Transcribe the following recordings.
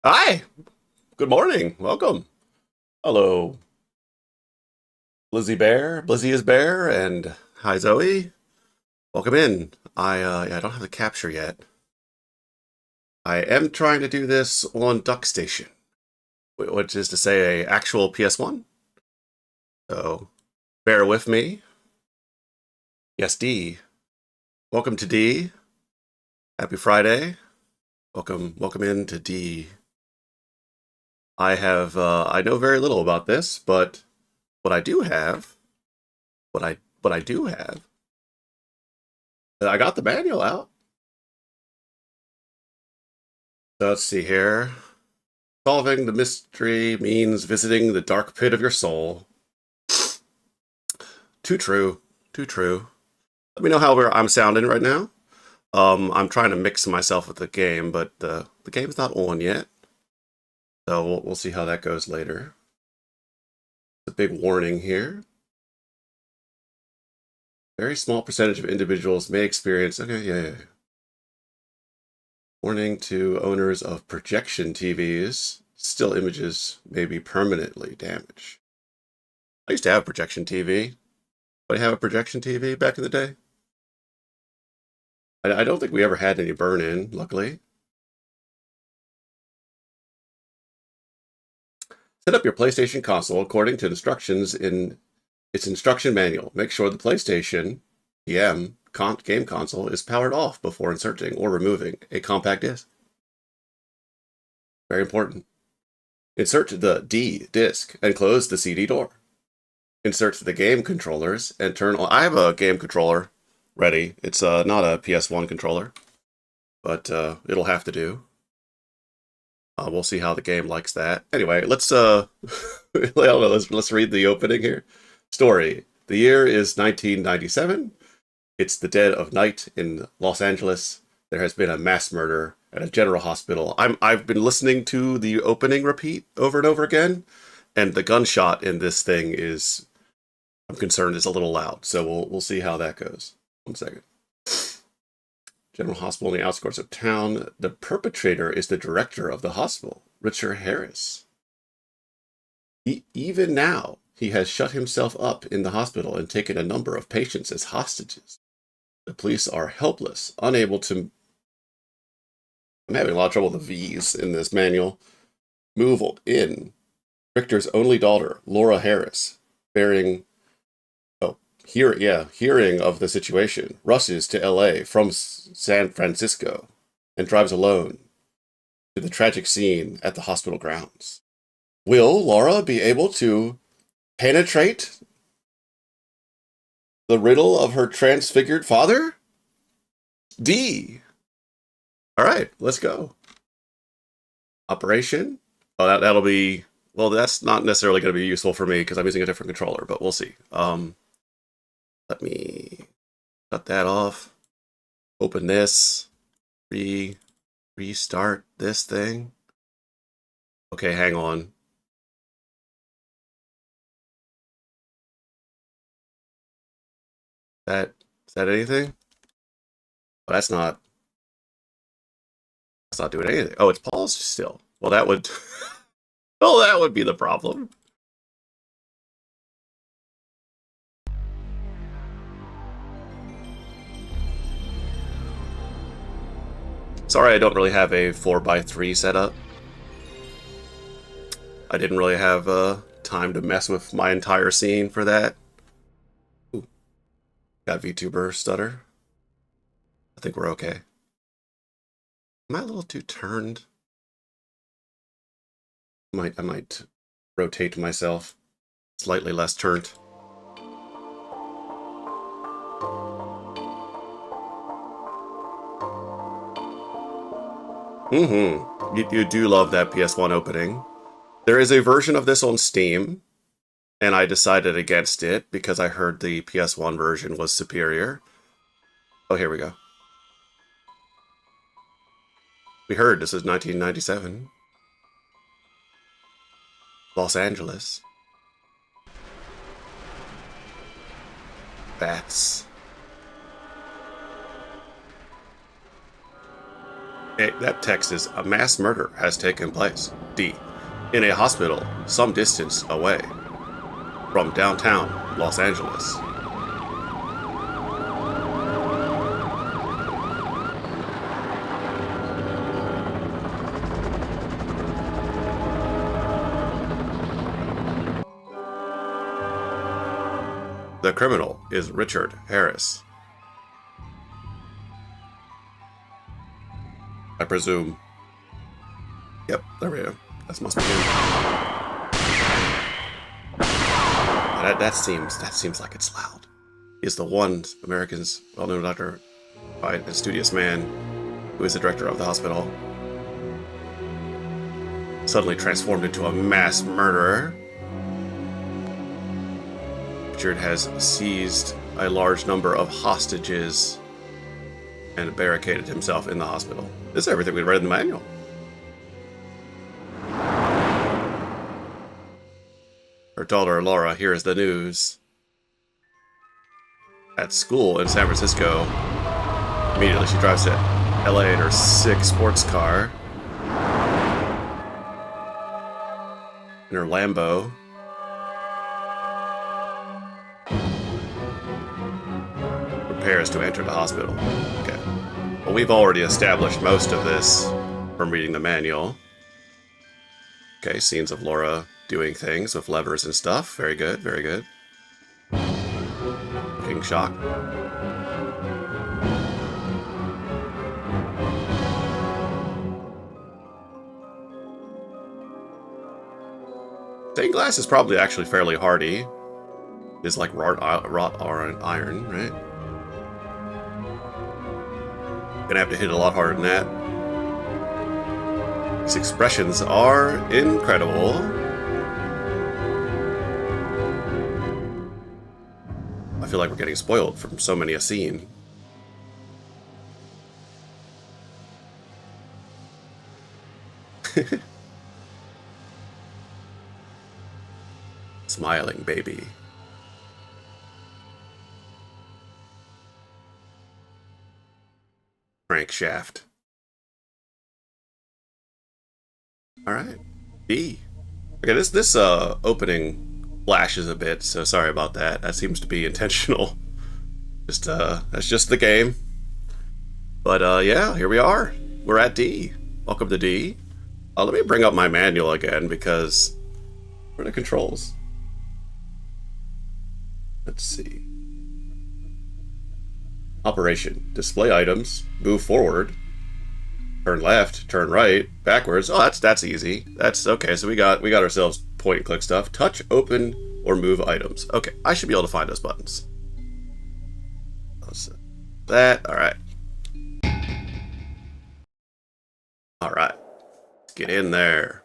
Hi, good morning. Welcome. Hello, Blizzy is Bear, and hi Zoe. Welcome in. I don't have the capture yet. I am trying to do this on Duck Station, which is to say a actual PS1. So bear with me. Yes, D. Welcome to D. Happy Friday. Welcome in to D. I know very little about this, but what I do have, what I do have, I got the manual out. So let's see here. Solving the mystery means visiting the dark pit of your soul. Too true. Too true. Let me know how I'm sounding right now. I'm trying to mix myself with the game, but the game's not on yet. So we'll see how that goes later. A big warning here. Very small percentage of individuals may experience. Okay, yeah. Warning to owners of projection TVs. Still images may be permanently damaged. I used to have a projection TV. Did I have a projection TV back in the day? I don't think we ever had any burn-in, luckily. Set up your PlayStation console according to instructions in its instruction manual. Make sure the PlayStation game console is powered off before inserting or removing a compact disc. Very important. Insert the D disc and close the CD door. Insert the game controllers and turn on. I have a game controller ready. It's not a PS1 controller, but it'll have to do. We'll see how the game likes that. Anyway, let's I don't know, let's read the opening here. Story. The year is 1997. It's the dead of night in Los Angeles. There has been a mass murder at a general hospital. I've been listening to the opening repeat over and over again, and the gunshot in this thing is, I'm concerned, is a little loud. So we'll see how that goes. 1 second. General Hospital in the outskirts of town. The perpetrator is the director of the hospital, Richard Harris. Even now, he has shut himself up in the hospital and taken a number of patients as hostages. The police are helpless, unable to. I'm having a lot of trouble with the V's in this manual. Move in. Victor's only daughter, Laura Harris, bearing. Hearing of the situation, rushes to LA from San Francisco and drives alone to the tragic scene at the hospital grounds. Will Laura be able to penetrate the riddle of her transfigured father? D. All right, let's go. Operation. Oh, that'll be. Well, that's not necessarily going to be useful for me because I'm using a different controller, but we'll see. Let me cut that off. Open this. Restart this thing. Okay, hang on. Is that anything? Oh, that's not doing anything. Oh, it's paused still. Well, that would well, that would be the problem. Sorry, I don't really have a 4x3 setup. I didn't really have time to mess with my entire scene for that. Ooh, got VTuber stutter. I think we're okay. Am I a little too turned? I might rotate myself slightly less turned. Mm-hmm. You do love that PS1 opening. There is a version of this on Steam, and I decided against it because I heard the PS1 version was superior. Oh, here we go. We heard this is 1997. Los Angeles. Bats. That text is a mass murder has taken place. D. In a hospital some distance away from downtown Los Angeles. The criminal is Richard Harris. I presume. Yep, there we go. That must be him. That seems like it's loud. He is the one American's well-known doctor, quiet and studious man, who is the director of the hospital, suddenly transformed into a mass murderer. Richard has seized a large number of hostages and barricaded himself in the hospital. This is everything we read in the manual. Her daughter, Laura, hears the news. At school in San Francisco, immediately she drives to LA in her sick sports car. In her Lambo. Prepares to enter the hospital. Okay. Well, we've already established most of this from reading the manual. Okay, scenes of Laura doing things with levers and stuff. Very good, very good. Looking shocked. Stained glass is probably actually fairly hardy. It's like wrought iron, right? Gonna have to hit a lot harder than that. These expressions are incredible. I feel like we're getting spoiled from so many a scene. Smiling baby. Crankshaft. All right, B. Okay, this opening flashes a bit, so sorry about that. That seems to be intentional. Just that's just the game. But yeah, here we are. We're at D. Welcome to D. Let me bring up my manual again because where are the controls? Let's see. Operation. Display items. Move forward. Turn left. Turn right. Backwards. Oh, that's easy. That's okay. So we got ourselves point and click stuff. Touch, open, or move items. Okay, I should be able to find those buttons. That. All right. All right. Let's get in there.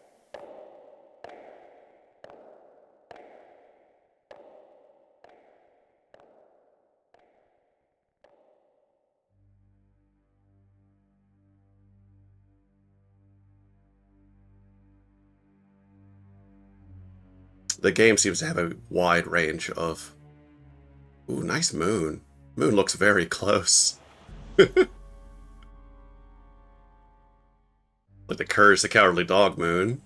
The game seems to have a wide range of... Ooh, nice moon. Moon looks very close. Like the Courage the Cowardly Dog moon.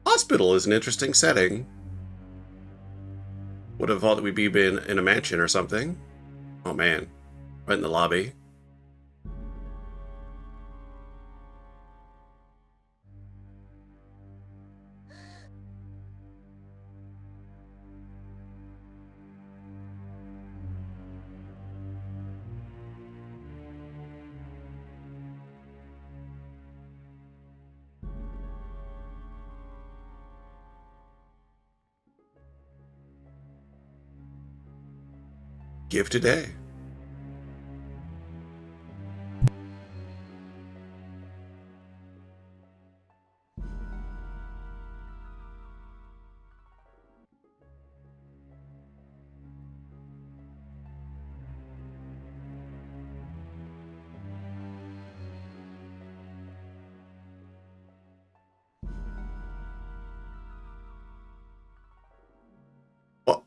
Hospital is an interesting setting. Would have thought that we'd be in a mansion or something. Oh man, right in the lobby. Give today. Well,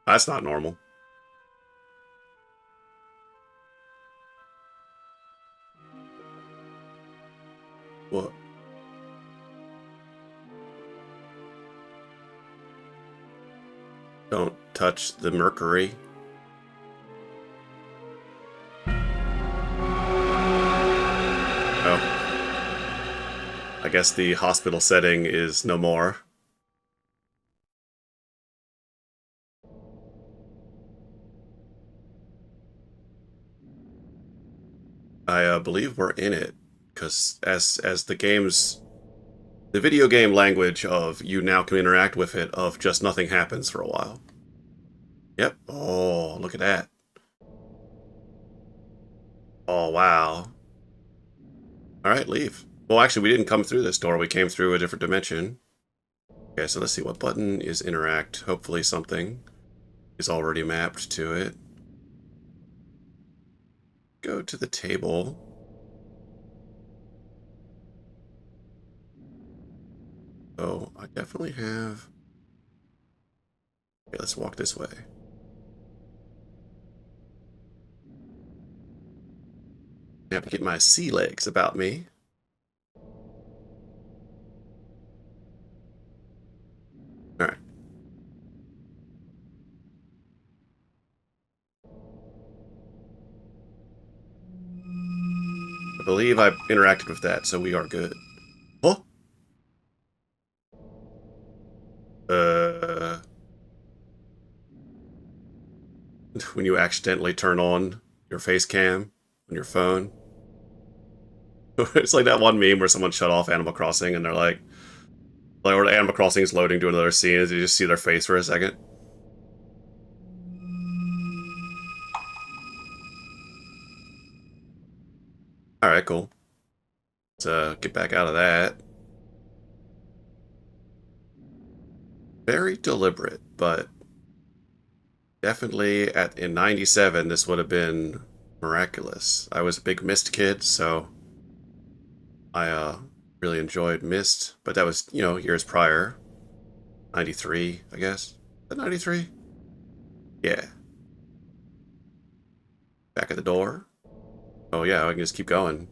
that's not normal. What? Don't touch the mercury. Oh. I guess the hospital setting is no more. I believe we're in it, because as the video game language of you now can interact with it of just nothing happens for a while. Yep. Oh, look at that. Oh, wow. All right, leave. Well, actually, we didn't come through this door. We came through a different dimension. Okay, so let's see what button is interact. Hopefully something is already mapped to it. Go to the table. Oh, I definitely have... Okay, let's walk this way. I have to get my sea legs about me. Alright. I believe I interacted with that, so we are good. Oh! When you accidentally turn on your face cam on your phone. It's like that one meme where someone shut off Animal Crossing and they're like, or Animal Crossing is loading to another scene, and you just see their face for a second. Alright, cool. Let's get back out of that. Very deliberate, but definitely in '97 this would have been miraculous. I was a big Myst kid, so I really enjoyed Myst, but that was, years prior. 93, I guess. Is that 93? Yeah. Back at the door. Oh yeah, I can just keep going.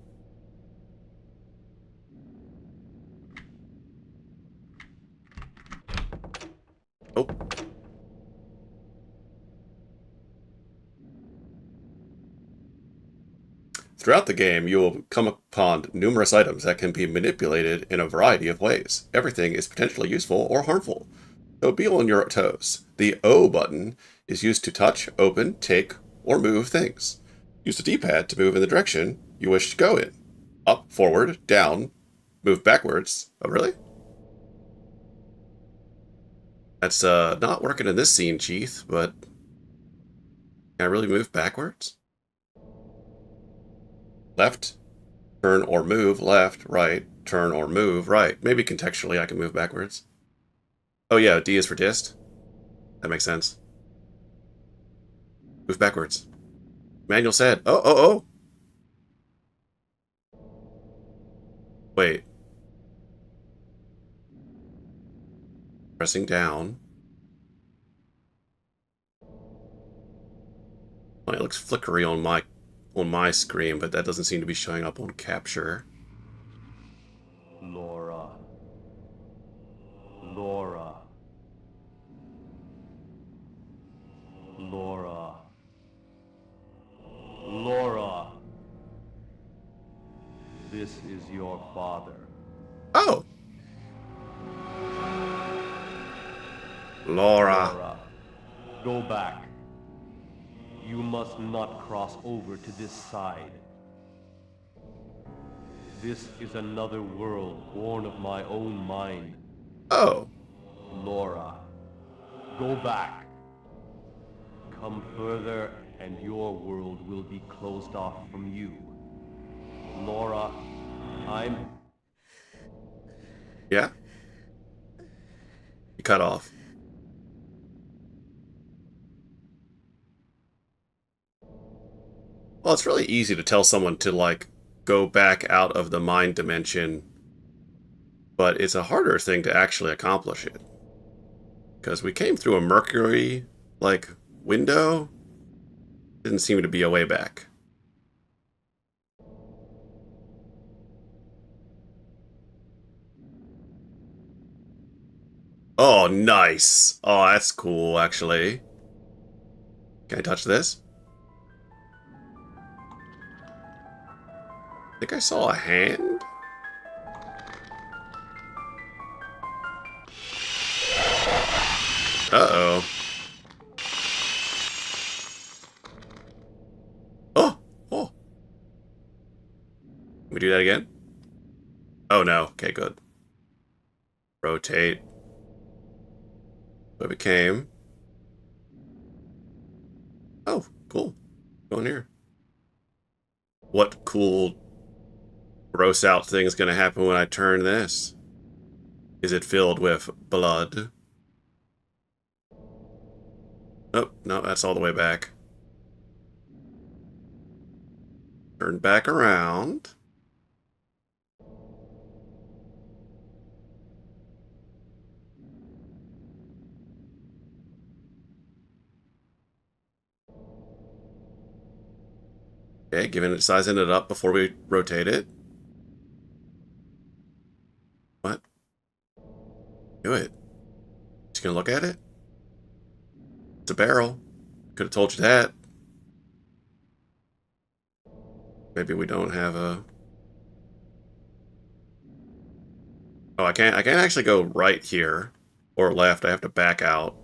Oh. Throughout the game, you will come upon numerous items that can be manipulated in a variety of ways. Everything is potentially useful or harmful, so be on your toes. The O button is used to touch, open, take, or move things. Use the D-pad to move in the direction you wish to go in. Up, forward, down, move backwards. Oh, really? That's not working in this scene, Chief, but can I really move backwards? Left, turn or move, left, right, turn or move, right. Maybe contextually I can move backwards. Oh yeah, D is for dist. That makes sense. Move backwards. Manual said, oh, oh, oh. Wait. Pressing down. Well, it looks flickery on my screen, but that doesn't seem to be showing up on capture. Laura. Laura. Laura. Laura. This is your father. Oh! Laura. Laura, go back. You must not cross over to this side. This is another world born of my own mind. Oh. Laura, go back. Come further and your world will be closed off from you. Laura, I'm... Yeah? You cut off. Well, it's really easy to tell someone to, like, go back out of the mind dimension, but it's a harder thing to actually accomplish it. Because we came through a Mercury, like, window. Didn't seem to be a way back. Oh, nice. Oh, that's cool, actually. Can I touch this? I think I saw a hand? Uh-oh. Oh! Oh! Can we do that again? Oh, no. Okay, good. Rotate. So it became... Oh, cool. Go in here. What cool, gross out thing is going to happen when I turn this? Is it filled with blood? Oh, no, that's all the way back. Turn back around. Okay, sizing it up before we rotate it. What? Do it. Just gonna look at it? It's a barrel. Could have told you that. Maybe we don't have a... Oh, I can't actually go right here. Or left. I have to back out.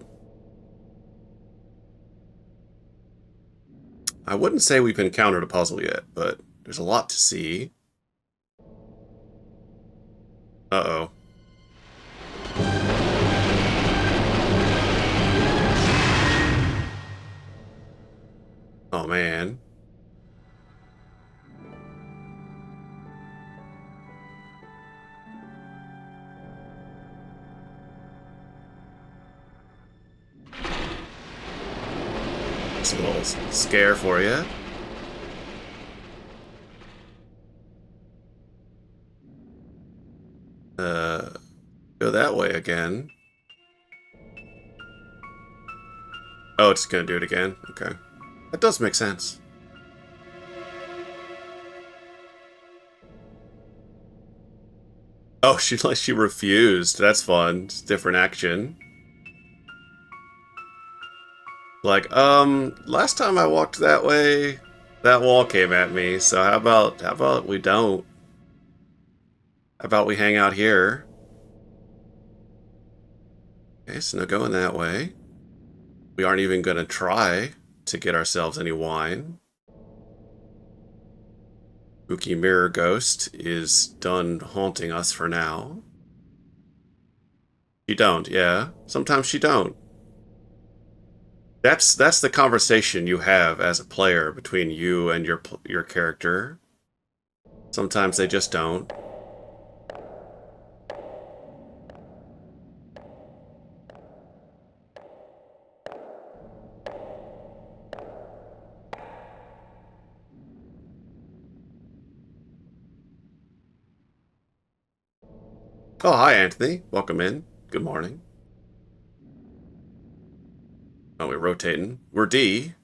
I wouldn't say we've encountered a puzzle yet, but there's a lot to see. Uh-oh. Oh, man. It's a little scare for you. Uh, Go that way again. Oh, it's gonna do it again? Okay. That does make sense. Oh, she refused. That's fun. It's different action. Like, last time I walked that way, that wall came at me, so how about we don't? How about we hang out here? Okay, so no going that way. We aren't even gonna try to get ourselves any wine. Spooky Mirror Ghost is done haunting us for now. She don't, yeah. Sometimes she don't. That's the conversation you have as a player between you and your character. Sometimes they just don't. Oh, hi, Anthony. Welcome in. Good morning. Oh, we're rotating. We're D.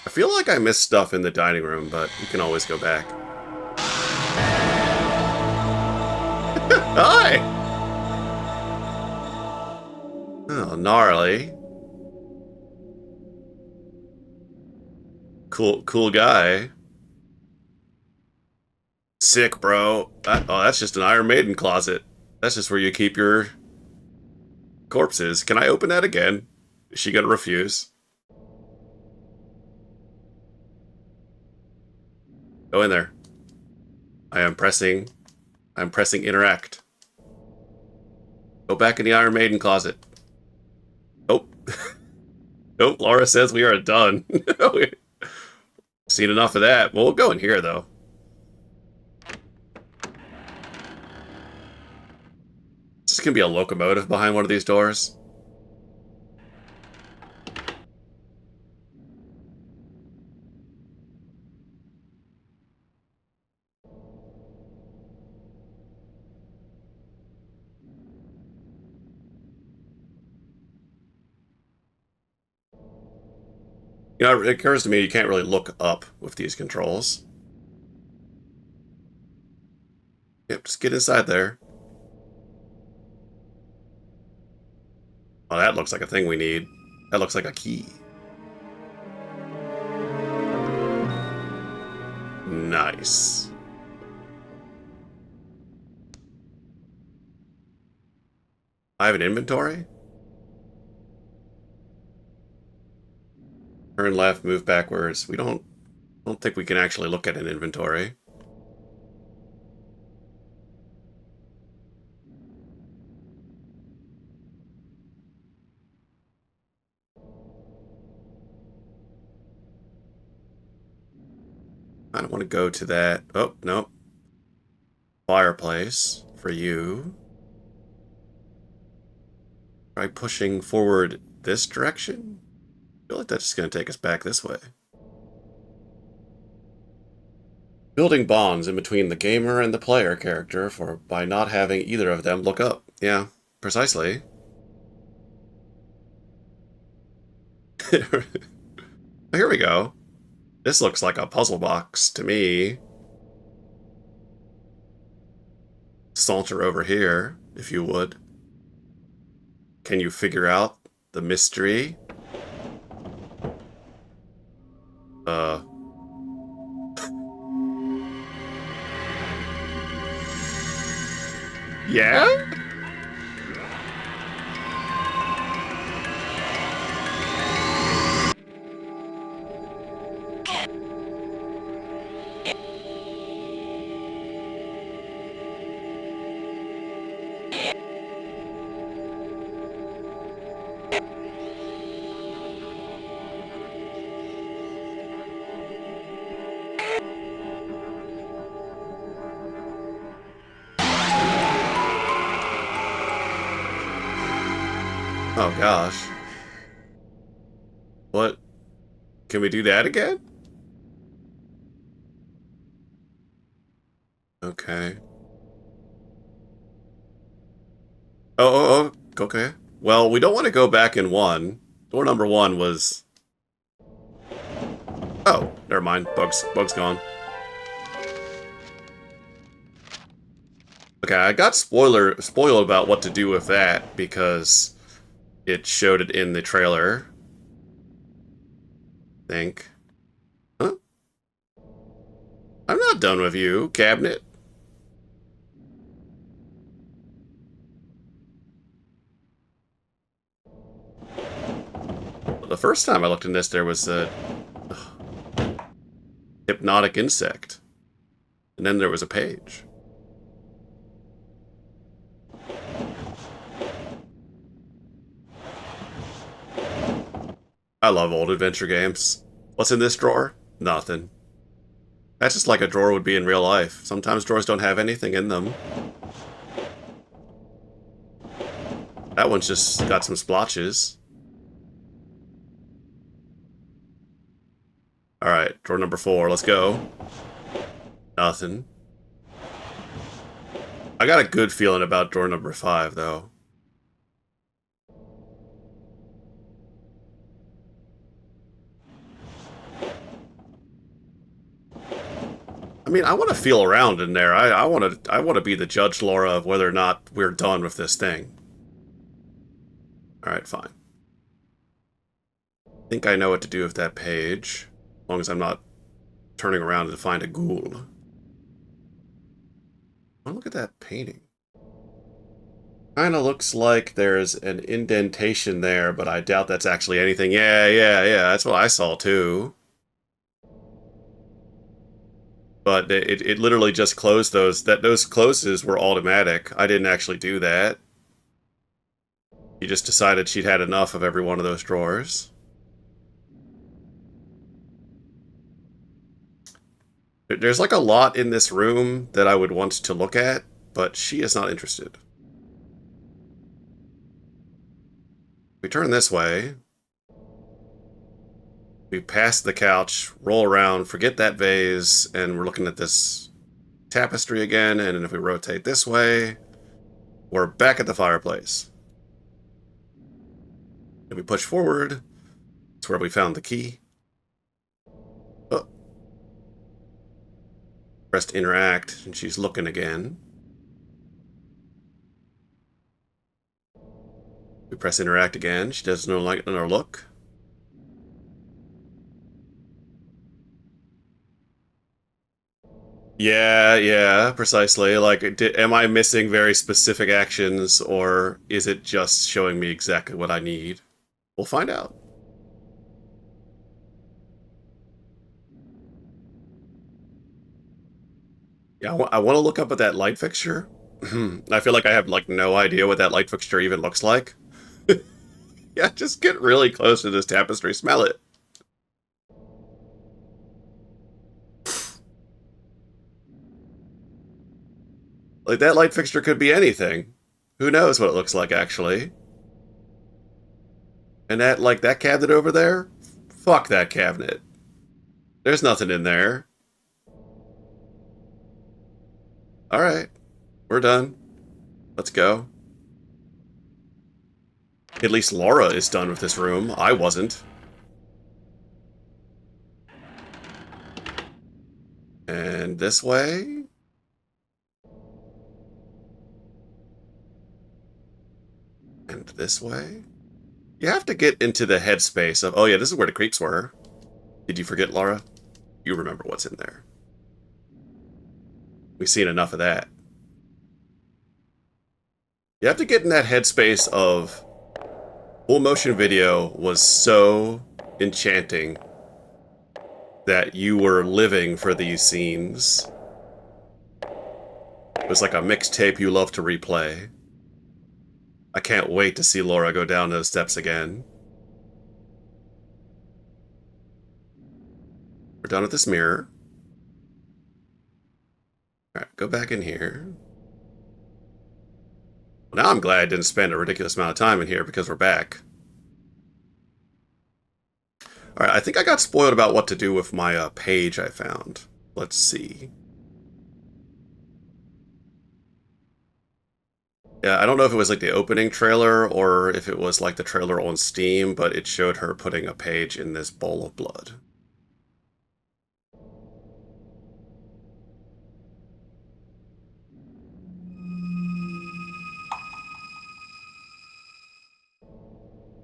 I feel like I missed stuff in the dining room, but you can always go back. Hi! Oh, gnarly. Cool guy. Sick, bro. Oh, that's just an Iron Maiden closet. That's just where you keep your corpses. Can I open that again? Is she gonna refuse? Go in there. I'm pressing interact. Go back in the Iron Maiden closet. Oh. Nope, Laura says we are done. Seen enough of that. Well, we'll go in here, though. Is this gonna be a locomotive behind one of these doors? You know, it occurs to me you can't really look up with these controls. Yep, just get inside there. Oh, that looks like a thing we need. That looks like a key. Nice. I have an inventory? Turn left, move backwards. We don't think we can actually look at an inventory. I don't want to go to that. Oh, no. Fireplace for you. Try pushing forward this direction? I feel like that's just going to take us back this way. Building bonds in between the gamer and the player character for by not having either of them look up. Yeah, precisely. Here we go. This looks like a puzzle box to me. Saunter over here, if you would. Can you figure out the mystery? Uh. Yeah? Oh gosh. What? Can we do that again? Okay. Okay. Well, we don't want to go back in one. Door number one was... Oh, never mind. Bug's gone. Okay, I got spoiled about what to do with that because it showed it in the trailer. Think. Huh? I'm not done with you, cabinet. The first time I looked in this, there was a hypnotic insect. And then there was a page. I love old adventure games. What's in this drawer? Nothing. That's just like a drawer would be in real life. Sometimes drawers don't have anything in them. That one's just got some splotches. Alright, drawer number 4, let's go. Nothing. I got a good feeling about drawer number 5, though. I mean, I want to feel around in there. I want to be the judge, Laura, of whether or not we're done with this thing. Alright, fine. I think I know what to do with that page. As long as I'm not turning around to find a ghoul. Oh, look at that painting. Kinda looks like there's an indentation there, but I doubt that's actually anything. Yeah, that's what I saw too. But it literally just closed those. Those closes were automatic. I didn't actually do that. She just decided she'd had enough of every one of those drawers. There's like a lot in this room that I would want to look at, but she is not interested. We turn this way. We pass the couch, roll around, forget that vase, and we're looking at this tapestry again, and if we rotate this way, we're back at the fireplace. And we push forward. It's where we found the key. Pressed interact, and she's looking again. We press interact again. She does no like another look. Yeah, precisely. Like, am I missing very specific actions, or is it just showing me exactly what I need? We'll find out. Yeah, I want to look up at that light fixture. I feel like I have, like, no idea what that light fixture even looks like. Yeah, just get really close to this tapestry. Smell it. Like, that light fixture could be anything. Who knows what it looks like, actually. And that, like, that cabinet over there? Fuck that cabinet. There's nothing in there. Alright, we're done. Let's go. At least Laura is done with this room. I wasn't. And this way? And this way? You have to get into the headspace of... Oh yeah, this is where the creeps were. Did you forget, Laura? You remember what's in there. We've seen enough of that. You have to get in that headspace of... Full motion video was so enchanting that you were living for these scenes. It was like a mixtape you love to replay. I can't wait to see Laura go down those steps again. We're done with this mirror. Alright, go back in here. Well, now I'm glad I didn't spend a ridiculous amount of time in here because we're back. Alright, I think I got spoiled about what to do with my page I found. Let's see. Yeah, I don't know if it was like the opening trailer or if it was like the trailer on Steam, but it showed her putting a page in this bowl of blood.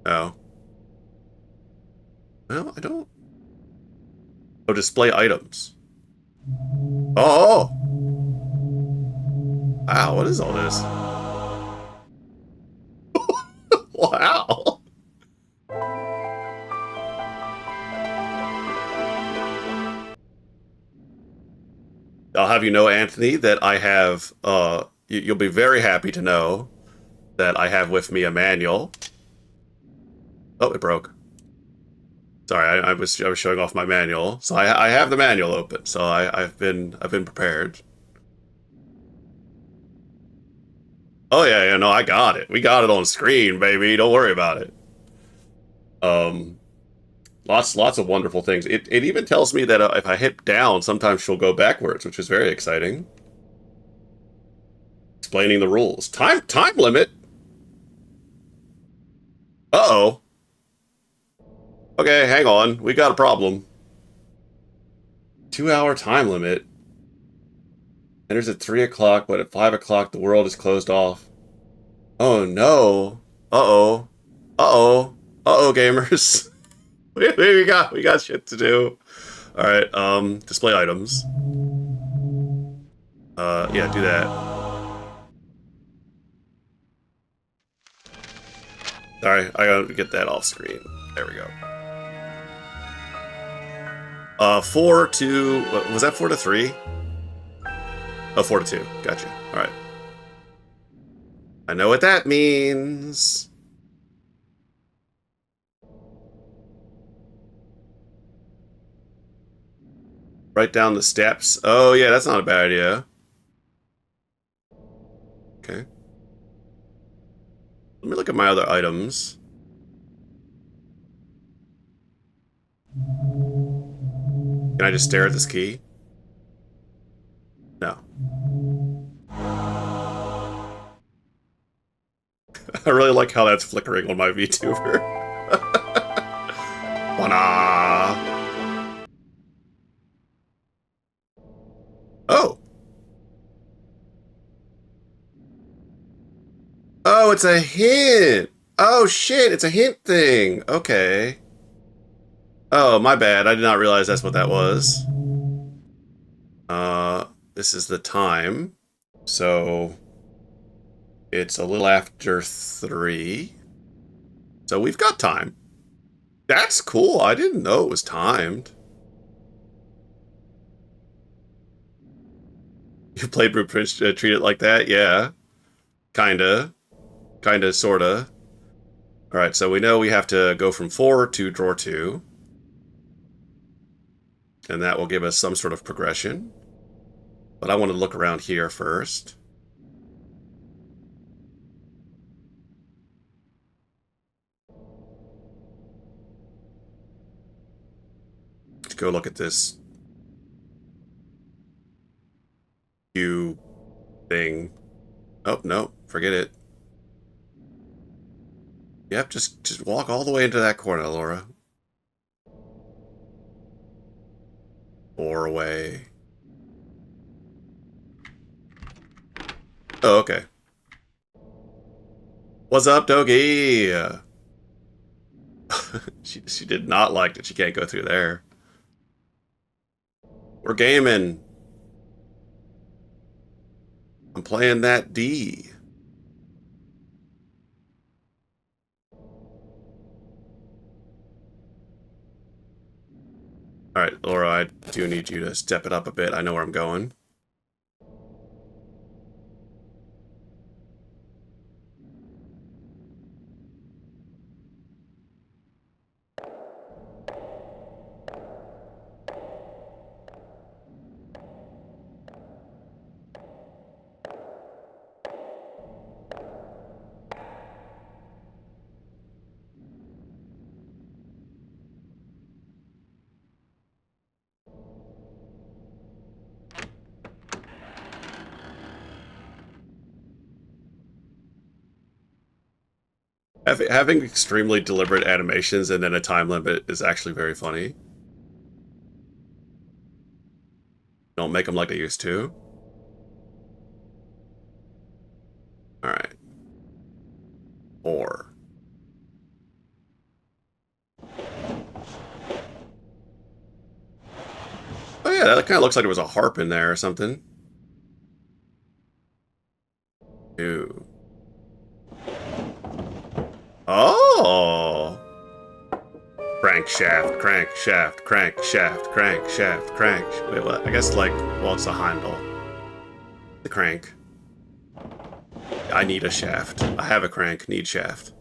Oh. Well, I don't... Oh, display items. Oh! Wow, what is all this? Wow! I'll have you know, Anthony, that I have, you'll be very happy to know that I have with me a manual. Oh, it broke. Sorry, I was showing off my manual, so I have the manual open, so I've been prepared. Oh yeah, no, I got it. We got it on screen, baby. Don't worry about it. Um, lots of wonderful things. It even tells me that if I hit down, sometimes she'll go backwards, which is very exciting. Explaining the rules. Time limit. Uh-oh. Okay, hang on. We got a problem. 2-hour time limit. Enters at 3 o'clock, but at 5 o'clock the world is closed off. Oh no. Uh-oh. Uh-oh. Uh-oh, gamers. we got shit to do. Alright, display items. Yeah, do that. Sorry, I gotta get that off screen. There we go. 4 to... Was that 4 to 3? Oh, 4 to 2. Gotcha. Alright. I know what that means. Write down the steps. Oh, yeah, that's not a bad idea. Okay. Let me look at my other items. Can I just stare at this key? No. I really like how that's flickering on my VTuber. Wana! Oh! Oh, it's a hint. Oh shit, it's a hint thing. Okay. Oh, my bad. I did not realize that's what that was. This is the time. So it's a little after 3. So we've got time. That's cool. I didn't know it was timed. You played Blueprint, treat it like that? Yeah. Kinda. Kinda, sorta. Alright, so we know we have to go from 4 to drawer 2. And that will give us some sort of progression. But I want to look around here first. Let's go look at this Q thing. Oh, no, forget it. Yep, just walk all the way into that corner, Laura. Or away. Oh, okay. What's up, Doggy? She did not like that she can't go through there. We're gaming. I'm playing that D. Alright, Laura, I do need you to step it up a bit. I know where I'm going. Having extremely deliberate animations and then a time limit is actually very funny. Don't make them like they used to. Alright. 4. Oh yeah, that kind of looks like there was a harp in there or something. 2. Oh! Crankshaft, crankshaft, crankshaft, crankshaft, crank. Wait, what? I guess, like, well, it's a handle. The crank. I need a shaft. I have a crank, need shaft.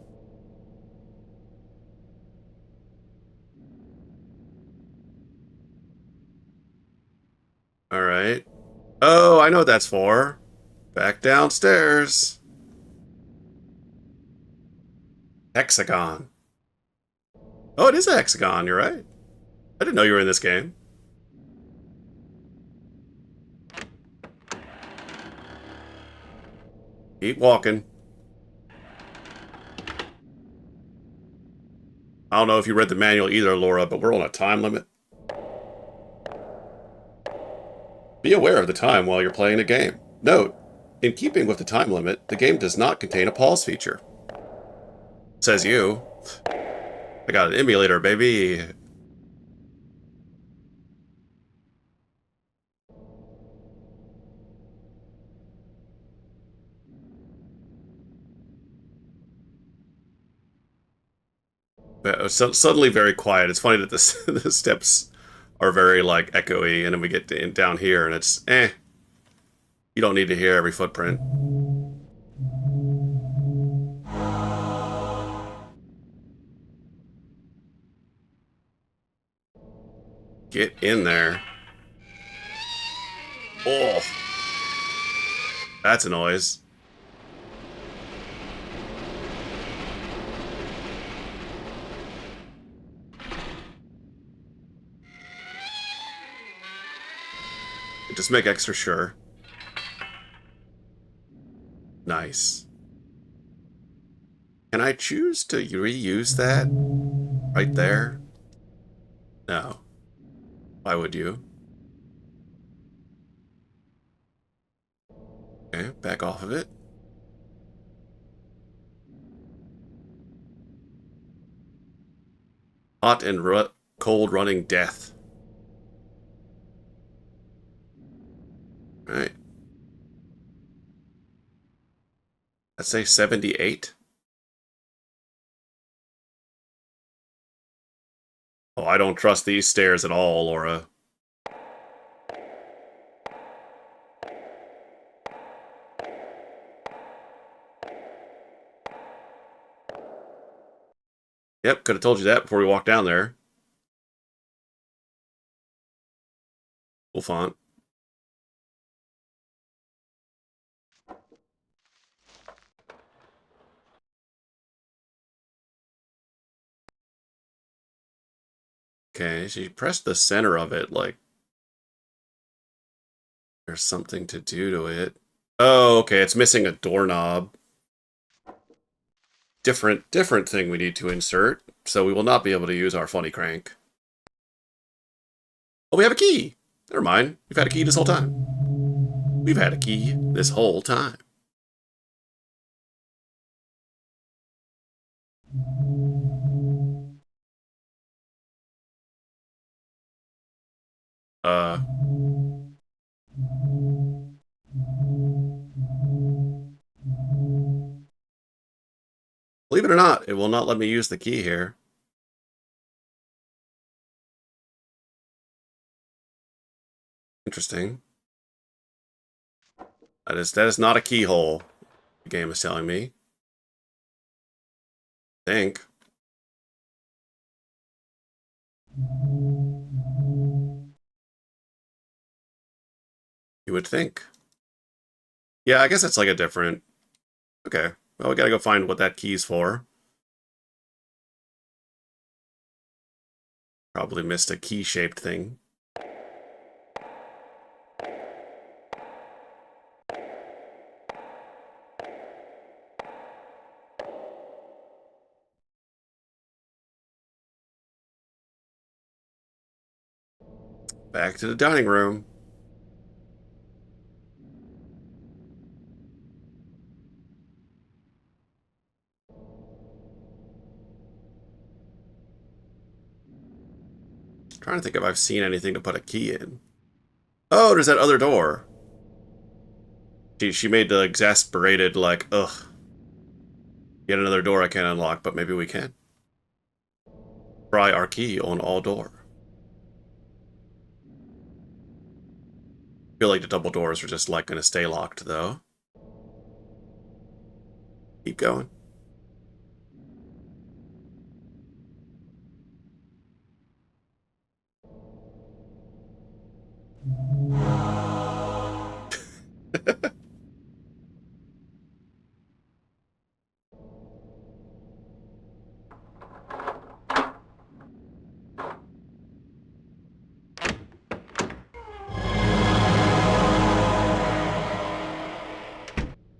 Alright. Oh, I know what that's for. Back downstairs. Hexagon. Oh, it is a hexagon, you're right. I didn't know you were in this game. Keep walking. I don't know if you read the manual either, Laura, but we're on a time limit. Be aware of the time while you're playing a game. Note, in keeping with the time limit, the game does not contain a pause feature. Says you. I got an emulator, baby. But suddenly very quiet. It's funny that the steps are very, like, echoey, and then we get down here, and it's, eh. You don't need to hear every footprint. Get in there. Oh, that's a noise. Just make extra sure. Nice. Can I choose to reuse that right there? No. Why would you? Okay, back off of it. Hot and cold running death. All right. Let's say 78. Oh, I don't trust these stairs at all, Laura. Yep, could have told you that before we walked down there. Full font. Okay, she pressed the center of it like there's something to do to it. Oh, okay, it's missing a doorknob. Different thing we need to insert, so we will not be able to use our funny crank. Oh, we have a key! Never mind, we've had a key this whole time. We've had a key this whole time. Uh, believe it or not, it will not let me use the key here. Interesting. That is not a keyhole, the game is telling me. I think. You would think. Yeah, I guess it's like a different... Okay, well, we gotta go find what that key's for. Probably missed a key-shaped thing. Back to the dining room. Trying to think if I've seen anything to put a key in. Oh, there's that other door. She made the exasperated, like, ugh. Yet another door I can't unlock, but maybe we can. Try our key on all door. Feel like the double doors are just like gonna stay locked though. Keep going.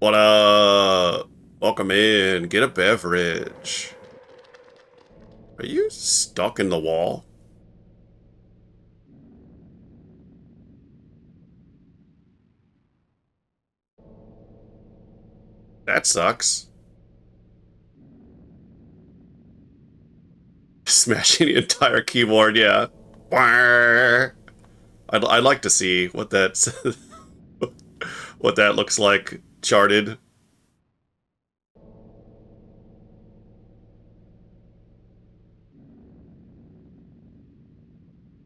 What up? Welcome in. Get a beverage. Are you stuck in the wall? That sucks. Smashing the entire keyboard, yeah. I'd like to see what that what that looks like charted.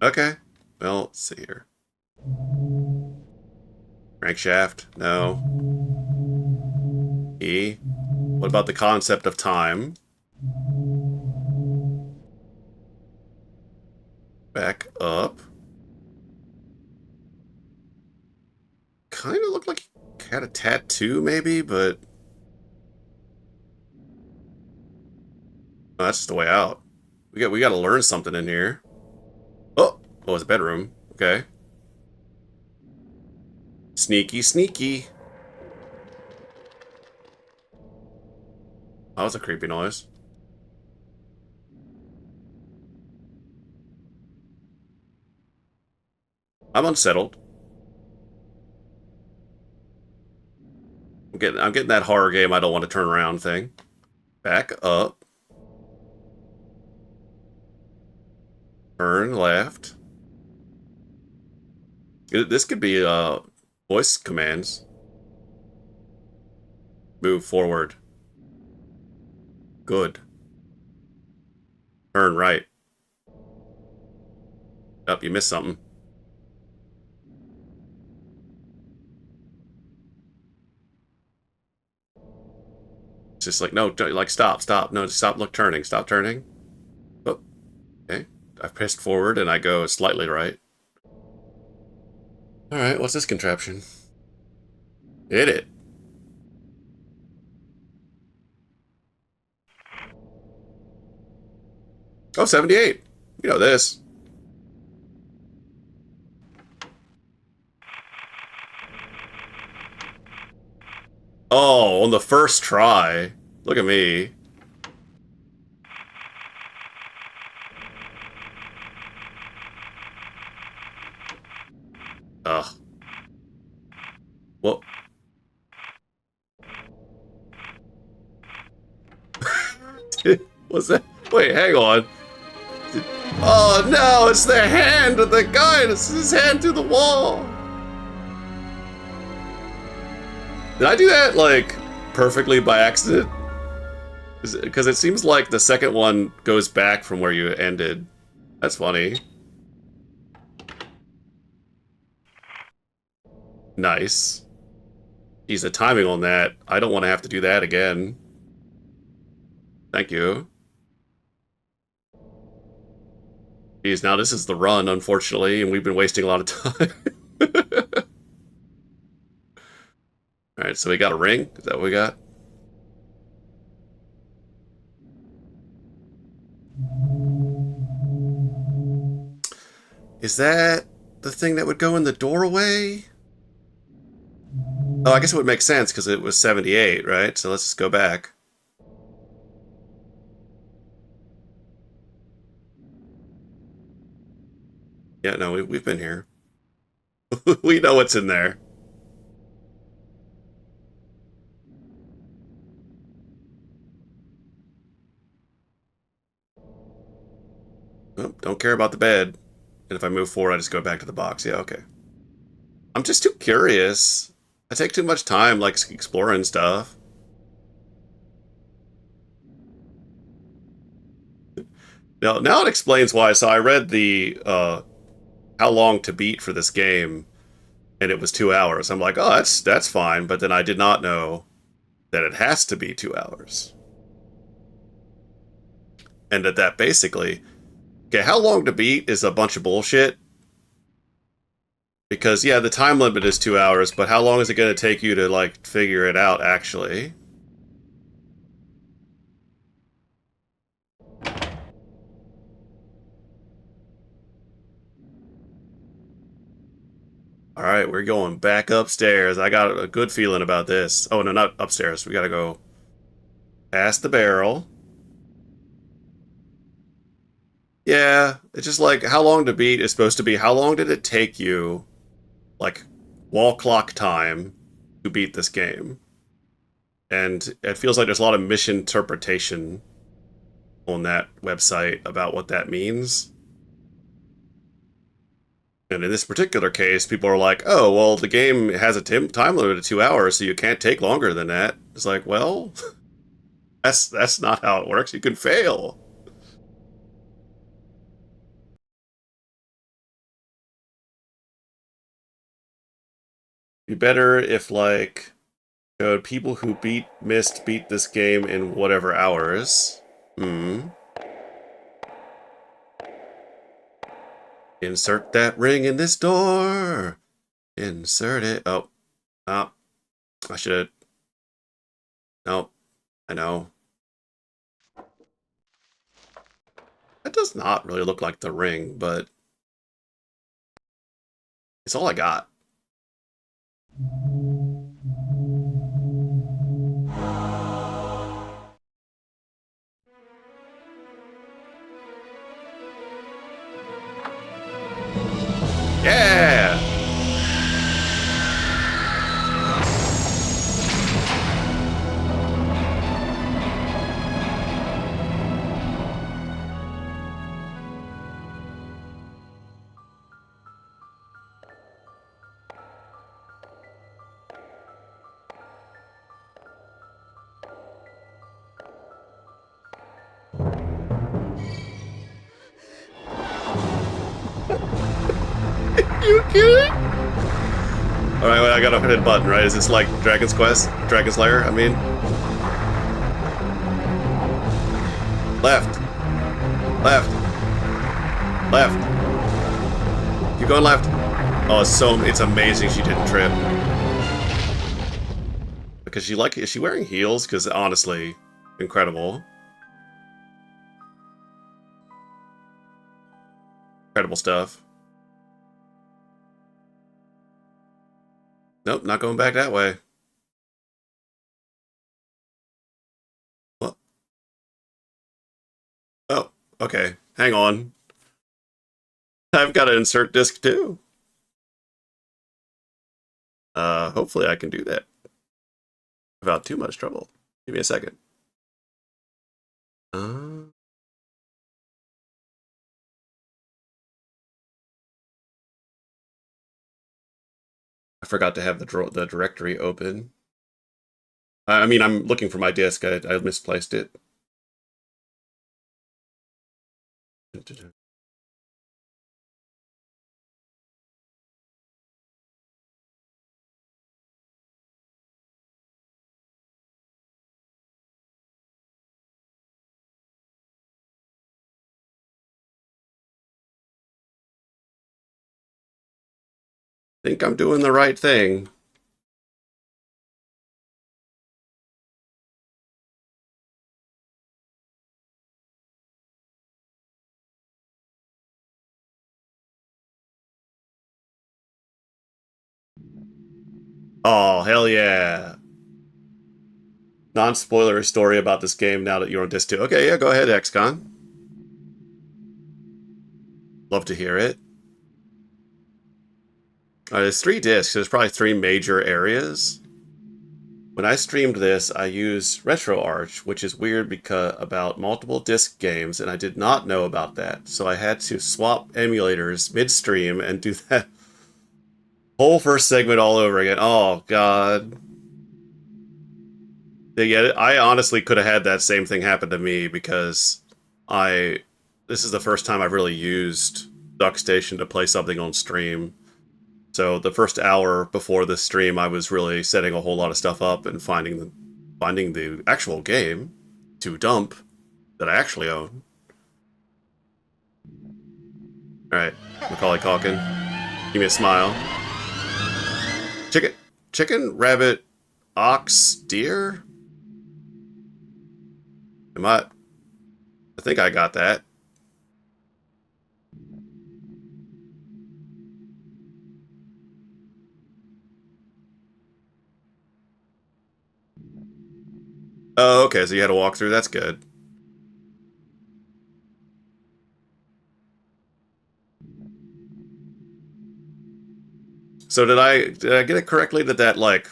Okay. Well, let's see here. Crankshaft? No. E. What about the concept of time? Back up. Kind of looked like he had a tattoo, maybe, but oh, that's just the way out. We got to learn something in here. Oh, it's a bedroom. Okay. Sneaky, sneaky. That was a creepy noise. I'm unsettled. I'm getting that horror game I don't want to turn around thing. Back up. turn left. This could be voice commands. Move forward. Good. Turn right. Oh, you missed something. It's just like, no, like, stop, stop. No, stop, look, turning, stop turning. Oh, okay. I pressed forward and I go slightly right. Alright, what's this contraption? Hit it. Oh, 78. You know this. Oh, on the first try. Look at me. Ugh. Well. What's that? Wait, hang on. Oh no, it's the hand of the guy. It's his hand through the wall. Did I do that, like, perfectly by accident? Because it seems like the second one goes back from where you ended. That's funny. Nice. Geez, the timing on that. I don't want to have to do that again. Thank you. Geez, now this is the run, unfortunately, and we've been wasting a lot of time. Alright, so we got a ring? Is that what we got? Is that the thing that would go in the doorway? Oh, I guess it would make sense because it was 78, right? So let's just go back. Yeah, no, we've been here. We know what's in there. Oh, don't care about the bed. And if I move forward, I just go back to the box. Yeah, okay. I'm just too curious. I take too much time, like, exploring stuff. Now it explains why. So I read the how long to beat for this game, and it was 2 hours. I'm like, oh, that's fine. But then I did not know that it has to be 2 hours, and that basically, okay, how long to beat is a bunch of bullshit. Because yeah, the time limit is 2 hours, but how long is it going to take you to like figure it out actually? All right, we're going back upstairs. I got a good feeling about this. Oh no, not upstairs. We got to go past the barrel. Yeah, it's just like how long to beat is supposed to be. How long did it take you, like, wall clock time, to beat this game? And it feels like there's a lot of misinterpretation on that website about what that means. And in this particular case, people are like, oh, well, the game has a time limit of 2 hours, so you can't take longer than that. It's like, well, that's not how it works. You can fail. Be better if, like, people who beat this game in whatever hours. Hmm. Insert that ring in this door. Insert it. Oh, oh, I should have. Nope. I know. That does not really look like the ring, but it's all I got. Yeah! You kidding? All right, wait, I gotta hit a button, right? Is this like Dragon's Quest, Dragon's Lair? I mean, left, left, left. Keep going left. Oh, it's amazing she didn't trip. Because is she wearing heels? Because honestly, incredible. Incredible stuff. Nope, not going back that way. What? Oh, okay. Hang on. I've got to insert disc too. Hopefully I can do that without too much trouble. Give me a second. Uh, I forgot to have the directory open. I mean, I'm looking for my disc. I misplaced it. Think I'm doing the right thing. Oh, hell yeah. Non-spoiler story about this game now that you're on disc 2. Okay, yeah, go ahead, XCon. Love to hear it. There's 3 discs. There's probably 3 major areas. When I streamed this, I used RetroArch, which is weird because about multiple disc games, and I did not know about that. So I had to swap emulators midstream and do that whole first segment all over again. Oh, God. Yeah, I honestly could have had that same thing happen to me because I this is the first time I've really used DuckStation to play something on stream. So the first hour before the stream, I was really setting a whole lot of stuff up and finding the actual game to dump that I actually own. All right, Macaulay Culkin, give me a smile. Chicken, chicken, rabbit, ox, deer. Am I? I think I got that. Oh, okay. So you had a walkthrough. That's good. So did I get it correctly that like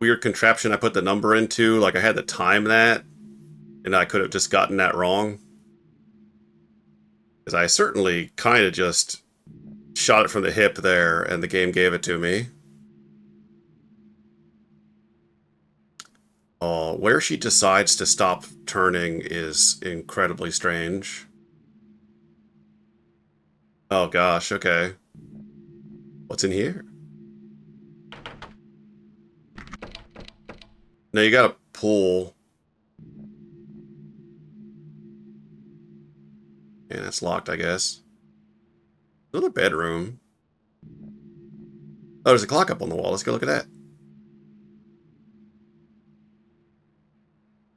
weird contraption I put the number into, like I had to time that, and I could have just gotten that wrong? Because I certainly kind of just shot it from the hip there, and the game gave it to me. Oh, where she decides to stop turning is incredibly strange. Oh gosh, okay. What's in here? No, you gotta pull. And that's locked, I guess. Another bedroom. Oh, there's a clock up on the wall. Let's go look at that.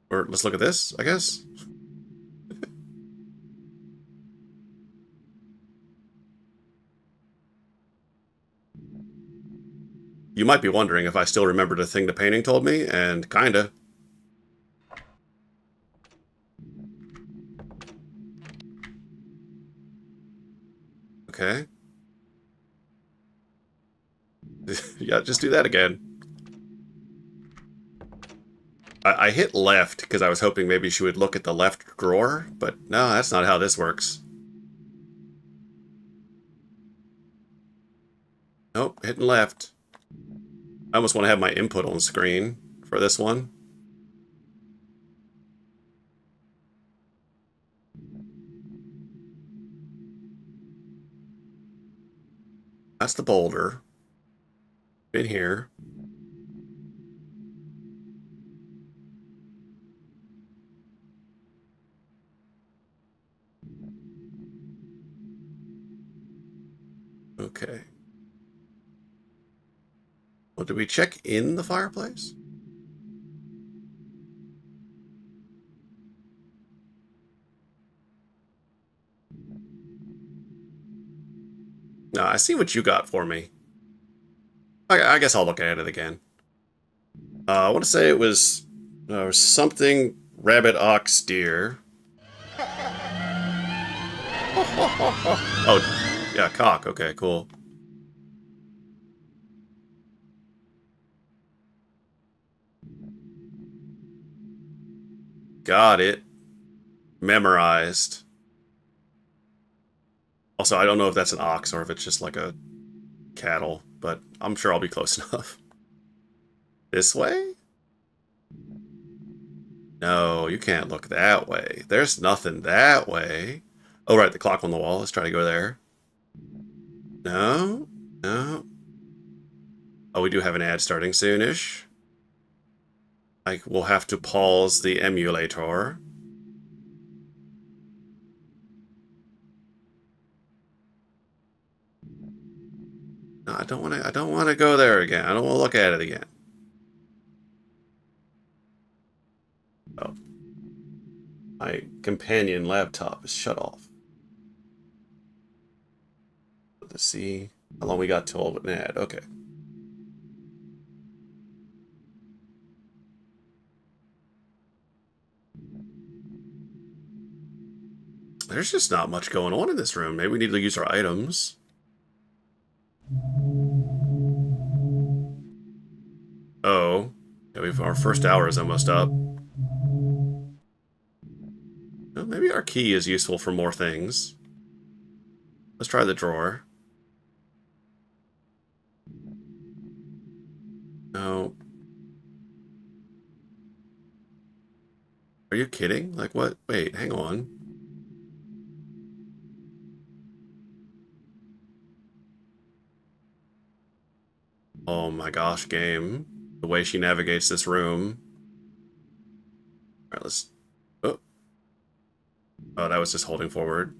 Or let's look at this, I guess. You might be wondering if I still remembered a thing the painting told me, and kinda. Okay. Yeah, just do that again. I hit left because I was hoping maybe she would look at the left drawer, but no, that's not how this works. Nope, hitting left. I almost want to have my input on screen for this one. That's the boulder. Been here. Okay. Well, did we check in the fireplace? No, I see what you got for me. I guess I'll look at it again. I want to say it was something rabbit, ox, deer. Oh, yeah, cock. Okay, cool. Got it. Memorized. Also, I don't know if that's an ox or if it's just like a cattle, but I'm sure I'll be close enough. This way? No, you can't look that way. There's nothing that way. Oh, right, the clock on the wall. Let's try to go there. No, no. Oh, we do have an ad starting soonish. We'll have to pause the emulator. No, I don't want to. I don't want to go there again. I don't want to look at it again. Oh, my companion laptop is shut off. Let's see how long we got till an ad. Okay. There's just not much going on in this room. Maybe we need to use our items. Oh, yeah, our first hour is almost up. Well, maybe our key is useful for more things. Let's try the drawer. No. Are you kidding? Like what? Wait, hang on. Oh my gosh, game. The way she navigates this room. Alright, let's... Oh. Oh, that was just holding forward.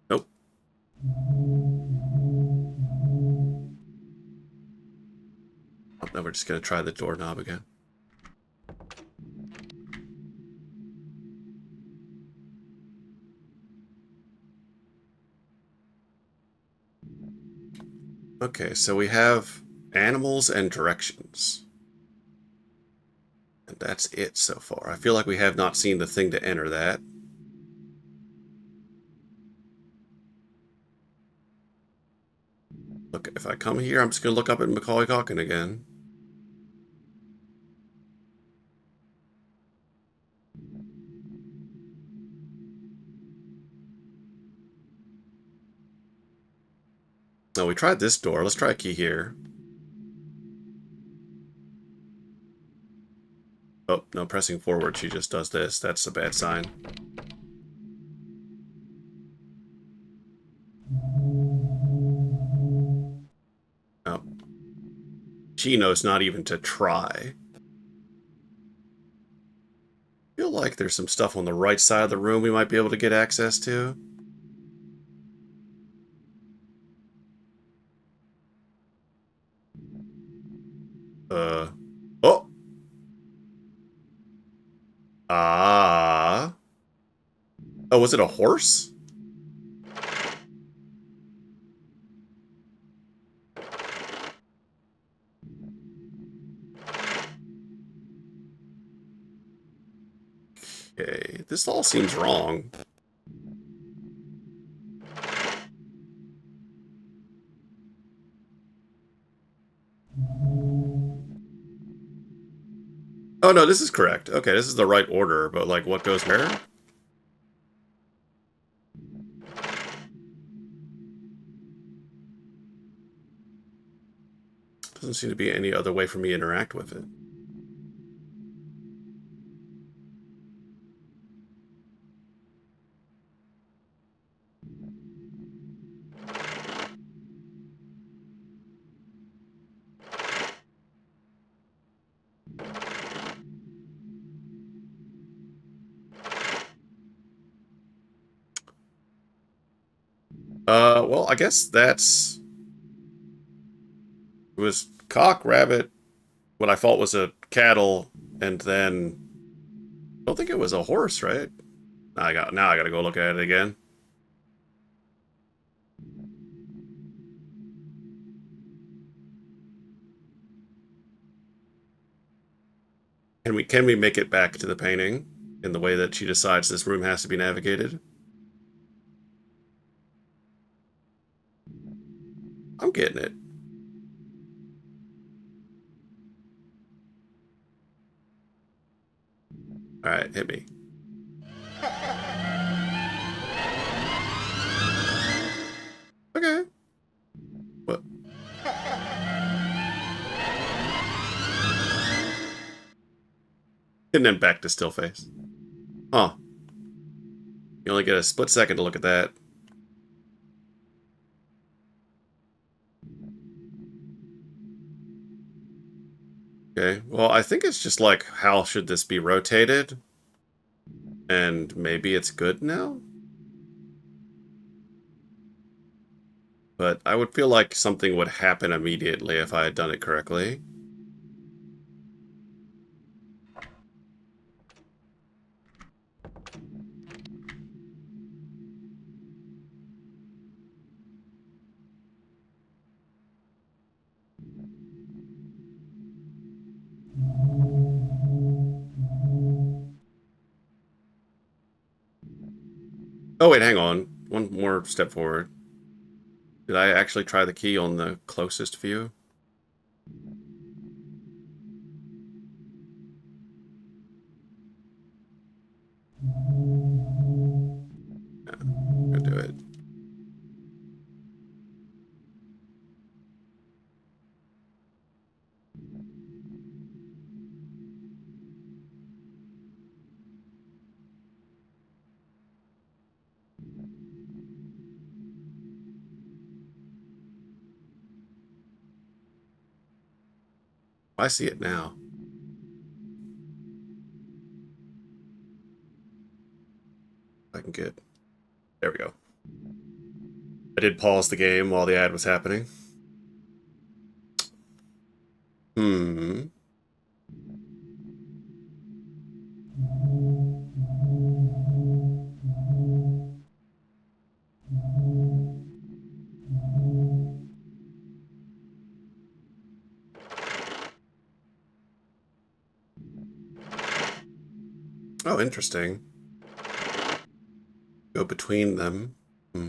Nope. Oh, now we're just gonna try the doorknob again. Okay, so we have animals and directions. And that's it so far. I feel like we have not seen the thing to enter that. Look, if I come here, I'm just gonna look up at Macaulay Culkin again. No, we tried this door. Let's try a key here. Oh, no, pressing forward, she just does this. That's a bad sign. Oh. She knows not even to try. I feel like there's some stuff on the right side of the room we might be able to get access to. Uh. Oh! Ah. Oh, was it a horse? Okay, this all seems wrong. Oh no, this is correct. Okay, this is the right order, but like what goes where? Doesn't seem to be any other way for me to interact with it. Well, I guess that's it was cock, rabbit, what I thought was a cattle, and then I don't think it was a horse, right? Now I gotta go look at it again. Can we make it back to the painting in the way that she decides this room has to be navigated? I'm getting it. All right, hit me. Okay. What? And then back to still face. Huh. You only get a split second to look at that. Okay. Well, I think it's just like, how should this be rotated? And maybe it's good now? But I would feel like something would happen immediately if I had done it correctly. Oh, wait, hang on. One more step forward. Did I actually try the key on the closest view? Yeah, I'm gonna do it. I see it now. I can get... There we go. I did pause the game while the ad was happening. Hmm. Oh, interesting. Go between them. Hmm.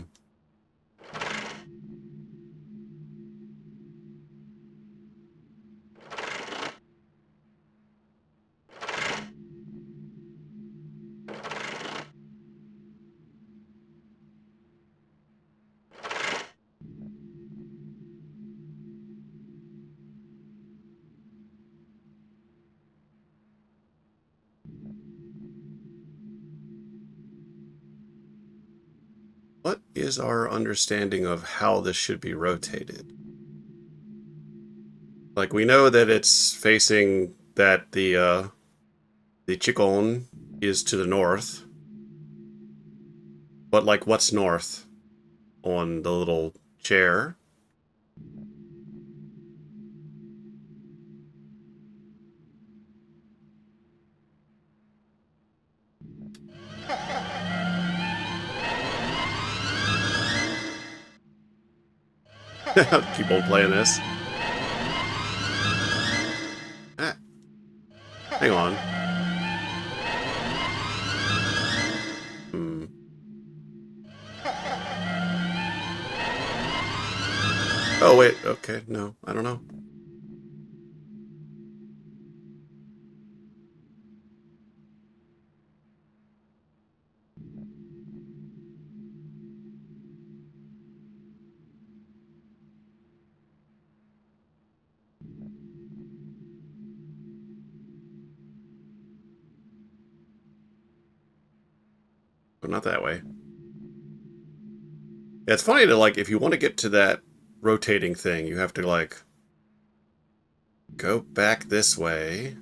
What is our understanding of how this should be rotated? Like, we know that it's facing that the Chicon is to the north, but like, what's north on the little chair? Keep on playing this. Ah, hang on. Hmm. Oh wait. Okay. No, I don't know. But not that way. Yeah, it's funny to like if you want to get to that rotating thing, you have to like go back this way.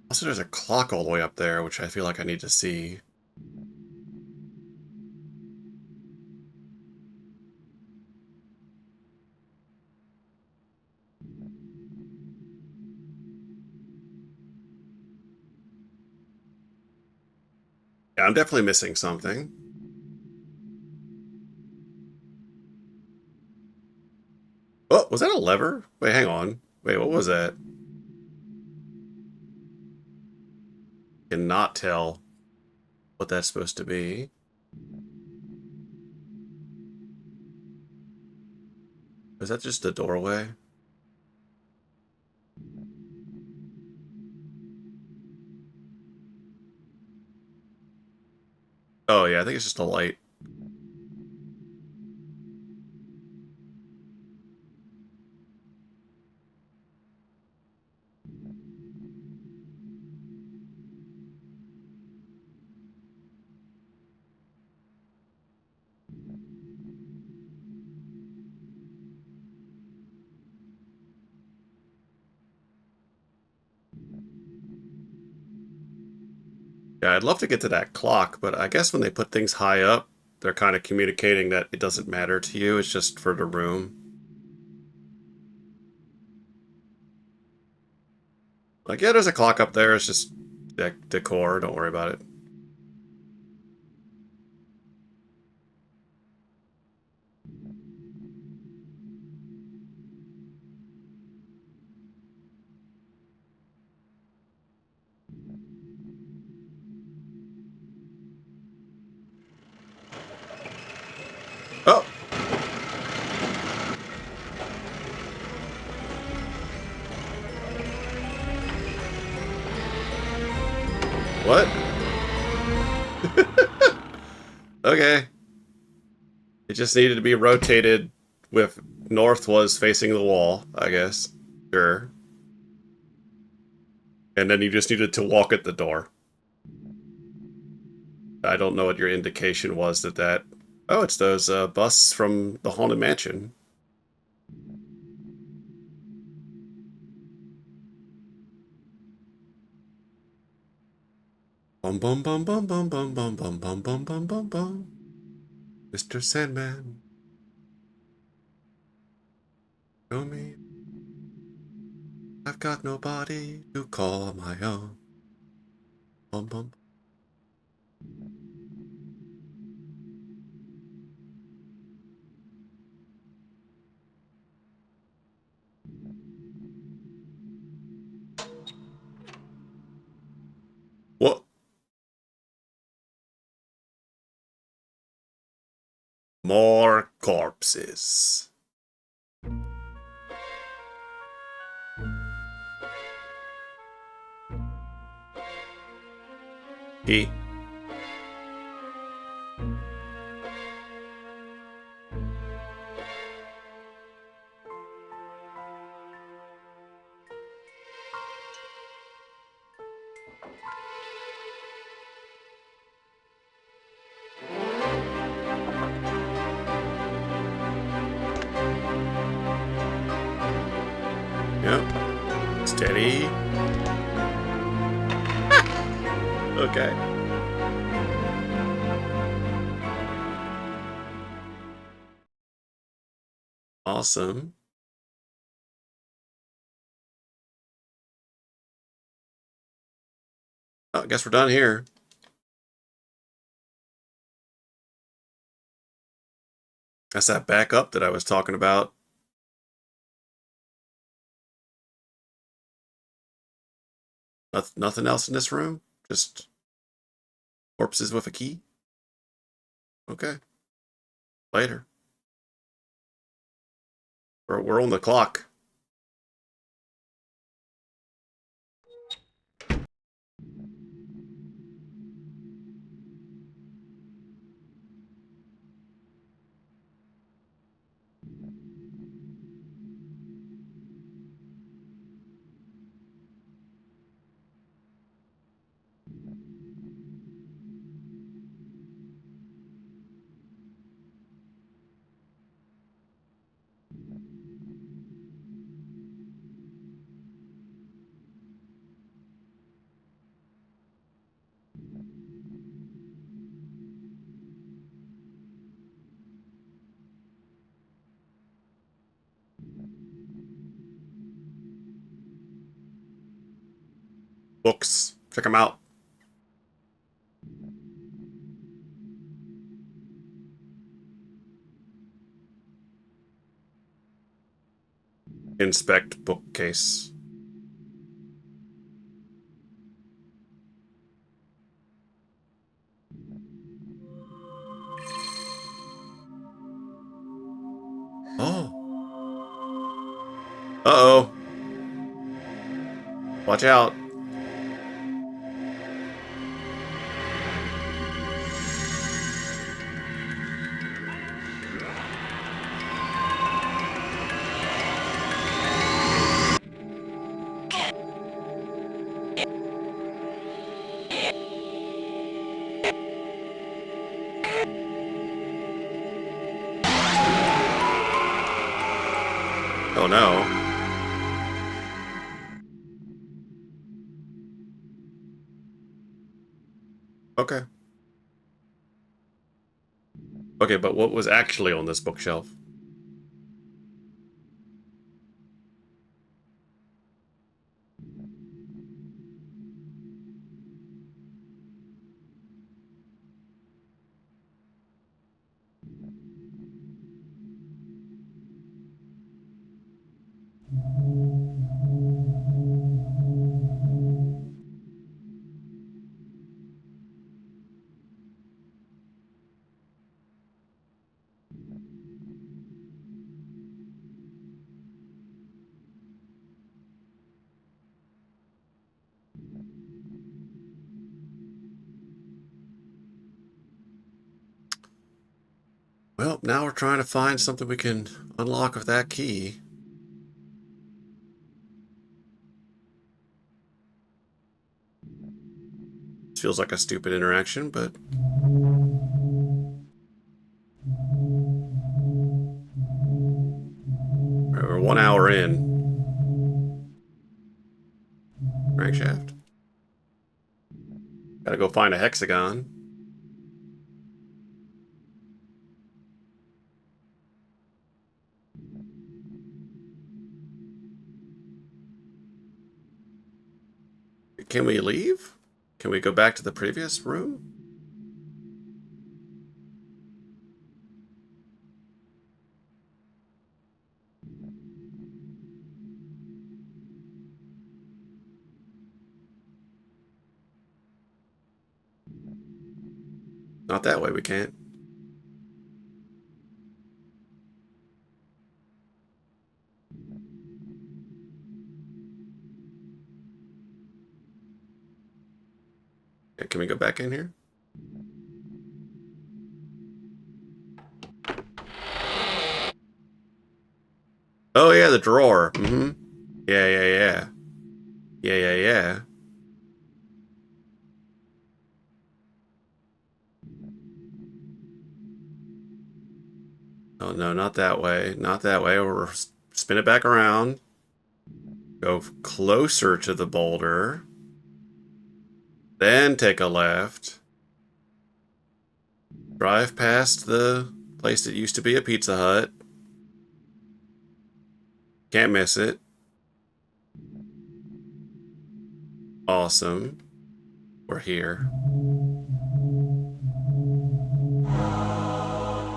Also, there's a clock all the way up there, which I feel like I need to see. I'm definitely missing something. Oh, was that a lever? Wait, hang on. Wait, what was that? Cannot tell what that's supposed to be. Is that just a doorway? Oh yeah, I think it's just a light. Yeah, I'd love to get to that clock, but I guess when they put things high up, they're kind of communicating that it doesn't matter to you. It's just for the room. Like, yeah, there's a clock up there. It's just decor. Don't worry about it. Oh, what? Okay. It just needed to be rotated with north was facing the wall, I guess. Sure. And then you just needed to walk at the door. I don't know what your indication was that. Oh, it's those busts from the Haunted Mansion. Bum bum bum bum bum bum bum bum bum bum bum bum bum. Mr. Sandman, show me I've got nobody to call my own. Bum bum. What? More corpses. He. Yep. Steady. Okay. Awesome. Oh, I guess we're done here. That's that backup that I was talking about. Nothing else in this room? Just corpses with a key? Okay. Later. We're on the clock. Books. Check them out. Inspect bookcase. Oh. Uh-oh. Watch out. Oh no. Okay. Okay, but what was actually on this bookshelf? Well, now we're trying to find something we can unlock with that key. This feels like a stupid interaction, but we're 1 hour in. Crankshaft. Gotta go find a hexagon. Can we leave? Can we go back to the previous room? Not that way, we can't. Okay, can we go back in here? Oh yeah, the drawer. Mm-hmm. Yeah, yeah, yeah. Yeah, yeah, yeah. Oh no, not that way. Not that way. We're spin it back around. Go closer to the boulder. Then take a left. Drive past the place that used to be a Pizza Hut. Can't miss it. Awesome. We're here.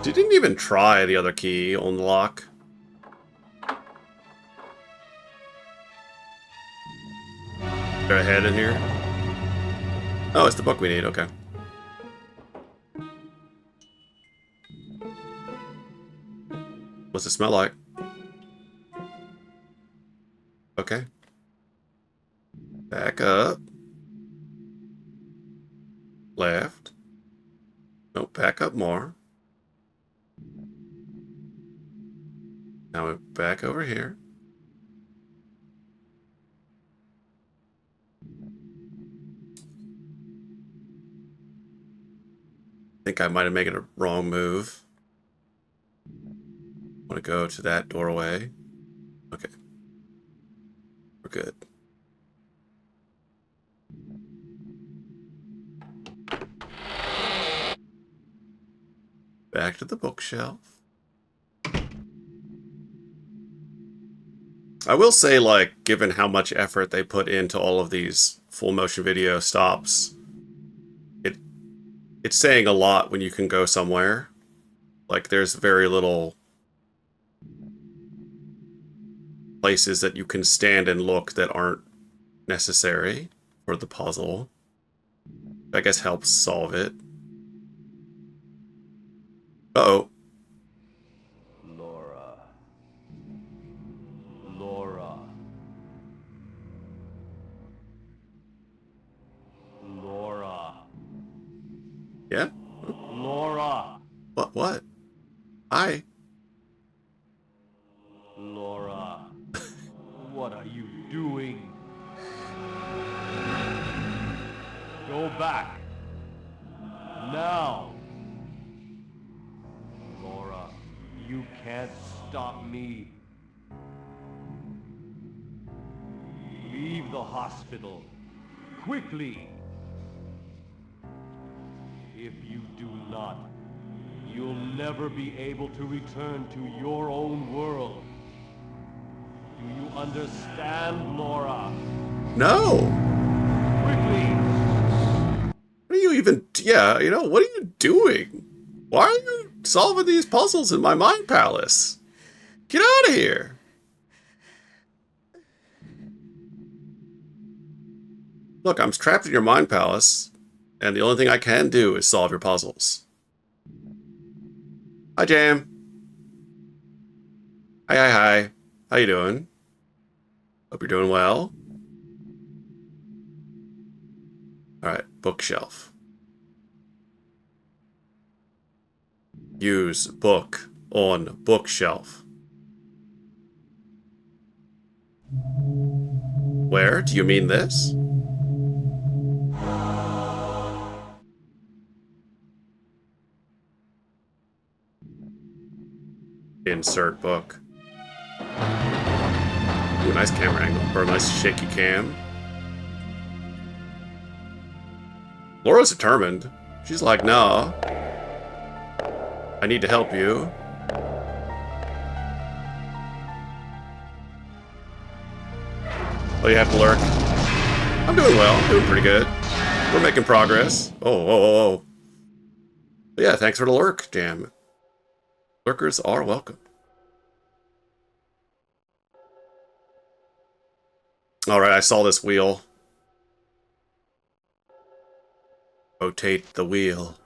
She didn't even try the other key on the lock. Is there a head in here? Oh, it's the book we need. Okay. What's it smell like? Okay. Back up. Left. Nope, back up more. Now we're back over here. Think I might have made a wrong move. Want to go to that doorway. Okay. We're good. Back to the bookshelf. I will say, like, given how much effort they put into all of these full motion video stops, it it's saying a lot when you can go somewhere. Like, there's very little places that you can stand and look that aren't necessary for the puzzle. I guess helps solve it. Uh-oh. Laura. Laura. Laura. Yeah? Laura. What? Hi. Laura. What are you doing? Go back. Now. Laura, you can't stop me. Leave the hospital. Quickly. If you do not, you'll never be able to return to your own world. Do you understand, Laura? No. Quickly! What are you even... Yeah, you know, what are you doing? Why are you solving these puzzles in my mind palace? Get out of here. Look, I'm trapped in your mind palace, and the only thing I can do is solve your puzzles. Hi, Jam. Hi. How you doing? Hope you're doing well. Alright, bookshelf. Use book on bookshelf. Where? Do you mean this? Insert book. Ooh, nice camera angle. Or a nice shaky cam. Laura's determined. She's like, nah. I need to help you. Oh, you have to lurk. I'm doing well. I'm doing pretty good. We're making progress. Oh. But yeah, thanks for the lurk, Jam. Lurkers are welcome. Alright, I saw this wheel. Rotate the wheel.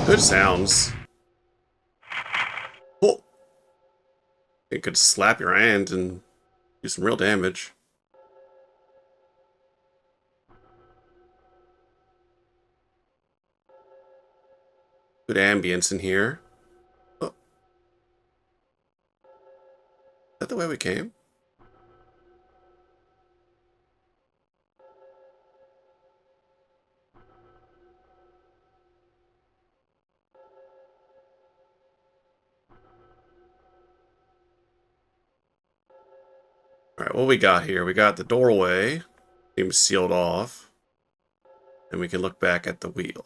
Good sounds. Oh! It could slap your hand and do some real damage. Good ambience in here. Oh. Is that the way we came? Alright, what we got here? We got the doorway. Seems sealed off. And we can look back at the wheel.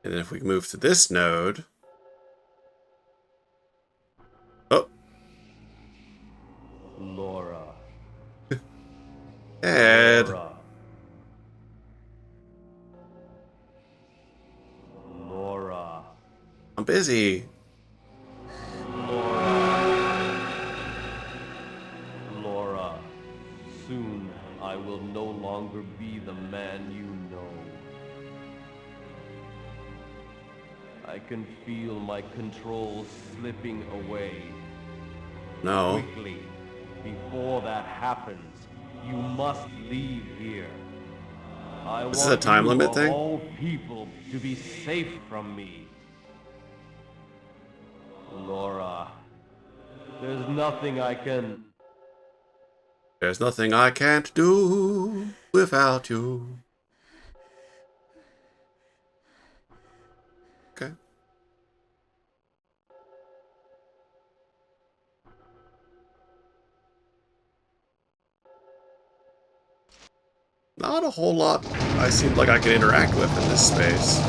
And then if we move to this node... Oh! Laura. Ed! Laura. Laura. I'm busy. Laura, soon I will no longer be the man you know. I can feel my control slipping away. No. Quickly, before that happens, you must leave here. I This is a time want you limit of thing? all people to be safe from me. Laura, there's nothing I can... There's nothing I can't do without you. Okay. Not a whole lot I seem like I can interact with in this space.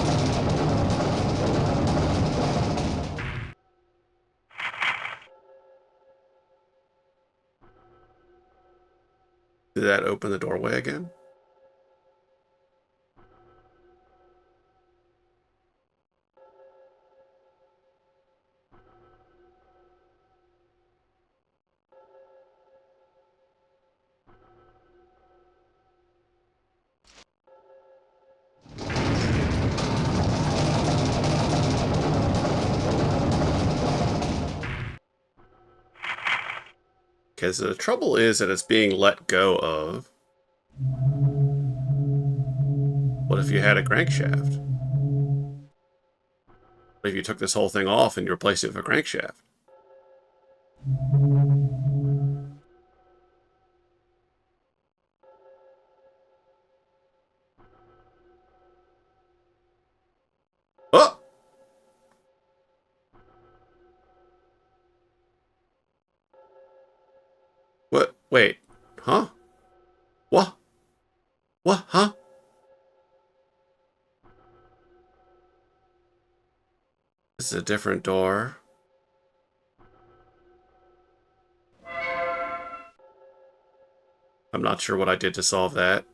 Did that open the doorway again? Because the trouble is that it's being let go of. What if you had a crankshaft? What if you took this whole thing off and you replaced it with a crankshaft? Oh! What? Wait. Huh? What? What? Huh? This is a different door. I'm not sure what I did to solve that.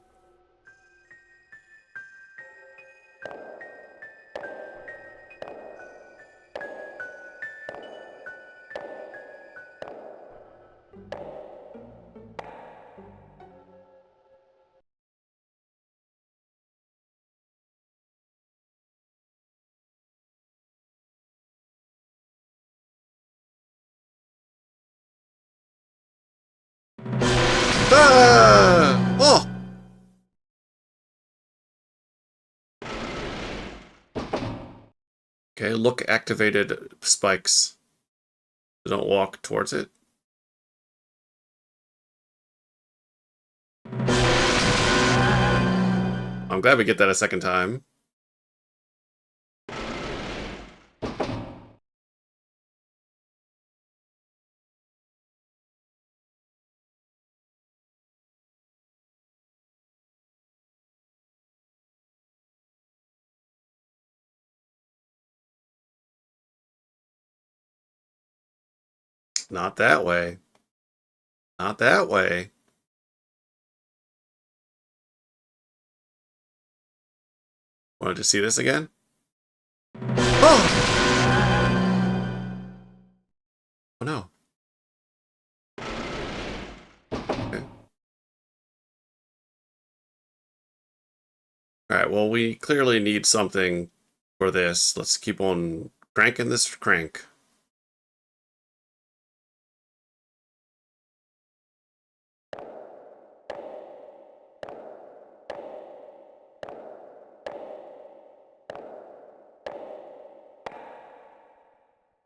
Ah! Oh! Okay, look activated spikes. Don't walk towards it. I'm glad we get that a second time. Not that way. Not that way. Wanted to see this again? Oh! Oh no. Okay. Alright, well, we clearly need something for this. Let's keep on cranking this crank.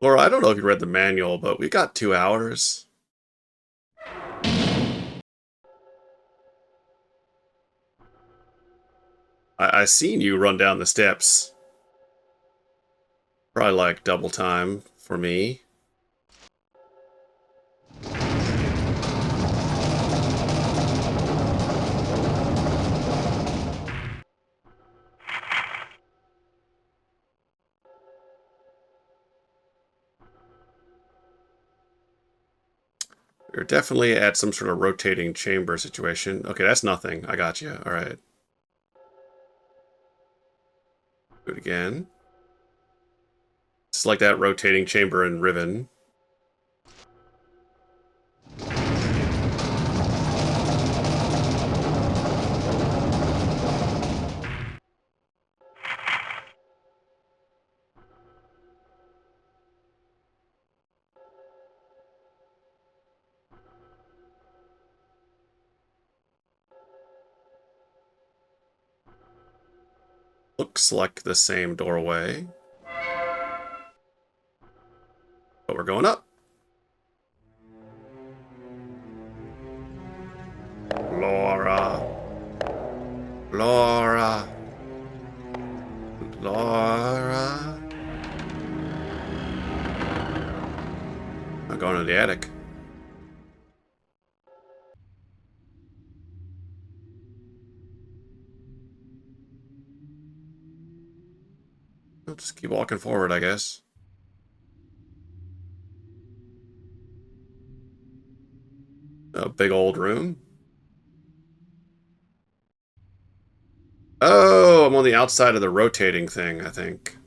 Laura, I don't know if you read the manual, but we got 2 hours. I seen you run down the steps. Probably like double time for me. You're definitely at some sort of rotating chamber situation. Okay, that's nothing. I got you. All right. Do it again. It's like that rotating chamber in Riven. Looks like the same doorway. But we're going up. Laura. Laura. Laura. I'm going to the attic. I'll just keep walking forward, I guess. A big old room. Oh, I'm on the outside of the rotating thing, I think.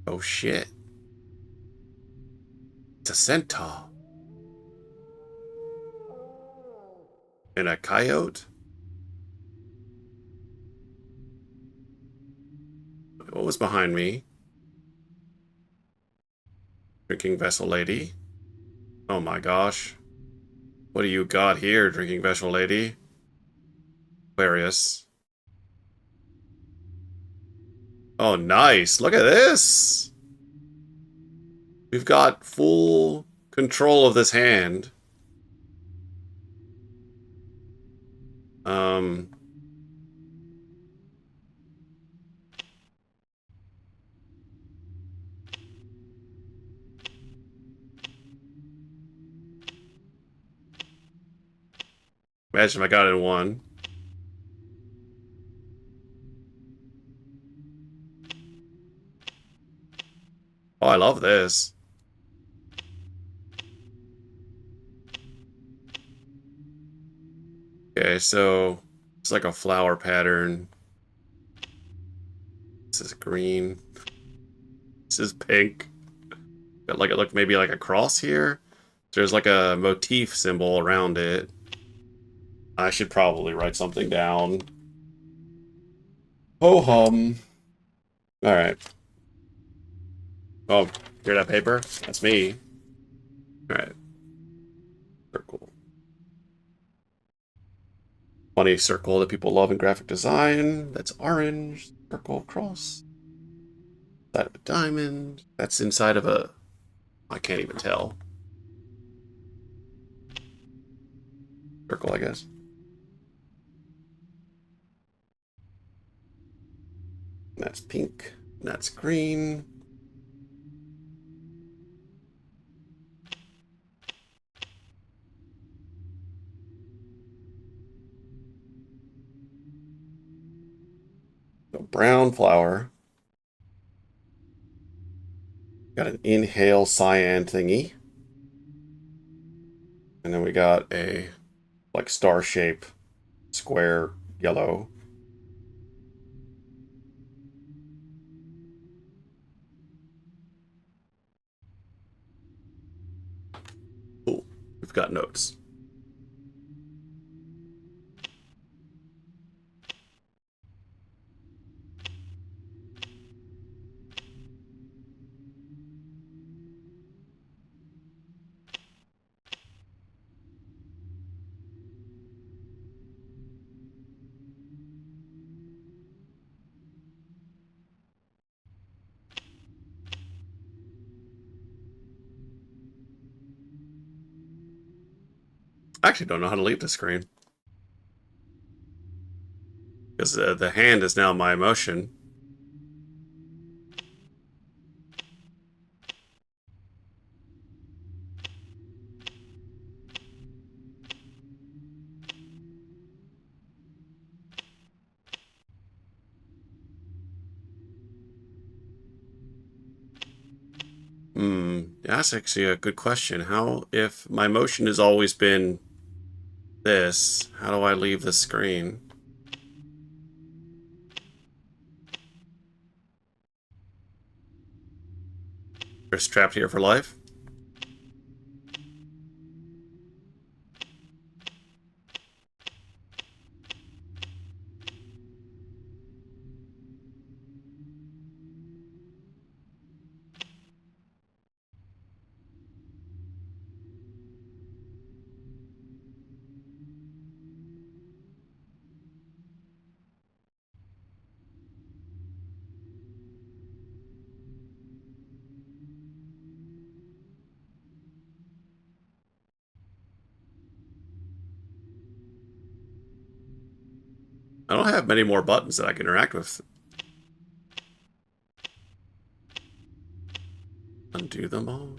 Oh shit. It's a centaur. And a coyote? What was behind me? Drinking vessel lady. Oh my gosh. What do you got here, drinking vessel lady? Aquarius. Oh, nice. Look at this. We've got full control of this hand. Um, Imagine if I got it in one. Oh, I love this. Okay, so it's like a flower pattern. This is green. This is pink. Got like it look maybe like a cross here. There's like a motif symbol around it. I should probably write something down. Ho hum. All right. Oh, hear that paper? That's me. All right. Circle. Funny circle that people love in graphic design. That's orange. Circle cross. Side of a diamond. That's inside of a. I can't even tell. Circle, I guess. That's pink. That's green. A brown flower. Got an inhale cyan thingy. And then we got a like star shape square yellow. Cool. We've got notes. I actually don't know how to leave the screen because the hand is now my emotion. That's actually a good question. How, if my motion has always been this, how do I leave the screen? Just trapped here for life? I don't have many more buttons that I can interact with. Undo them all.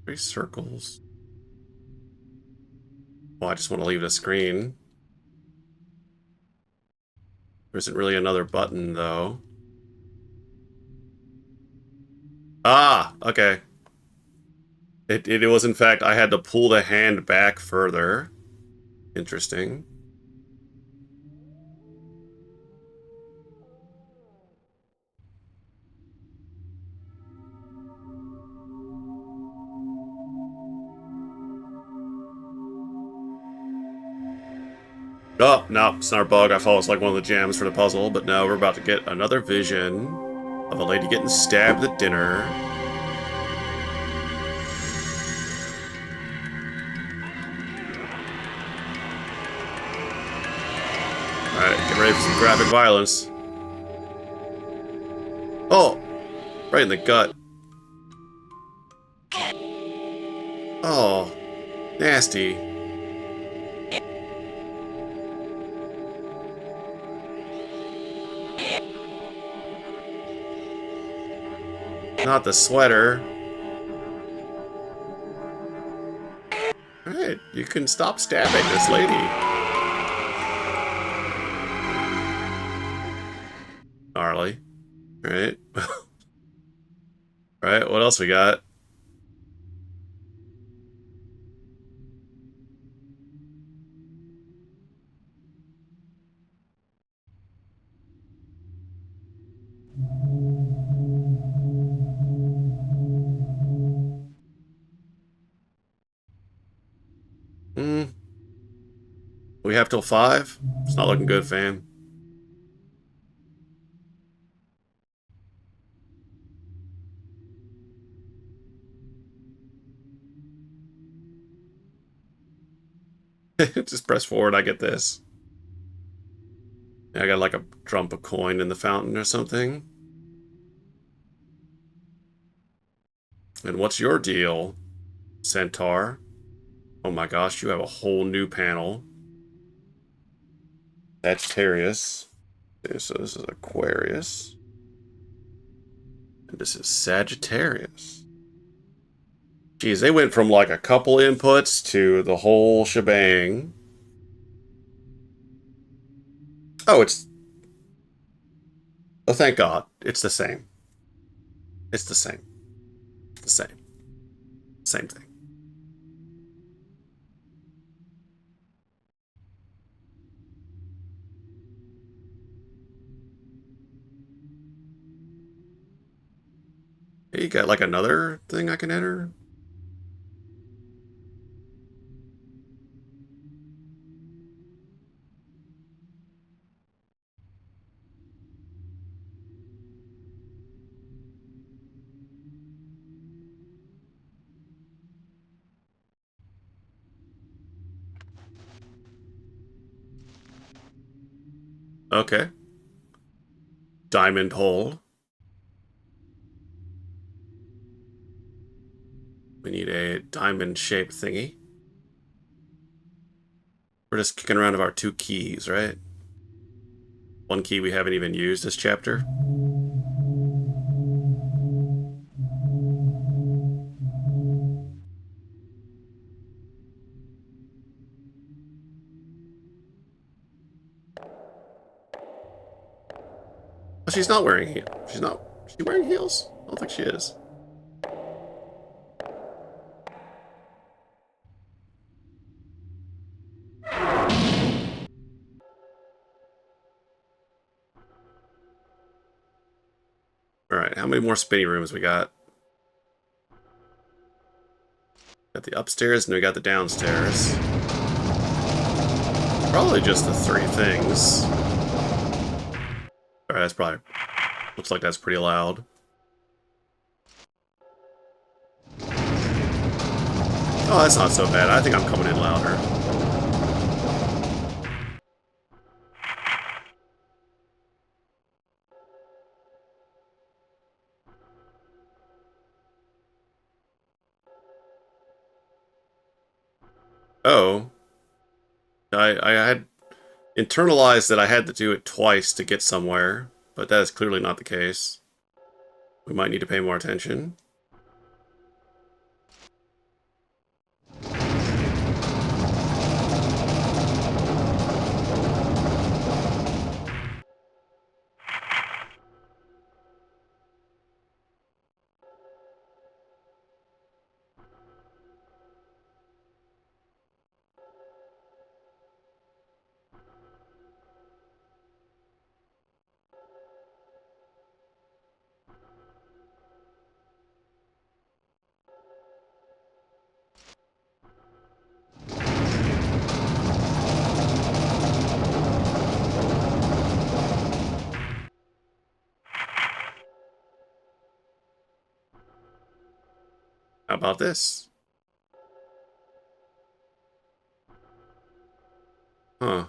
3 circles. Well, I just want to leave the screen. There isn't really another button, though. Ah, okay. It was, in fact, I had to pull the hand back further. Interesting. Oh, no, it's not a bug. I thought it was like one of the gems for the puzzle, but no, we're about to get another vision of a lady getting stabbed at dinner. Alright, get ready for some graphic violence. Oh, right in the gut. Oh, nasty. Not the sweater. Alright, you can stop stabbing this lady. Gnarly. Alright. Alright, what else we got? Hmm, we have till 5? It's not looking good, fam. Just press forward, I get this. I got like a drop of coin in the fountain or something. And what's your deal, Centaur? Oh my gosh, you have a whole new panel. Sagittarius. Okay, so this is Aquarius. And this is Sagittarius. Geez, they went from like a couple inputs to the whole shebang. Oh, it's... Oh, thank God. It's the same. It's the same. It's the same. Same thing. Hey, you got like another thing I can enter? Okay. Diamond hole. We need a diamond-shaped thingy. We're just kicking around of our 2 keys, right? One key we haven't even used this chapter. Oh, she's not wearing heels. She's not... Is she wearing heels? I don't think she is. Alright, how many more spinny rooms we got? Got the upstairs and we got the downstairs. Probably just the 3 things. Alright, that's probably... Looks like that's pretty loud. Oh, that's not so bad. I think I'm coming in louder. Oh. I had internalized that I had to do it twice to get somewhere, but that is clearly not the case. We might need to pay more attention. How about this? Huh.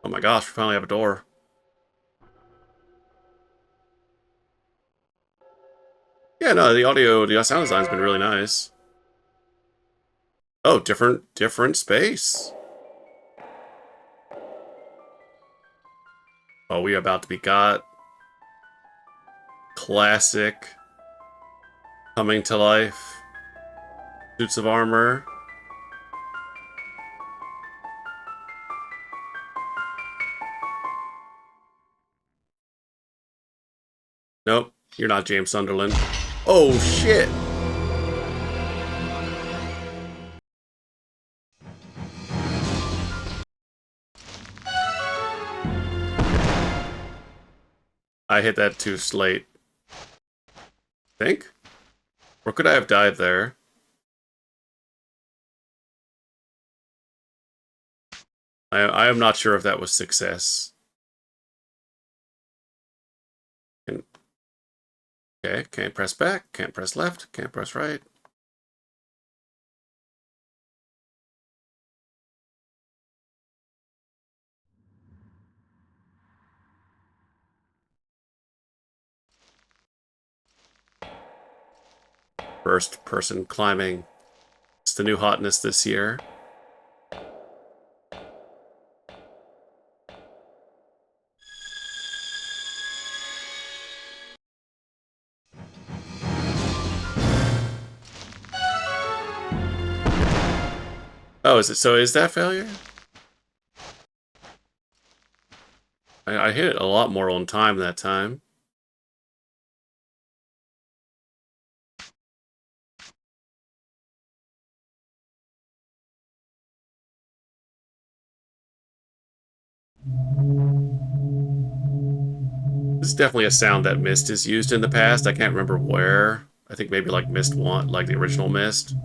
Oh my gosh, we finally have a door. Yeah, no, the sound design's been really nice. Oh, different space. Oh, we are about to be got. Classic. Coming to life. Suits of armor. Nope, you're not James Sunderland. Oh, shit! I hit that too late. Think? Or could I have died there? I am not sure if that was success. And, okay, can't press back, can't press left, can't press right. First person climbing. It's the new hotness this year. Oh, is it? So is that failure? I hit it a lot more on time that time. This is definitely a sound that Myst has used in the past. I can't remember where. I think maybe like Myst 1, like the original Myst,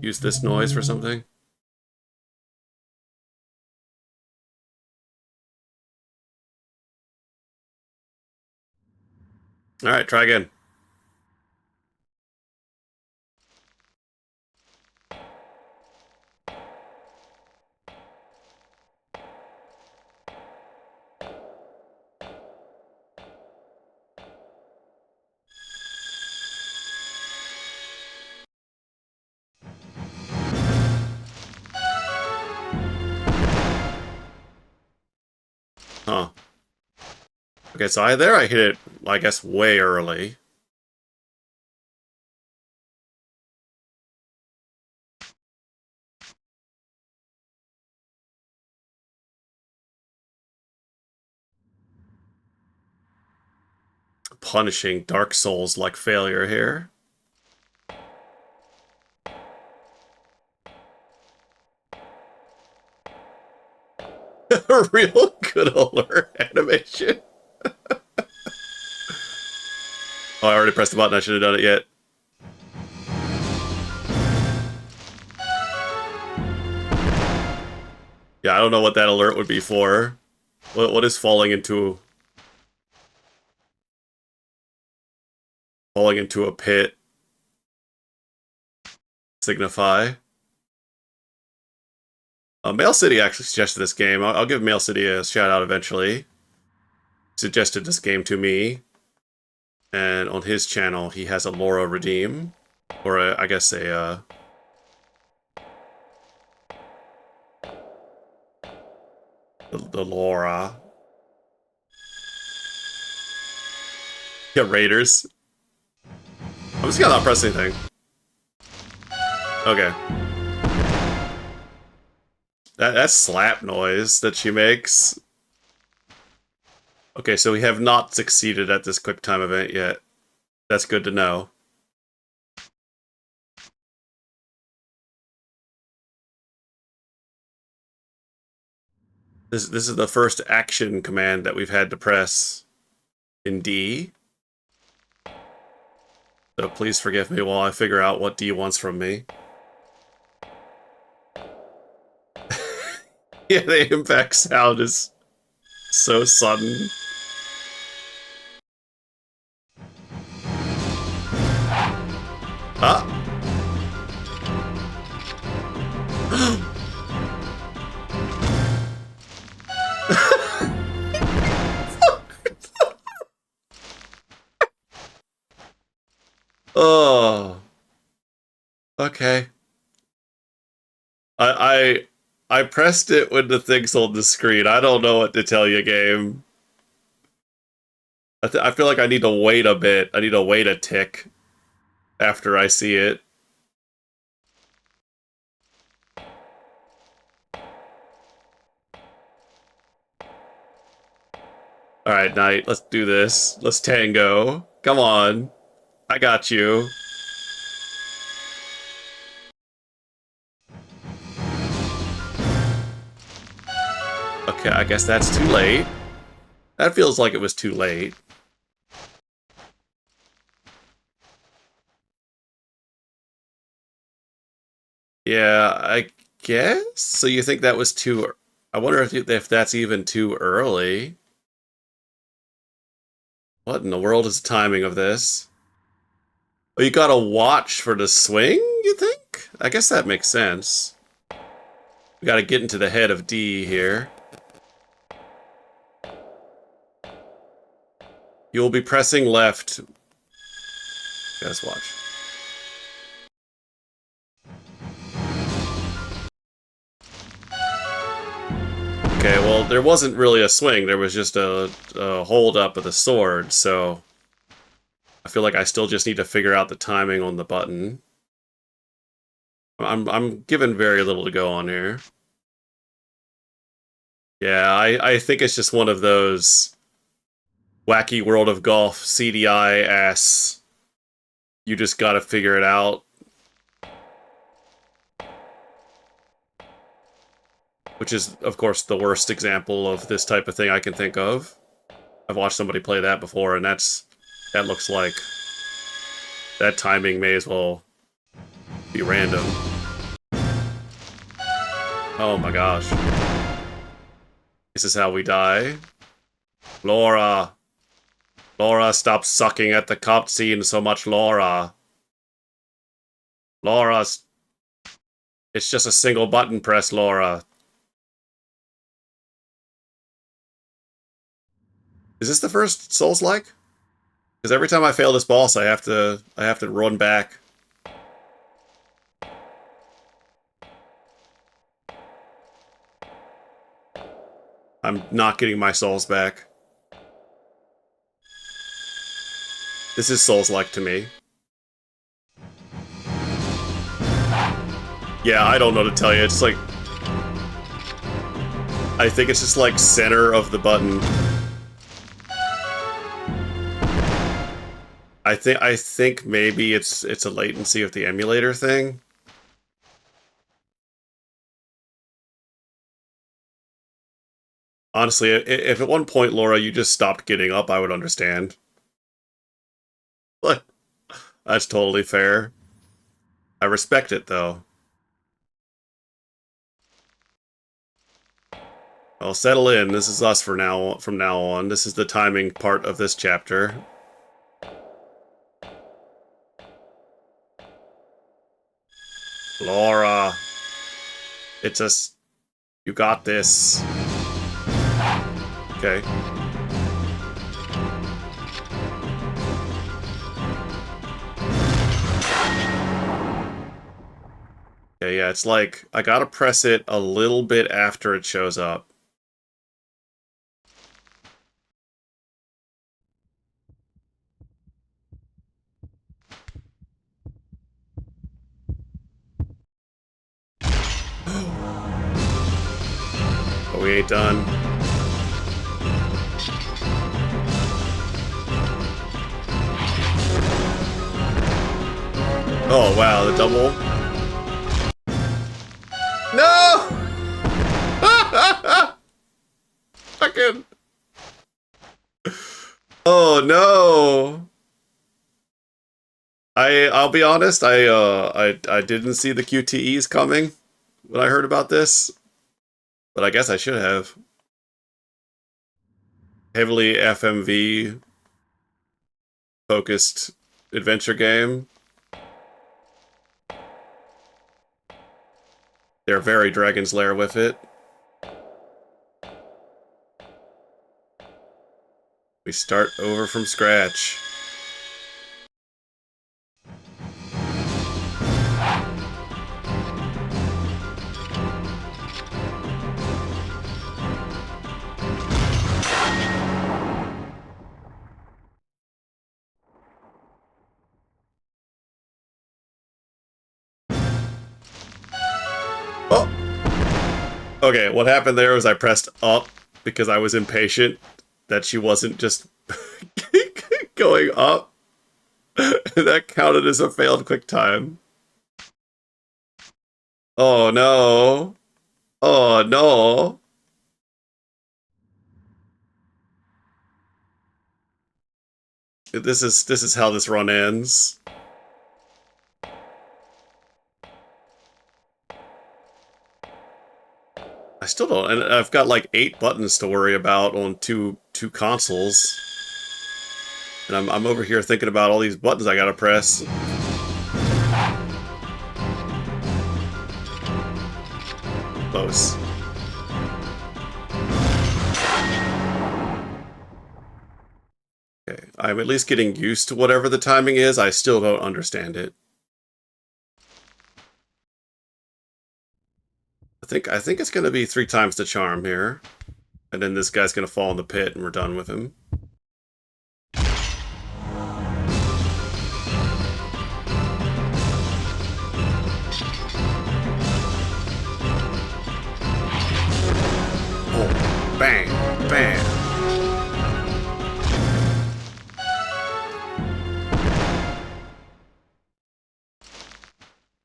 used this noise for something. Alright, try again. Huh. Okay, so I hit it, I guess, way early. Punishing Dark Souls like failure here. A real good alert animation. Oh, I already pressed the button. I should have done it yet. Yeah, I don't know what that alert would be for. What is falling into a pit signify? Mail City actually suggested this game. I'll give Mail City a shout out eventually. Suggested this game to me, and on his channel he has a Laura redeem, or I guess the Laura. Yeah, Raiders. I'm just gonna not press anything. Okay. That slap noise that she makes. Okay, so we have not succeeded at this quick time event yet. That's good to know. This is the first action command that we've had to press in D. So please forgive me while I figure out what D wants from me. Yeah, the impact sound is so sudden. Ah! Oh, okay. I pressed it when the thing's on the screen. I don't know what to tell you, game. I feel like I need to wait a bit. I need to wait a tick after I see it. All right, Knight, let's do this. Let's tango. Come on. I got you. Okay, I guess that's too late. That feels like it was too late. Yeah, I guess. So you think that was too... I wonder if that's even too early. What in the world is the timing of this? Oh, you gotta watch for the swing, you think? I guess that makes sense. We gotta get into the head of D here. You'll be pressing left. Guys, watch. Okay, well, there wasn't really a swing. There was just a hold up of the sword, so I feel like I still just need to figure out the timing on the button. I'm given very little to go on here. Yeah, I think it's just one of those wacky World of Golf CDI ass. You just gotta figure it out. Which is, of course, the worst example of this type of thing I can think of. I've watched somebody play that before, and that looks like that timing may as well be random. Oh my gosh. This is how we die. Laura. Laura, stop sucking at the cutscene so much, Laura. Laura, it's just a single button press, Laura. Is this the first Souls-like? Because every time I fail this boss, I have to run back. I'm not getting my souls back. This is Souls-like to me. Yeah, I don't know to tell you. It's like... I think it's just like center of the button. I think maybe it's a latency of the emulator thing. Honestly, if at one point, Laura, you just stopped getting up, I would understand. But that's totally fair. I respect it, though. Well, settle in. This is us from now on. This is the timing part of this chapter. Laura, it's us. You got this. Okay. Okay, yeah, it's like I gotta press it a little bit after it shows up. we ain't done. Oh wow, the double. No! Fucking. Oh no! I'll be honest. I didn't see the QTEs coming when I heard about this, but I guess I should have. Heavily FMV focused adventure game. They're very Dragon's Lair with it. We start over from scratch. Oh! Okay, what happened there was I pressed up because I was impatient that she wasn't just going up. That counted as a failed quick time. Oh no. Oh no. This is how this run ends. I still don't, and I've got like 8 buttons to worry about on two consoles. And I'm over here thinking about all these buttons I gotta press. Close. Okay, I'm at least getting used to whatever the timing is. I still don't understand it. I think it's gonna be 3 times the charm here. And then this guy's gonna fall in the pit and we're done with him. Oh, bang, bang.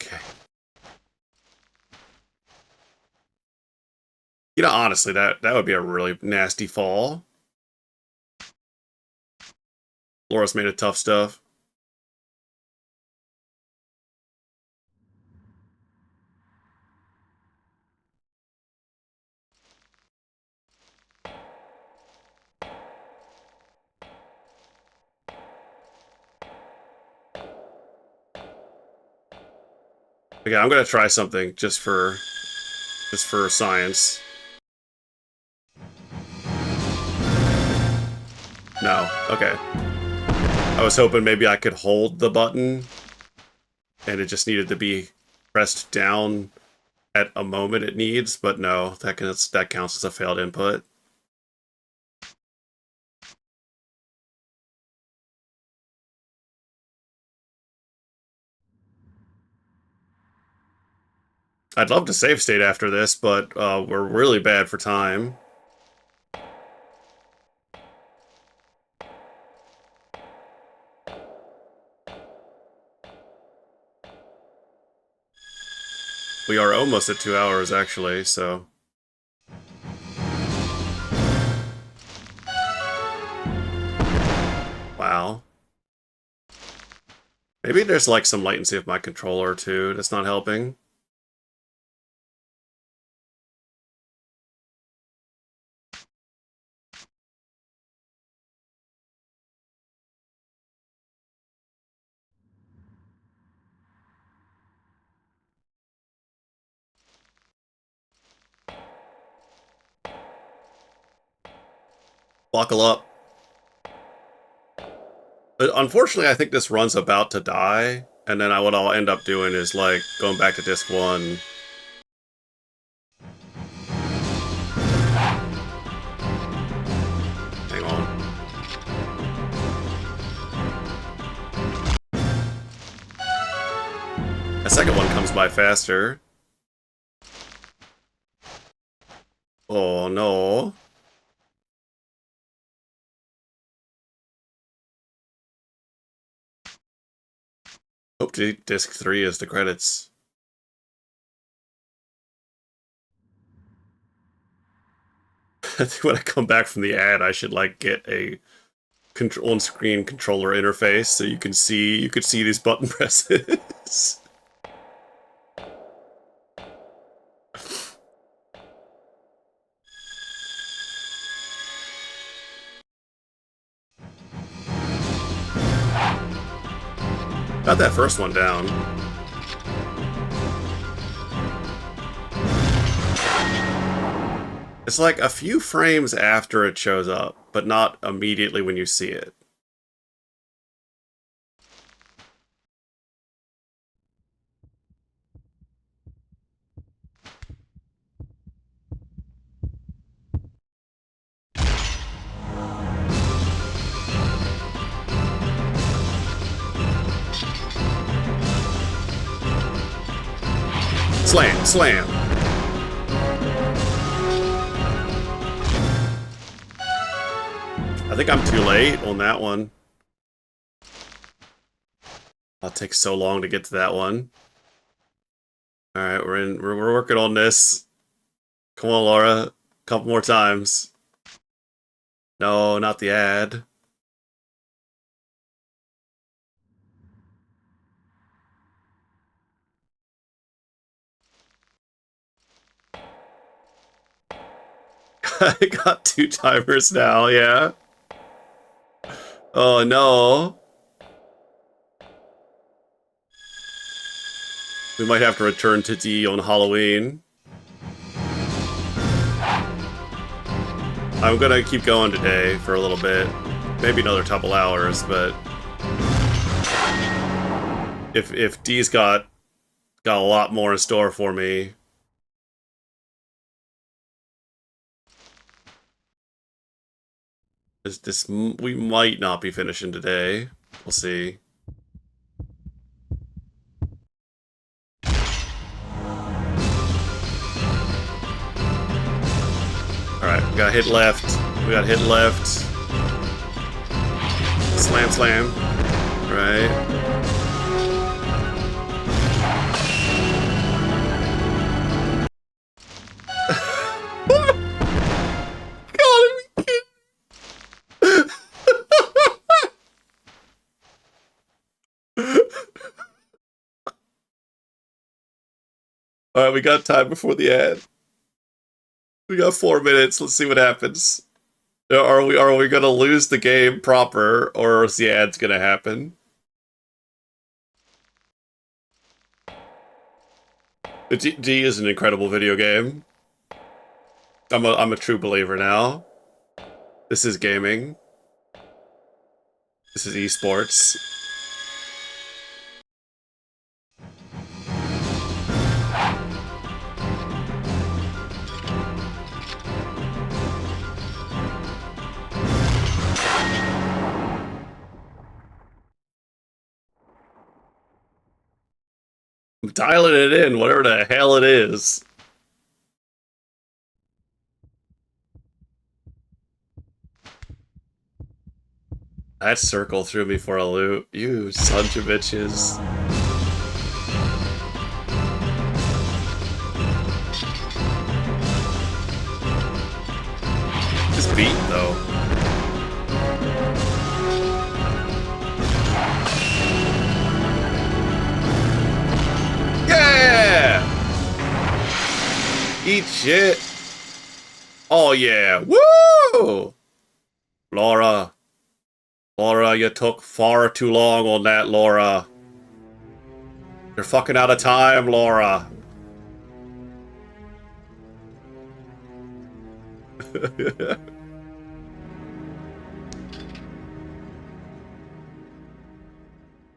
Okay. You know, honestly, that would be a really nasty fall. Laura's made of tough stuff. Okay, I'm gonna try something just for science. No. Okay. I was hoping maybe I could hold the button and it just needed to be pressed down at a moment it needs, but no, that counts as a failed input. I'd love to save state after this, but we're really bad for time. We are almost at 2 hours, actually, so... Wow. Maybe there's like some latency of my controller, too, that's not helping. Buckle up. But unfortunately, I think this run's about to die, and then what I'll end up doing is, like, going back to disc 1. Hang on. The second one comes by faster. Oh no. Hope disc 3 is the credits. I think when I come back from the ad, I should like get a on-screen controller interface so you could see these button presses. Got that first one down. It's like a few frames after it shows up, but not immediately when you see it. Slam, slam. I think I'm too late on that one. I'll take so long to get to that one. Alright, we're working on this. Come on, Laura. Couple more times. No, not the ad. I got 2 timers now, yeah. Oh no. We might have to return to D on Halloween. I'm gonna keep going today for a little bit. Maybe another couple hours, but if D's got a lot more in store for me. This we might not be finishing today. We'll see. Alright, we gotta hit left. We gotta hit left. Slam, slam. Right. Alright, we got time before the ad. We got 4 minutes. Let's see what happens. Are we gonna lose the game proper, or is the ad's gonna happen? D is an incredible video game. I'm a true believer now. This is gaming. This is esports. I'm dialing it in, whatever the hell it is. That circle threw me for a loop. You sons of bitches. This beat, though. Yeah! Eat shit. Oh, yeah. Woo! Laura. Laura, you took far too long on that, Laura. You're fucking out of time, Laura.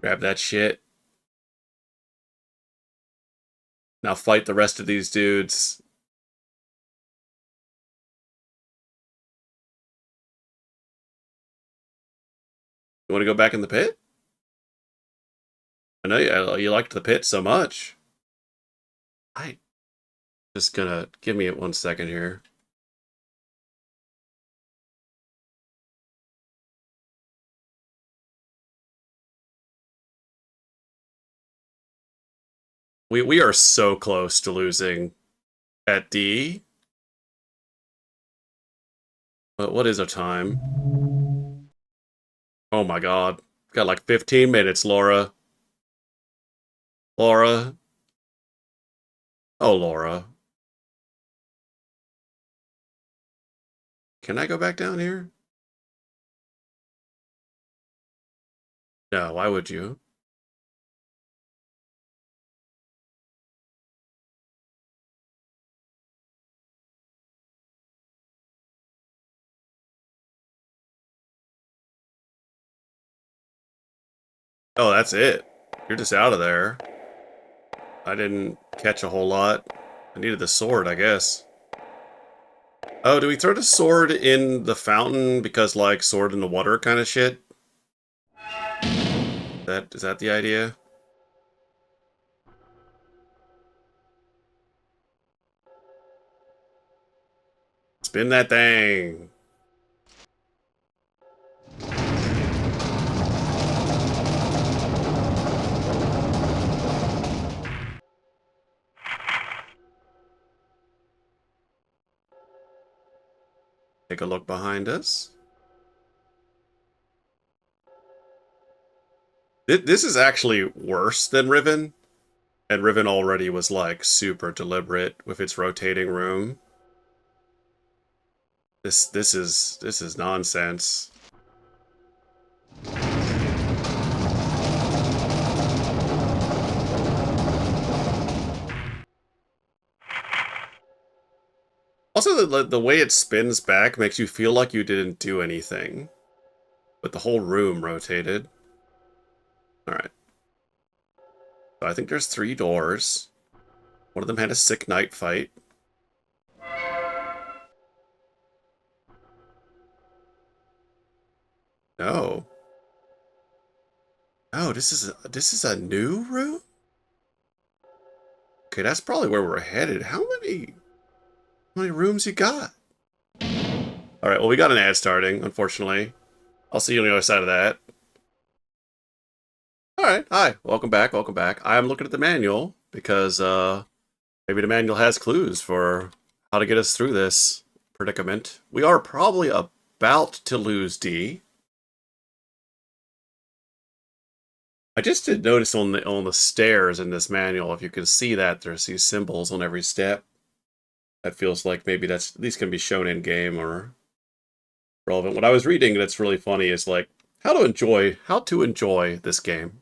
Grab that shit. Now fight the rest of these dudes. You want to go back in the pit? I know you liked the pit so much. I just gonna give me it 1 second here. We are so close to losing at D. But what is our time? Oh my god. Got like 15 minutes, Laura. Laura. Oh, Laura. Can I go back down here? No, why would you? Oh, that's it. You're just out of there. I didn't catch a whole lot. I needed the sword, I guess. Oh, do we throw the sword in the fountain because, like, sword in the water kind of shit? Is that the idea? Spin that thing. Take a look behind us. This is actually worse than Riven, and Riven already was like super deliberate with its rotating room. This is nonsense. Also, the way it spins back makes you feel like you didn't do anything, but the whole room rotated. All right. So I think there's 3 doors. One of them had a sick night fight. No. Oh, this is a new room? Okay, that's probably where we're headed. How many rooms you got? All right, well, we got an ad starting, unfortunately. I'll see you on the other side of that. All right, hi, welcome back, welcome back. I'm looking at the manual because maybe the manual has clues for how to get us through this predicament. We are probably about to lose D. I just did notice on the stairs in this manual, if you can see that, there's these symbols on every step. That feels like maybe these can be shown in game or relevant. What I was reading that's really funny is like how to enjoy this game.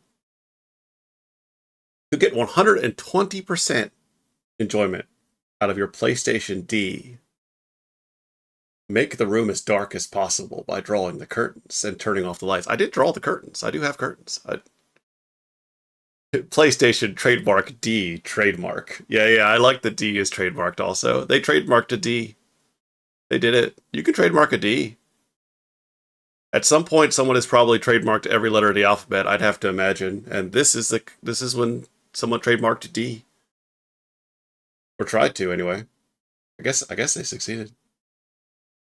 To get 120% enjoyment out of your PlayStation D, make the room as dark as possible by drawing the curtains and turning off the lights. I did draw the curtains. I do have curtains. PlayStation trademark D trademark. Yeah, yeah, I like the D is trademarked also. They trademarked a D. They did it. You can trademark a D. At some point, someone has probably trademarked every letter of the alphabet. I'd have to imagine, and this is when someone trademarked D or tried to anyway. I guess they succeeded.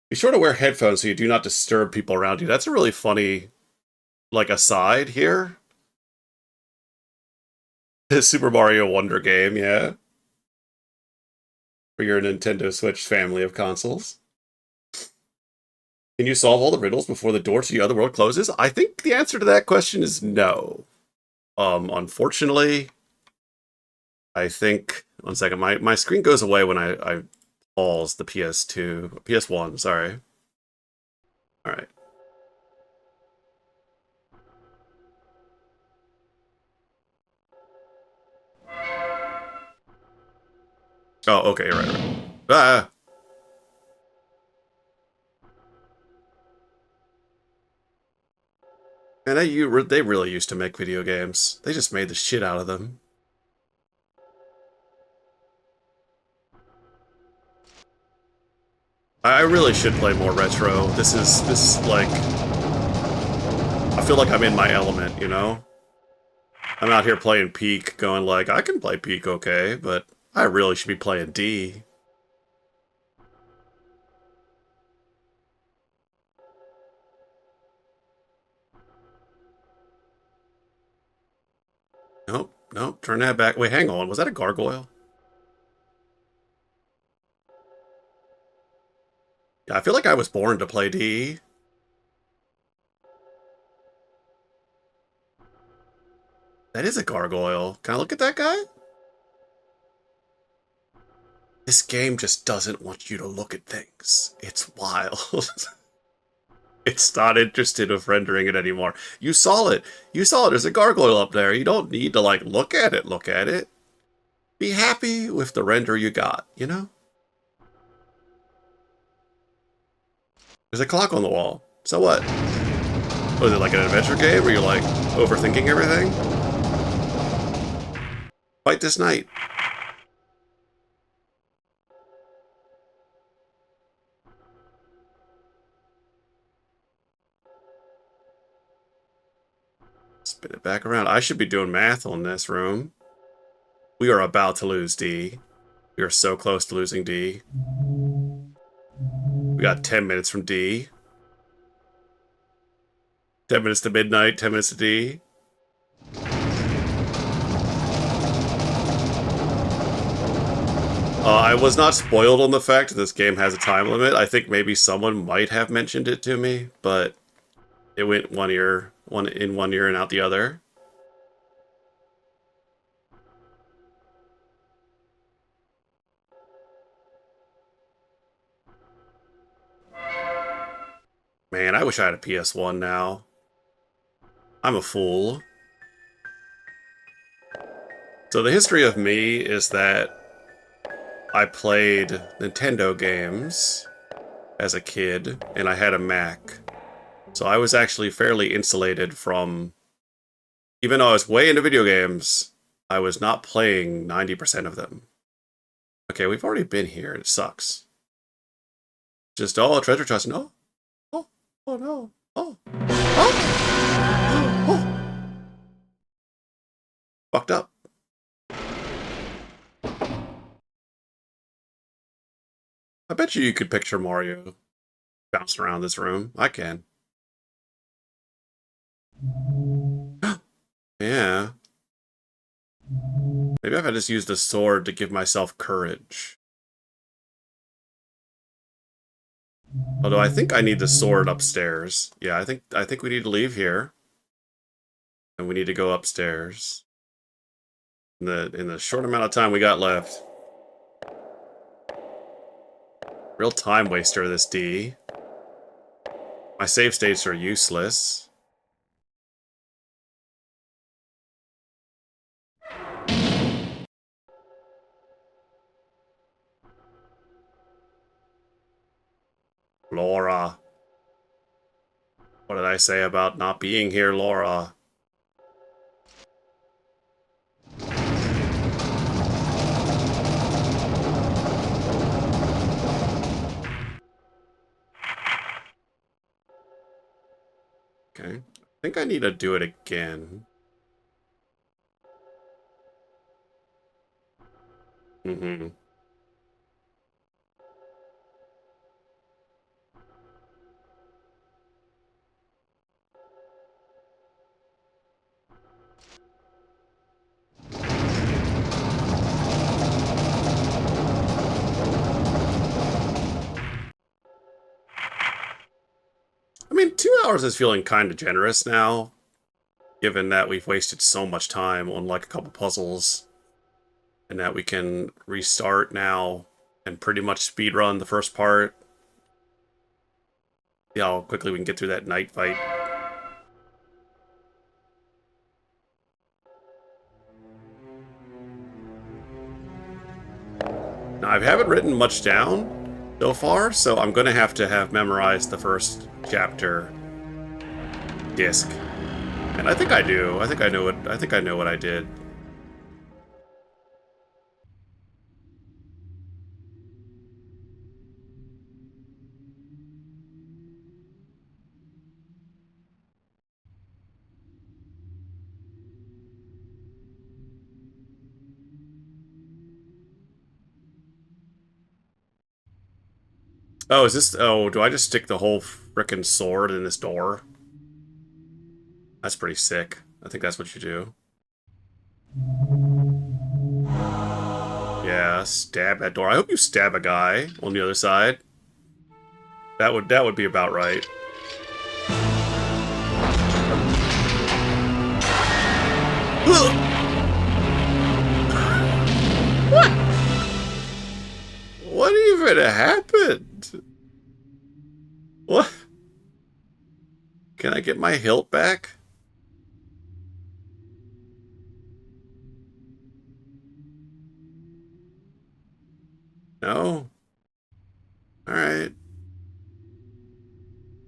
Be sure to wear headphones so you do not disturb people around you. That's a really funny like aside here. Super Mario Wonder game, yeah, for your Nintendo Switch family of consoles. Can you solve all the riddles before the door to the other world closes? I think the answer to that question is no. Unfortunately, I think one second, my screen goes away when I pause the PS2, PS1. Sorry. All right. Oh, okay, right. Ah, and they really used to make video games. They just made the shit out of them. I really should play more retro. This is like I feel like I'm in my element, you know? I'm out here playing Peak, going like, I can play Peak okay, but I really should be playing D. Nope, nope. Turn that back. Wait, hang on. Was that a gargoyle? Yeah, I feel like I was born to play D. That is a gargoyle. Can I look at that guy? This game just doesn't want you to look at things. It's wild. It's not interested in rendering it anymore. You saw it. You saw it. There's a gargoyle up there. You don't need to, like, look at it. Look at it. Be happy with the render you got, you know? There's a clock on the wall. So what? Was it like an adventure game where you're, like, overthinking everything? Fight this night. Spin it back around. I should be doing math on this room. We are about to lose D. We are so close to losing D. We got 10 minutes from D. 10 minutes to midnight, 10 minutes to D. I was not spoiled on the fact that this game has a time limit. I think maybe someone might have mentioned it to me, but it went one in one ear and out the other. Man, I wish I had a PS1 now. I'm a fool. So the history of me is that I played Nintendo games as a kid, and I had a Mac. So I was actually fairly insulated from, even though I was way into video games, I was not playing 90% of them. Okay, we've already been here, and it sucks. Just, oh, treasure chest, no. Oh, oh no. Oh, oh, oh. Fucked up. I bet you could picture Mario bouncing around this room. I can. Yeah. Maybe if I just used a sword to give myself courage. Although I think I need the sword upstairs. Yeah, I think we need to leave here. And we need to go upstairs. In the short amount of time we got left. Real time waster, this D. My save states are useless. Laura. What did I say about not being here, Laura? Okay. I think I need to do it again. Mm-hmm. I mean, 2 hours is feeling kind of generous now, given that we've wasted so much time on like a couple puzzles, and that we can restart now and pretty much speedrun the first part. See how quickly we can get through that night fight. Now, I haven't written much down so far, so I'm going to have memorized the first chapter disc. And I think I do. I think I know what I did. Oh, is this... Oh, do I just stick the whole frickin' sword in this door? That's pretty sick. I think that's what you do. Yeah, stab that door. I hope you stab a guy on the other side. That would be about right. What? What even happened? What? Can I get my hilt back? No? Alright.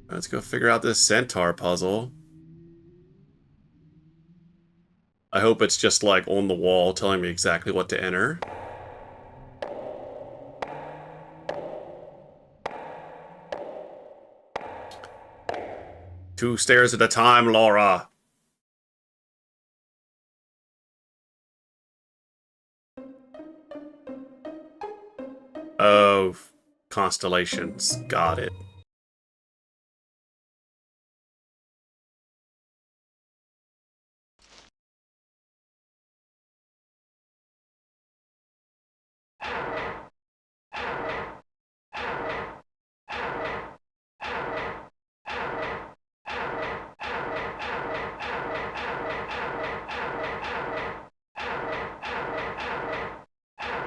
Let's go figure out this centaur puzzle. I hope it's just like on the wall telling me exactly what to enter. Two stairs at a time, Laura. Oh, constellations. Got it.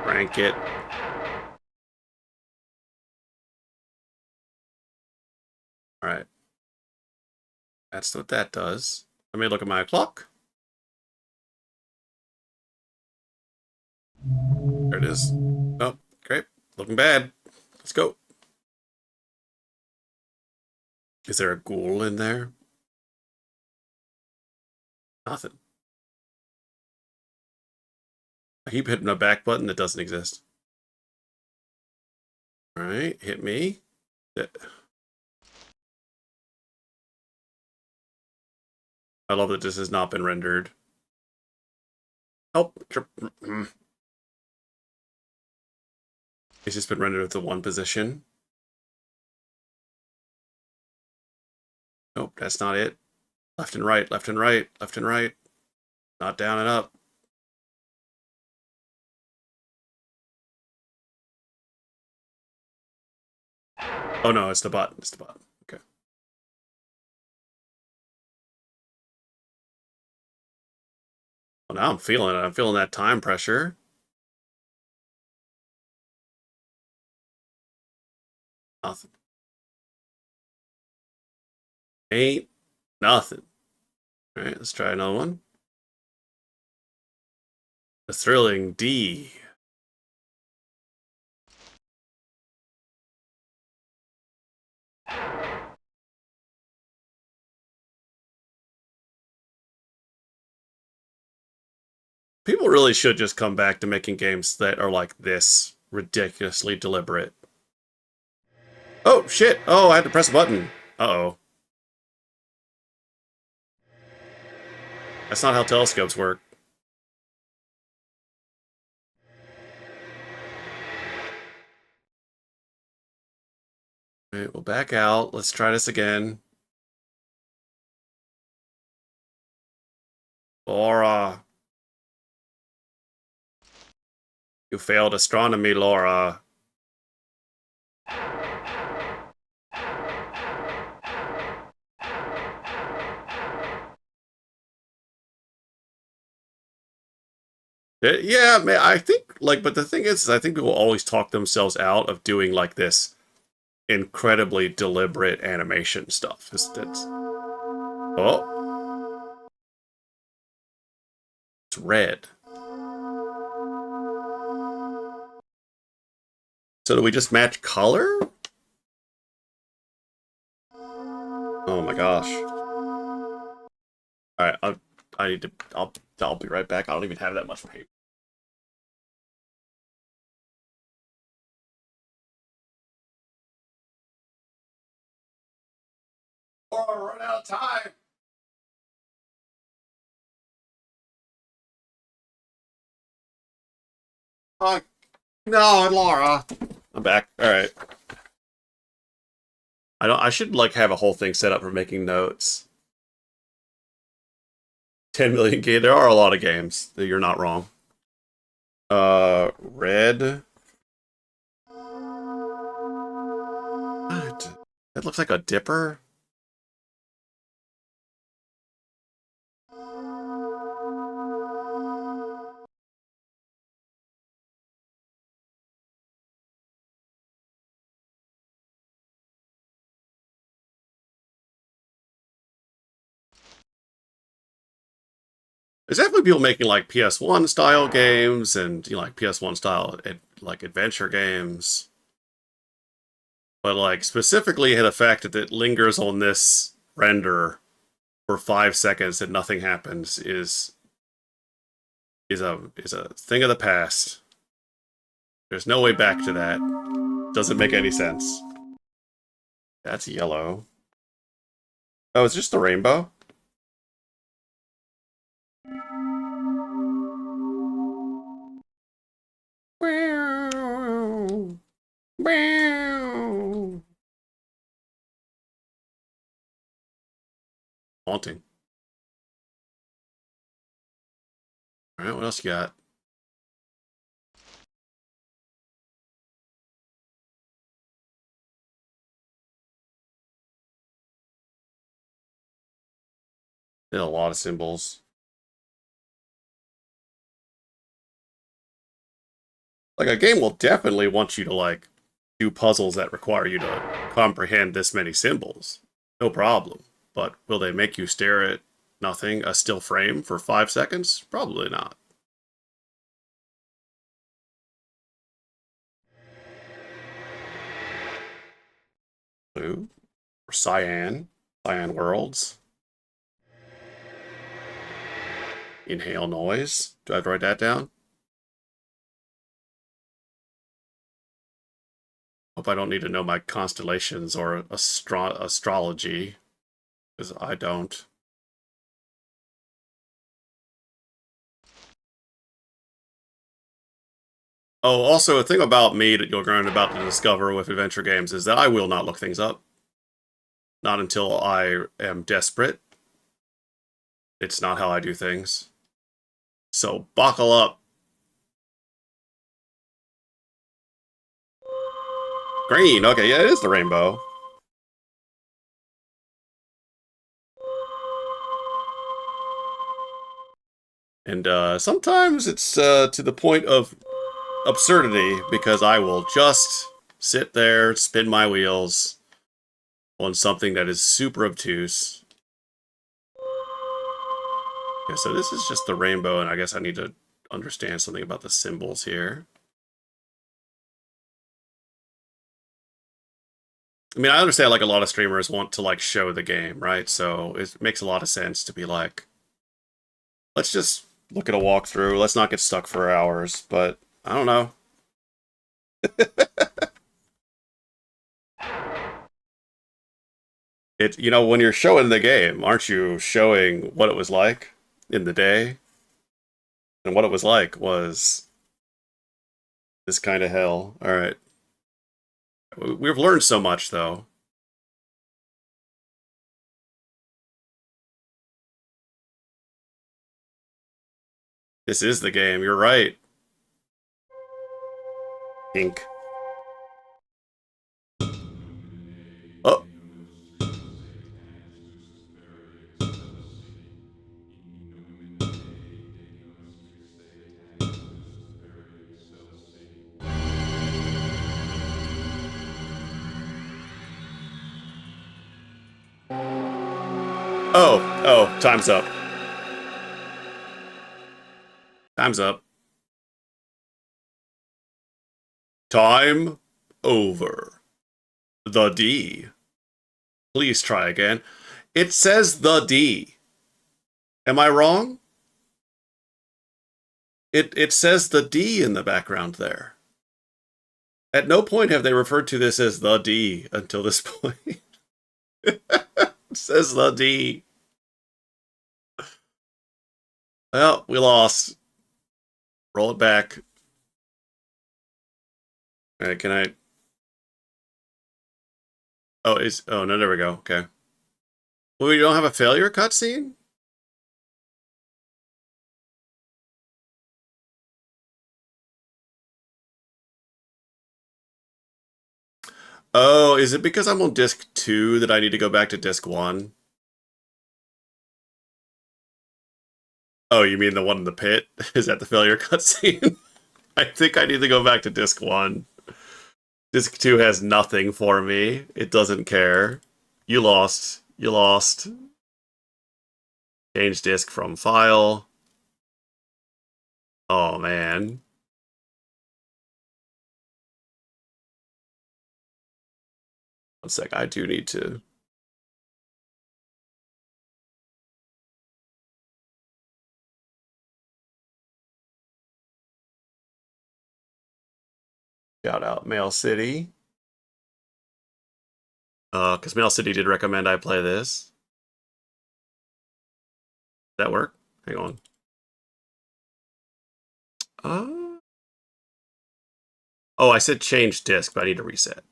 Rank it. Alright. That's what that does. Let me look at my clock. There it is. Oh, great. Looking bad. Let's go. Is there a ghoul in there? Nothing. I keep hitting the back button that doesn't exist. Alright, hit me. I love that this has not been rendered. Oh, it's just been rendered with the one position. Nope, that's not it. Left and right, left and right, left and right. Not down and up. Oh no, it's the button. It's the button. Okay. Well, now I'm feeling it. I'm feeling that time pressure. Nothing. Ain't nothing. All right, let's try another one. A thrilling D. People really should just come back to making games that are like this, ridiculously deliberate. Oh, shit. Oh, I had to press a button. Uh-oh. That's not how telescopes work. All right, we'll back out. Let's try this again. Laura. You failed astronomy, Laura. Yeah, man, I think, like, but the thing is I think people always talk themselves out of doing, like, this incredibly deliberate animation stuff. Oh, it's red. So do we just match color? Oh my gosh. Alright, I need to, I'll be right back. I don't even have that much paper. Oh, run out of time. Oh, no, Laura. I'm back. All right. I should like have a whole thing set up for making notes. 10 million games. There are a lot of games. You're not wrong. Red. What? That looks like a dipper. There's definitely people making like PS1 style games and like PS1 style like adventure games, but like specifically the fact that it lingers on this render for 5 seconds and nothing happens is a thing of the past. There's no way back to that. Doesn't make any sense. That's yellow. Oh, it's just the rainbow. Haunting. All right, what else you got? Did a lot of symbols. Like a game will definitely want you to like do puzzles that require you to comprehend this many symbols. No problem. But will they make you stare at nothing, a still frame, for 5 seconds? Probably not. Blue or cyan. Cyan worlds. Inhale noise. Do I have to write that down? Hope I don't need to know my constellations or astrology, because I don't. Oh, also, a thing about me that you're going about to discover with adventure games is that I will not look things up. Not until I am desperate. It's not how I do things. So buckle up. Green. Okay, yeah, it is the rainbow. And sometimes it's to the point of absurdity because I will just sit there, spin my wheels on something that is super obtuse. Okay, so this is just the rainbow, and I guess I need to understand something about the symbols here. I mean, I understand like a lot of streamers want to like show the game, right? So it makes a lot of sense to be like, let's just look at a walkthrough. Let's not get stuck for hours. But I don't know. When you're showing the game, aren't you showing what it was like in the day? And what it was like was this kind of hell. All right. We've learned so much, though. This is the game. You're right. Ink. Oh. Oh. Oh. Time's up. Time's up. Time over. The D. Please try again. It says the D. Am I wrong? It says the D in the background there. At no point have they referred to this as the D until this point. It says the D. Well, we lost. Roll it back. All right, can I? Oh no, there we go. Okay. Well, we don't have a failure cutscene. Oh, is it because I'm on disc 2 that I need to go back to disc 1? Oh, you mean the one in the pit? Is that the failure cutscene? I think I need to go back to disc 1. Disc 2 has nothing for me. It doesn't care. You lost. You lost. Change disk from file. Oh, man. One sec. I do need to... Shout out Mail City. Because Mail City did recommend I play this. Did that work? Hang on. Uh... Oh, I said change disk, but I need to reset.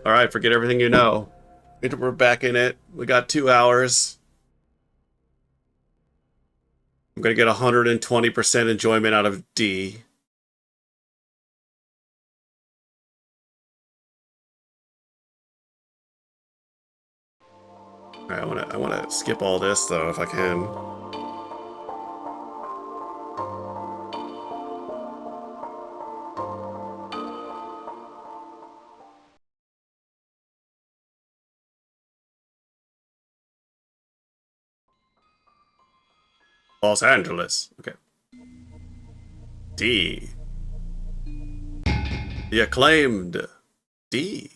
Alright, forget everything you know. We're back in it. We got 2 hours. I'm gonna get 120% enjoyment out of D. Alright, I wanna skip all this though if I can. Los Angeles. Okay. D. The acclaimed D.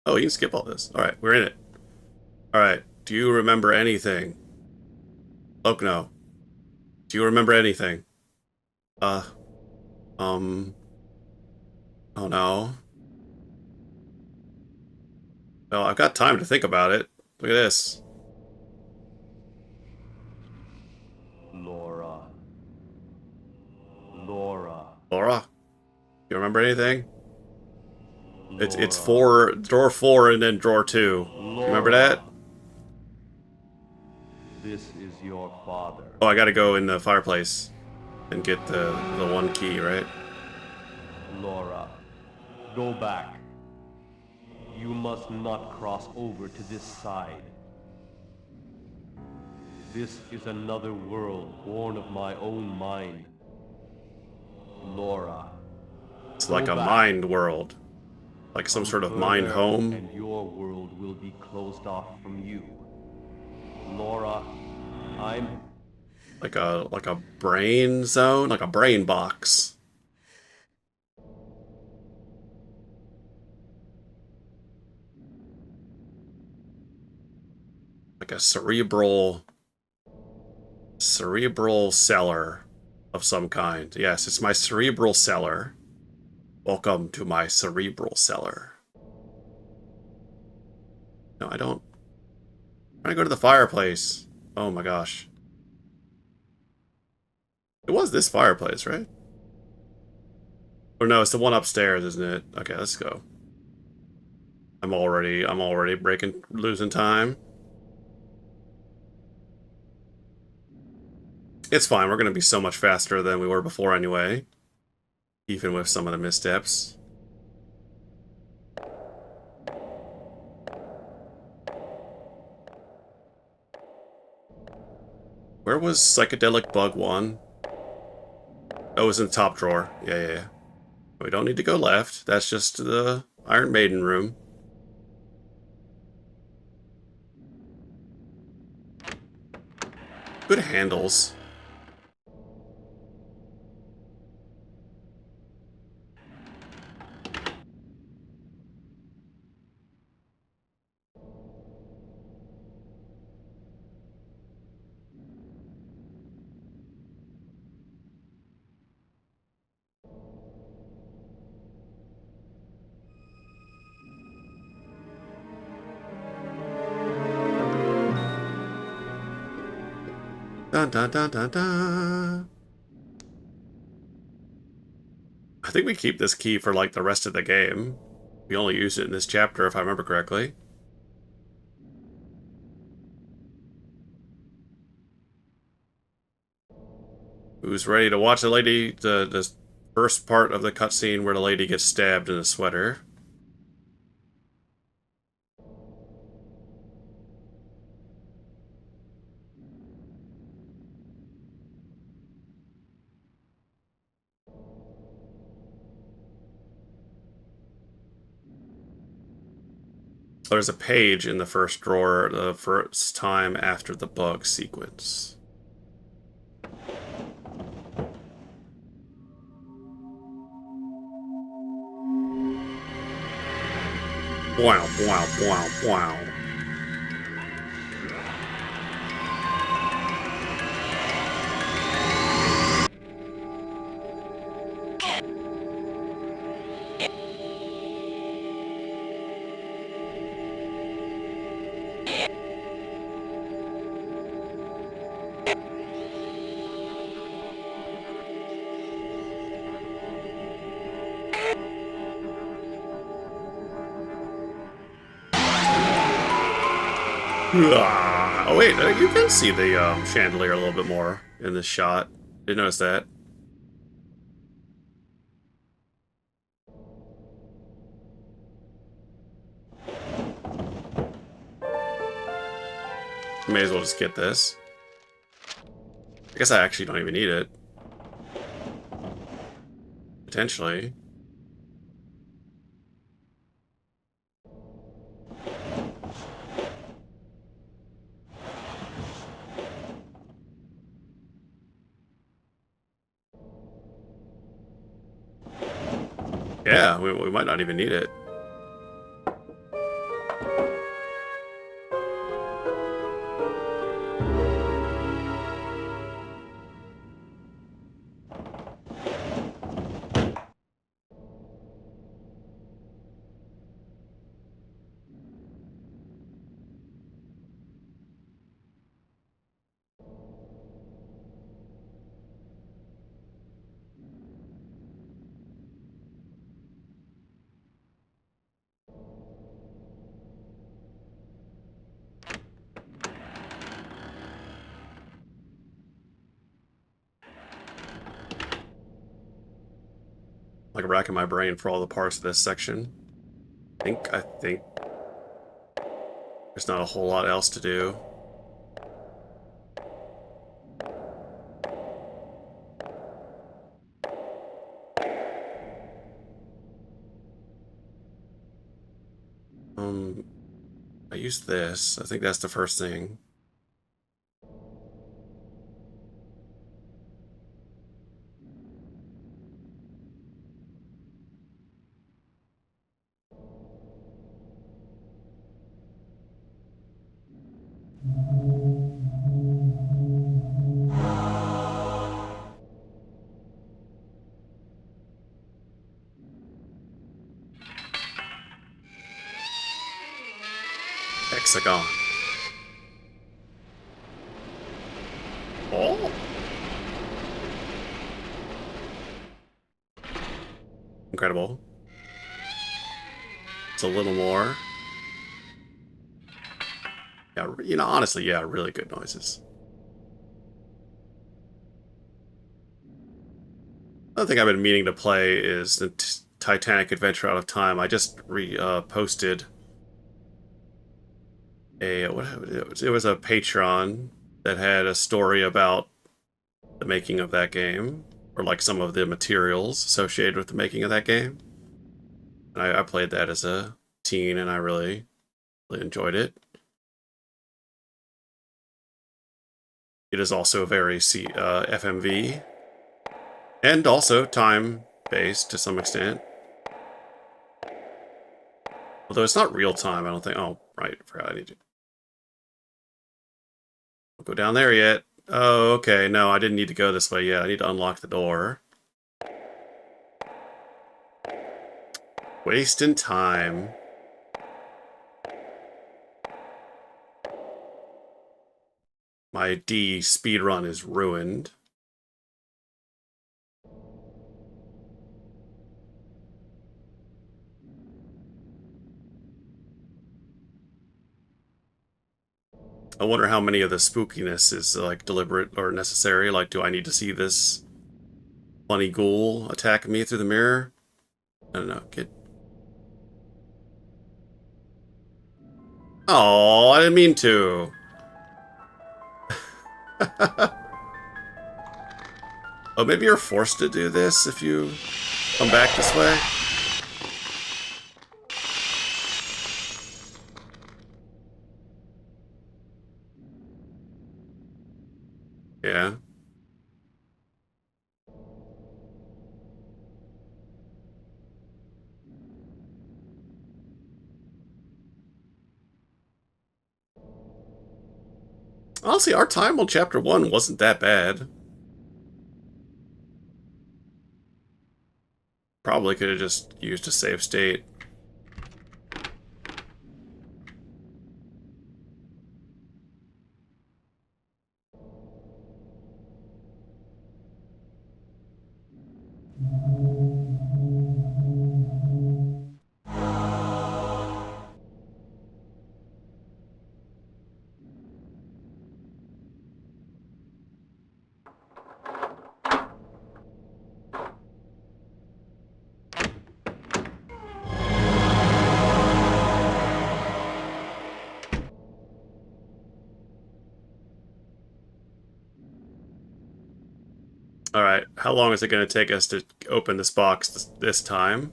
Oh, you can skip all this. Alright, we're in it. Alright, do you remember anything? Lokno. Do you remember anything? Uh, um... Oh no. Oh, I've got time to think about it. Look at this. Laura. Laura. Laura? You remember anything? It's Laura. four, drawer 4 and then drawer 2. You remember that? Laura. This is your father. Oh, I gotta go in the fireplace and get the one key, right? Laura, go back. You must not cross over to this side. This is another world born of my own mind. Laura. It's Go like a back. mind world. Like some Come sort of mind further, home. and your world will be closed off from you. Laura, I'm... Like a brain zone, like a brain box. Like a cerebral cellar of some kind. Yes, it's my cerebral cellar. Welcome to my cerebral cellar. No, I don't. I'm trying to go to the fireplace. Oh my gosh. It was this fireplace, right? Or no, it's the one upstairs, isn't it? Okay, let's go. I'm already losing time. It's fine, we're gonna be so much faster than we were before anyway. Even with some of the missteps. Where was Psychedelic Bug 1? Oh, it was in the top drawer. Yeah. We don't need to go left. That's just the Iron Maiden room. Good handles. Dun dun dun dun dun. I think we keep this key for like the rest of the game. We only use it in this chapter if I remember correctly. Who's ready to watch the lady, the first part of the cutscene where the lady gets stabbed in a sweater? There's a page in the first drawer the first time after the bug sequence. Wow, wow, wow, wow. Oh wait, you can see the chandelier a little bit more in this shot. Didn't notice that. May as well just get this. I guess I actually don't even need it. Potentially. Yeah, we might not even need it. Like racking my brain for all the parts of this section. I think there's not a whole lot else to do. Um, I used this. I think that's the first thing. Hexagon. Oh, incredible. It's a little more. Yeah, honestly, yeah, really good noises. Another thing I've been meaning to play is the Titanic Adventure Out of Time. I just posted it was a Patreon that had a story about the making of that game, or like some of the materials associated with the making of that game. And I played that as a teen, and I really enjoyed it. It is also very FMV, and also time-based to some extent. Although it's not real time, I don't think. Oh, right, I forgot I need to go down there yet. Oh, okay, no, I didn't need to go this way yet. I need to unlock the door. Wasting time. My D speedrun is ruined. I wonder how many of the spookiness is like deliberate or necessary. Like, do I need to see this funny ghoul attack me through the mirror? I don't know. Get. Oh, I didn't mean to. Oh, maybe you're forced to do this if you come back this way. Yeah. Honestly, our time on chapter 1 wasn't that bad. Probably could have just used a save state. Alright, how long is it going to take us to open this box this time?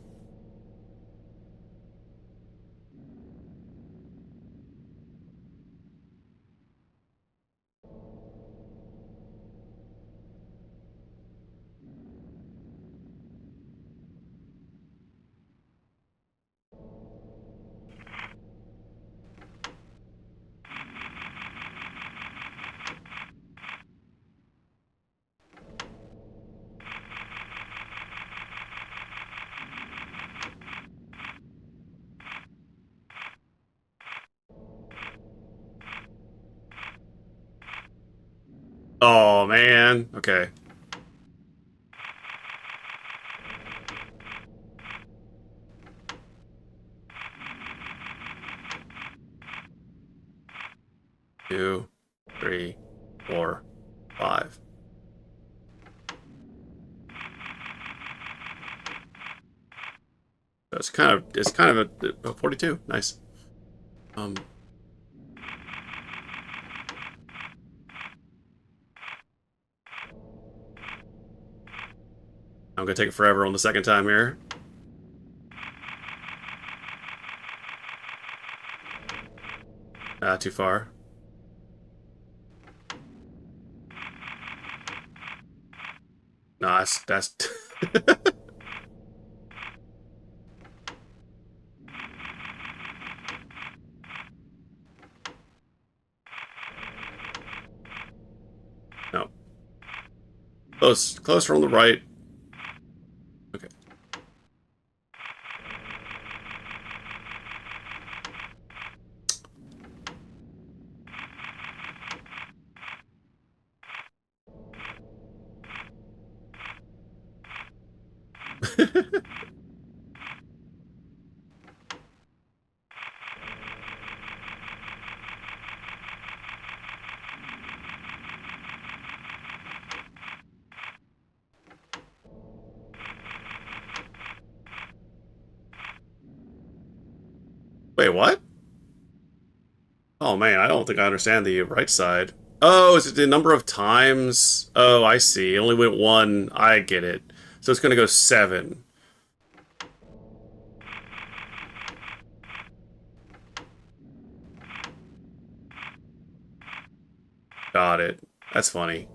Oh, man. Okay. Two, three, four, five. It's kind of a 42. Nice. Um, I'm gonna take it forever on the second time here. Too far. No, that's no. Closer on the right. Okay. Wait, what? Oh man, I don't think I understand the right side. Oh, is it the number of times? Oh, I see. It only went one. I get it. So it's gonna go 7. Got it. That's funny.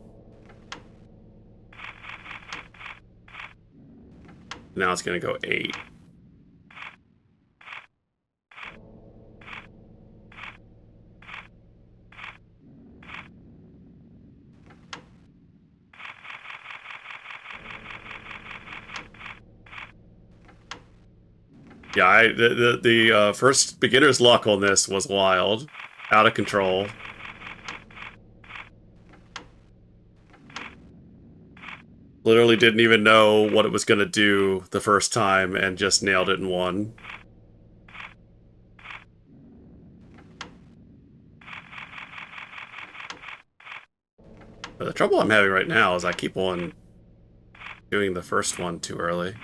Now it's gonna go 8. Yeah, the first beginner's luck on this was wild, out of control. Literally didn't even know what it was gonna do the first time and just nailed it in one. The trouble I'm having right now is I keep on doing the first one too early.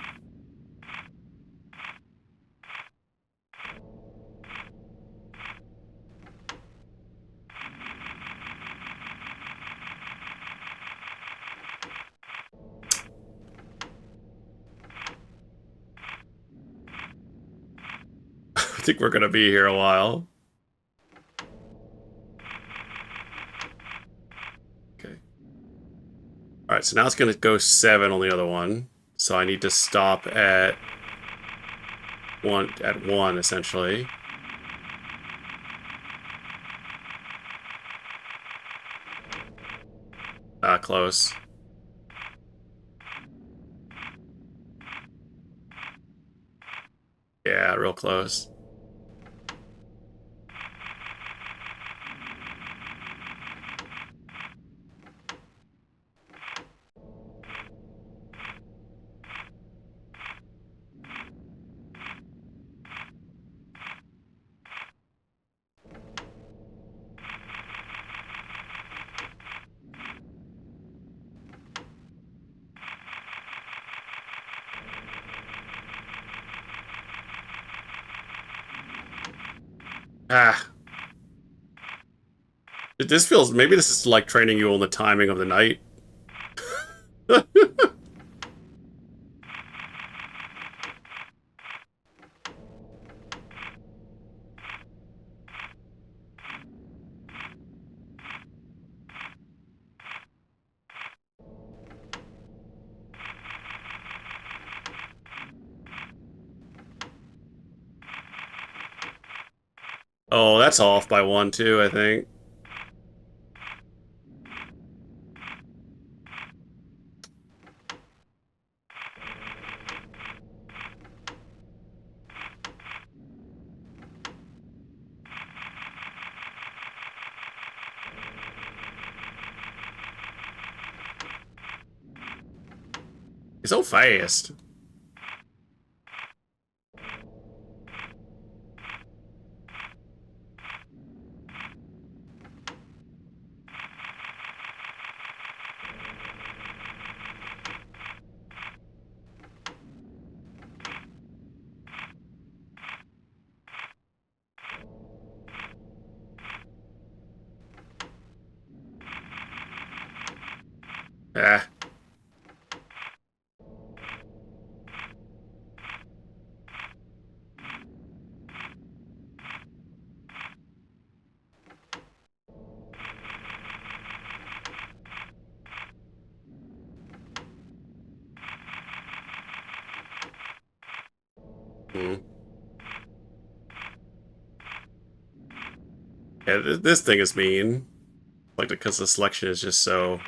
I think we're gonna be here a while. Okay. Alright, so now it's gonna go 7 on the other one. So I need to stop at one essentially. Close. Yeah, real close. Ah. This feels... Maybe this is like training you on the timing of the night. Oh, that's off by 1 too, I think. It's so fast. Ah. Hmm. Yeah, this thing is mean. Like, because the selection is just so...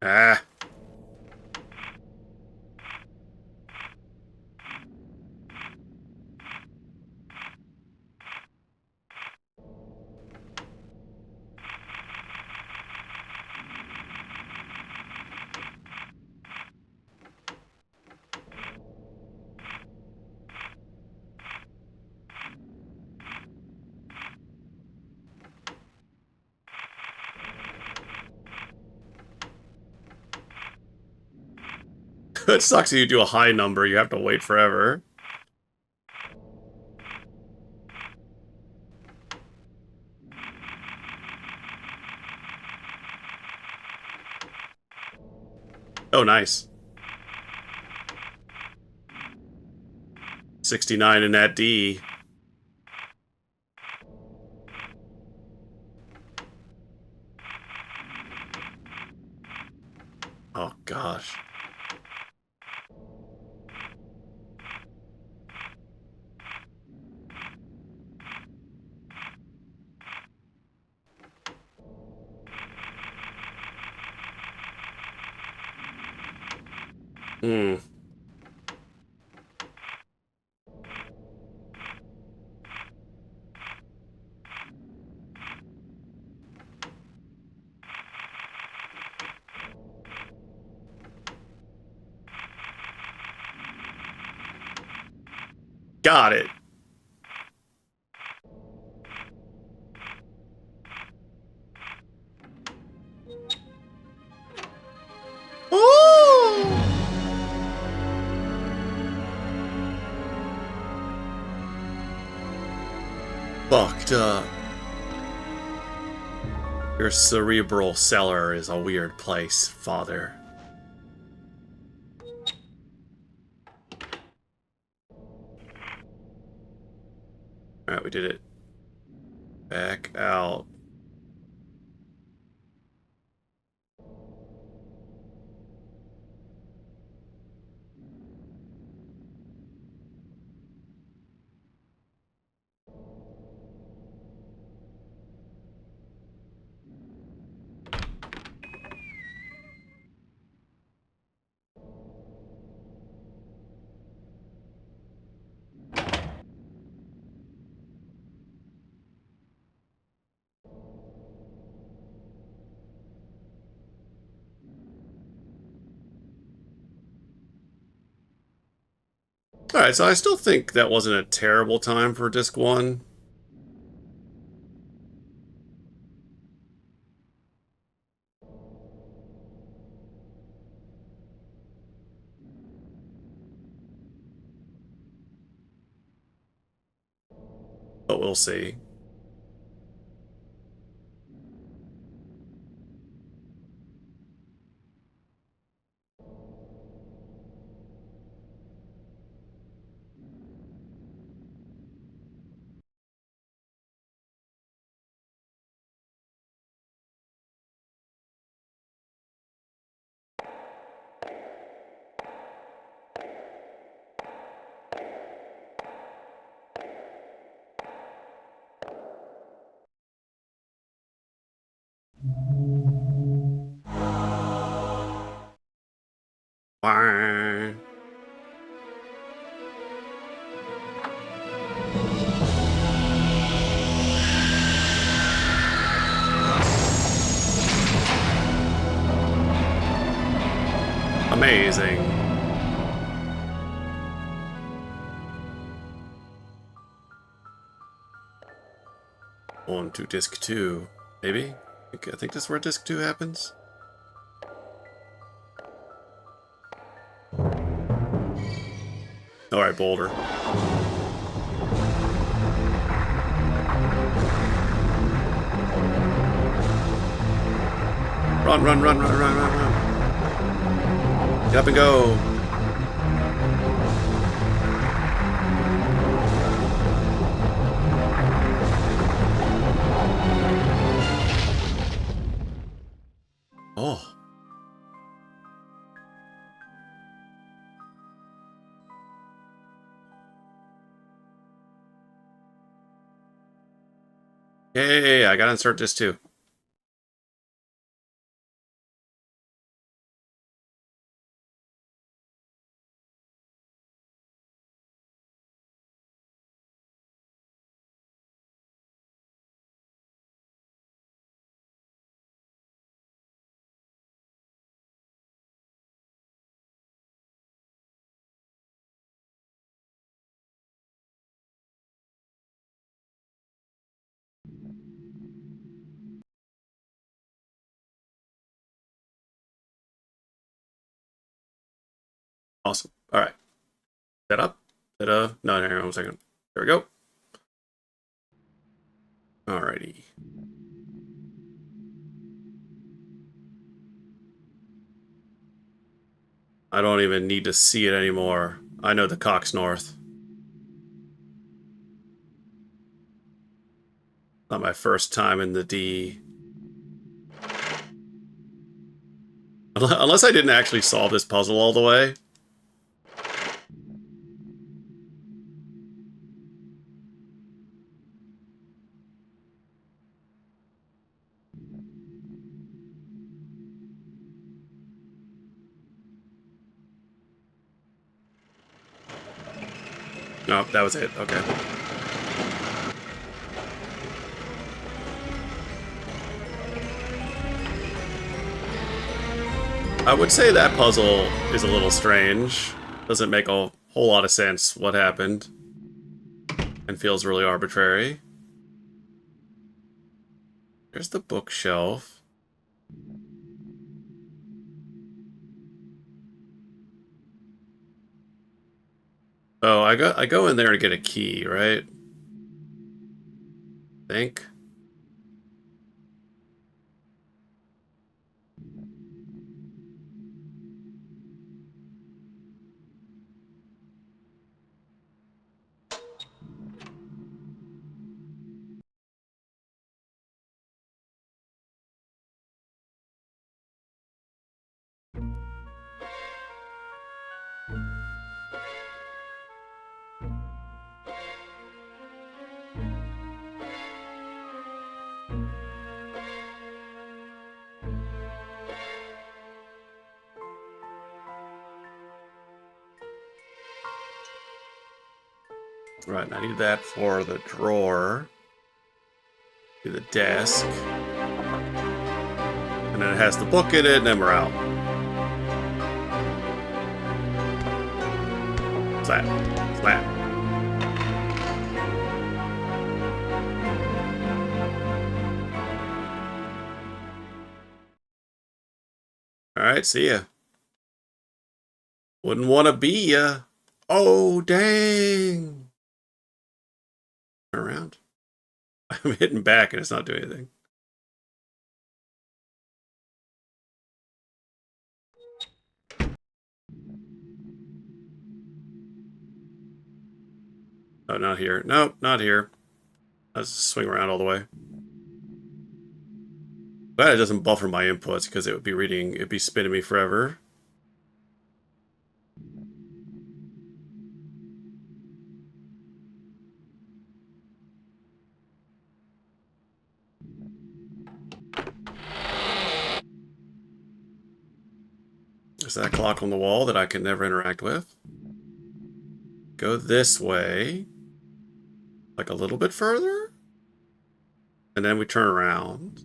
Ah. It sucks if you do a high number, you have to wait forever. Oh, nice. 69 in that D. Oh, gosh. Hmm. Got it. Fucked up. Your cerebral cellar is a weird place, father. Alright, we did it. Back out. Alright, so I still think that wasn't a terrible time for disc 1. But we'll see. Wah. Amazing. On to disc 2. Maybe? I think this is where disc 2 happens. Alright, Boulder. Run, run, run, run, run, run, run. Get up and go. Oh. Hey, I gotta insert this too. Awesome. Alright. Set up. No, hang on 1 second. There we go. Alrighty. I don't even need to see it anymore. I know the Cox North. Not my first time in the D. Unless I didn't actually solve this puzzle all the way. No, that was it. Okay. I would say that puzzle is a little strange. Doesn't make a whole lot of sense what happened. And feels really arbitrary. There's the bookshelf. Oh, I go in there to get a key, right? Think. Right, I need that for the drawer. Do the desk. And then it has the book in it, and then we're out. Slap. Slap. Alright, see ya. Wouldn't want to be ya. Oh, dang. Turn around. I'm hitting back and it's not doing anything. Oh, not here. Nope, not here. Let's swing around all the way. Glad it doesn't buffer my inputs because it would be reading, it'd be spinning me forever. Is that clock on the wall that I can never interact with? Go this way. Like a little bit further? And then we turn around.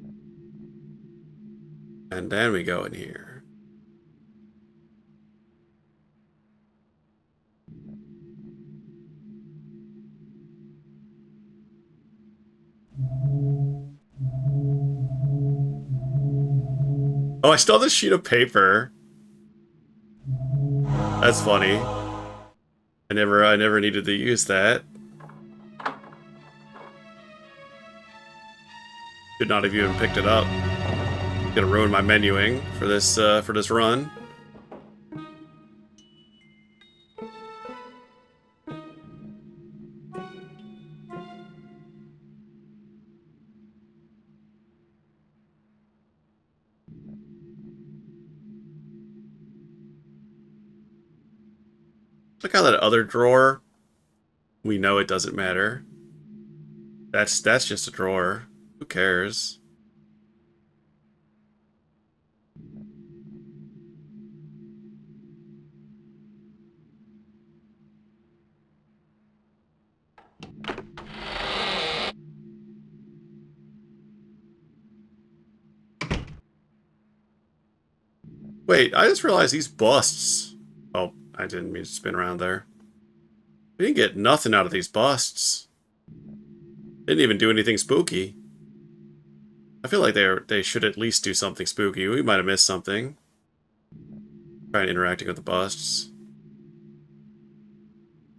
And then we go in here. Oh, I still have this sheet of paper. That's funny. I never needed to use that. Should not have even picked it up. Gonna ruin my menuing for this run. Look how that other drawer. We know it doesn't matter. That's just a drawer. Who cares? Wait, I just realized these busts. Oh, I didn't mean to spin around there. We didn't get nothing out of these busts. Didn't even do anything spooky. I feel like they should at least do something spooky. We might have missed something. Trying interacting with the busts.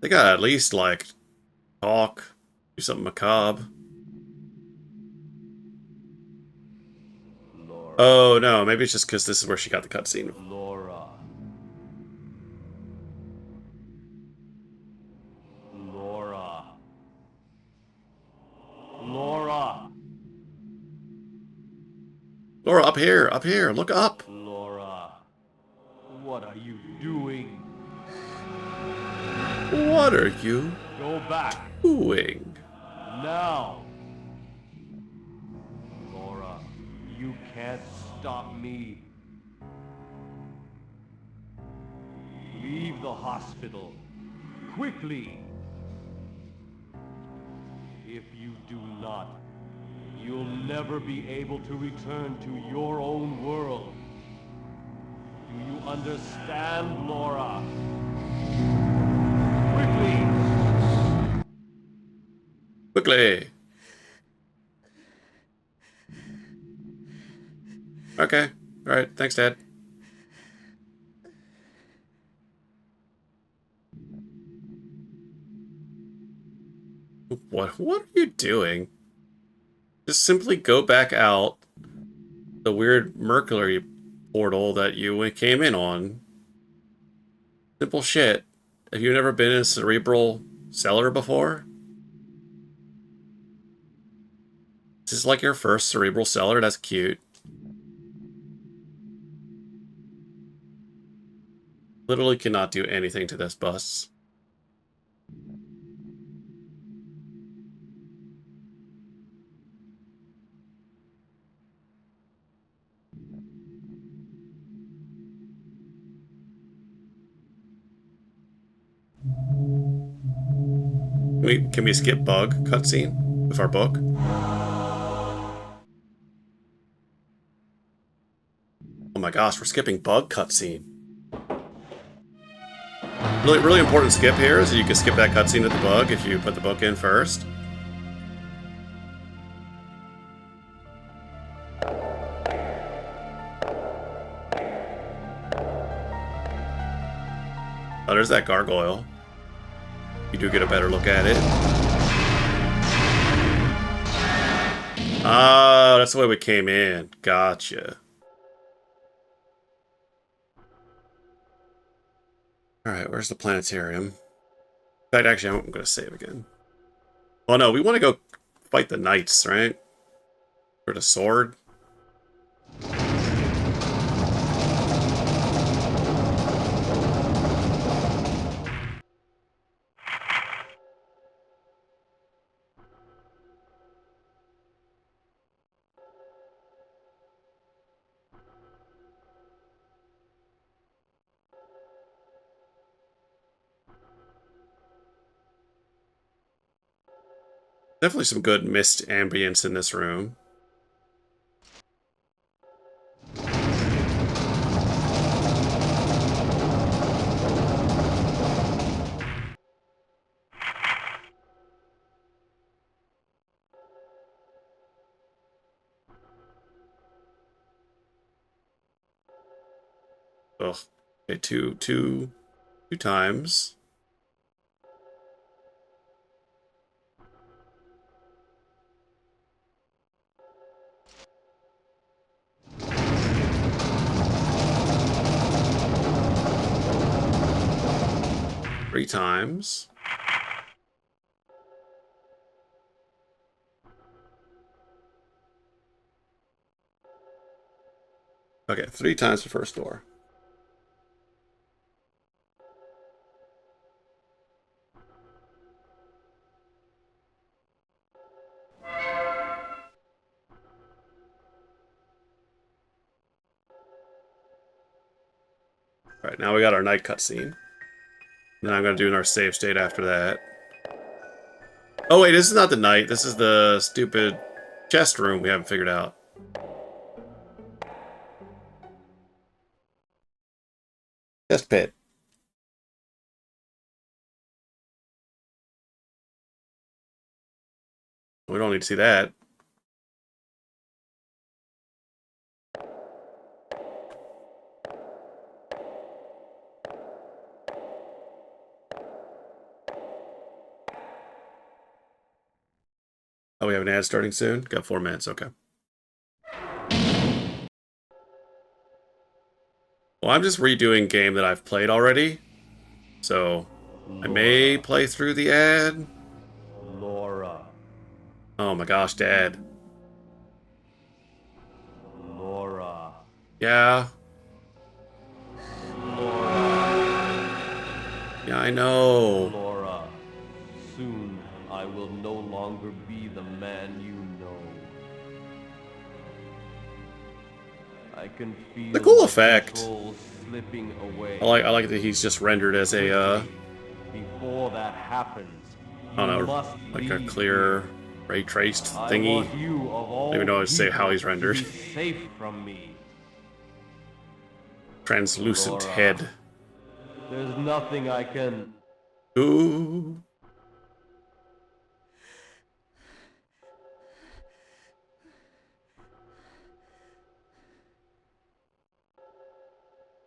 They gotta at least, like, talk. Do something macabre. Laura. Oh, no, maybe it's just because this is where she got the cutscene. Laura. Laura. Laura. Laura, up here, look up! Laura. What are you doing? What are you Go back. doing? Now. Laura, you can't stop me. Leave the hospital. Quickly. If you do not, you'll never be able to return to your own world. Do you understand, Laura? Quickly! Quickly! Okay. Alright, thanks, Dad. What are you doing? Just simply go back out the weird Mercury portal that you came in on. Simple shit. Have you never been in a cerebral cellar before? This is like your first cerebral cellar. That's cute. Literally cannot do anything to this bus. Can we skip bug cutscene with our book? Oh my gosh, we're skipping bug cutscene. Really important skip here is you can skip that cutscene with the bug if you put the book in first. Oh, there's that gargoyle. You do get a better look at it. Oh, that's the way we came in. Gotcha. Alright, where's the planetarium? In fact, actually, I'm going to save again. Oh no, we want to go fight the knights, right? For the sword. 'Definitely some good mist ambience in this room. Ugh. Okay, two times. Three times. Okay, three times the first door. Alright, now we got our night cutscene. Then I'm going to do our save state after that. Oh wait, this is not the night. This is the stupid chest room we haven't figured out. Chest pit. We don't need to see that. Oh, we have an ad starting soon? Got 4 minutes, okay. Well, I'm just redoing game that I've played already. So, I may play through the ad. Laura. Oh my gosh, Dad. Laura. Yeah. Yeah, I know. Laura. Soon I will no longer be the man you know. I can feel The cool the effect. control slipping away. I like that he's just rendered as a Before that happens, I don't know, must like a leave clear here. ray traced I thingy. want you of all I don't even know how to say how he's people rendered. to be safe from me. Translucent Laura. head. There's nothing I can. Ooh.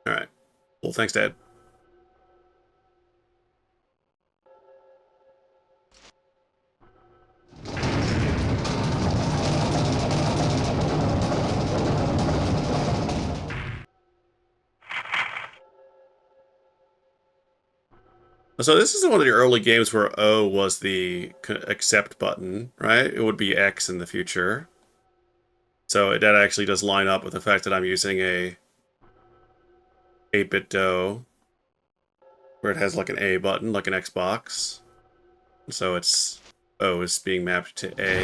Alright. Well, thanks, Dad. So this is one of the early games where O was the accept button, right? It would be X in the future. So that actually does line up with the fact that I'm using a 8-bit DOE where it has like an A button, like an Xbox. So it's O is being mapped to A.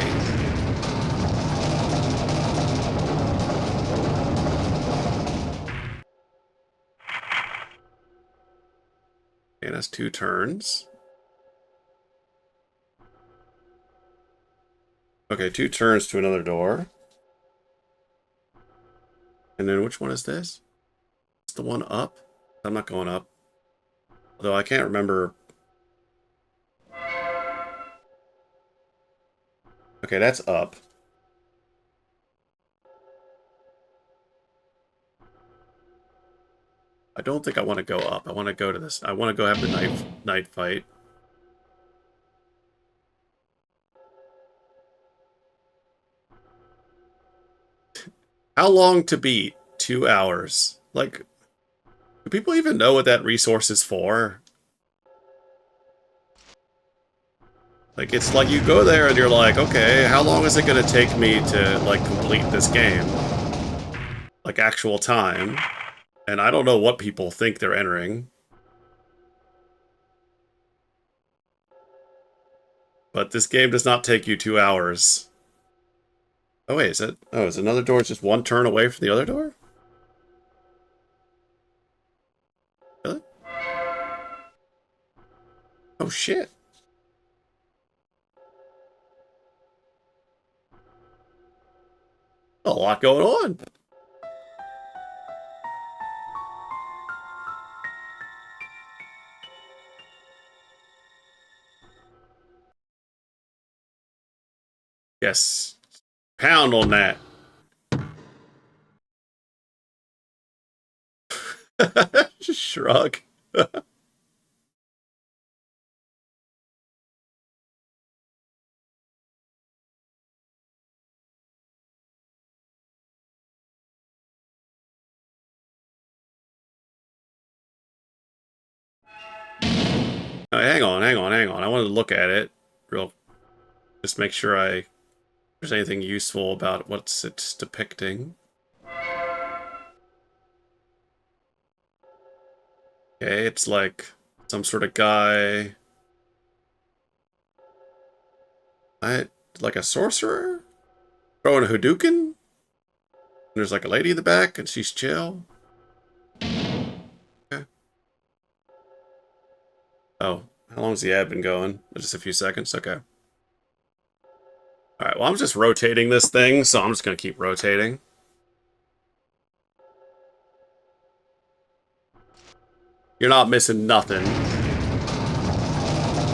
And that's 2 turns. Okay, 2 turns to another door. And then which one is this? It's the one up? I'm not going up. Although I can't remember. Okay, that's up. I don't think I want to go up. I want to go to this. I want to go have the night fight. How long to beat? 2 hours. Like, do people even know what that resource is for? Like, it's like you go there and you're like, okay, how long is it going to take me to, like, complete this game? Like, actual time. And I don't know what people think they're entering. But this game does not take you 2 hours. Oh, wait, is it? Oh, is another door just 1 turn away from the other door? Really? Oh, shit. A lot going on. Yes. Pound on that. Just shrug. Oh, hang on, hang on, hang on. I wanted to look at it real, just make sure there's anything useful about what it's depicting. Okay, it's like some sort of guy. I like a sorcerer throwing a Hadouken. There's like a lady in the back, and she's chill. Okay. Oh, how long's the ad been going? Just a few seconds. Okay. All right. Well, I'm just rotating this thing, so I'm just gonna keep rotating. You're not missing nothing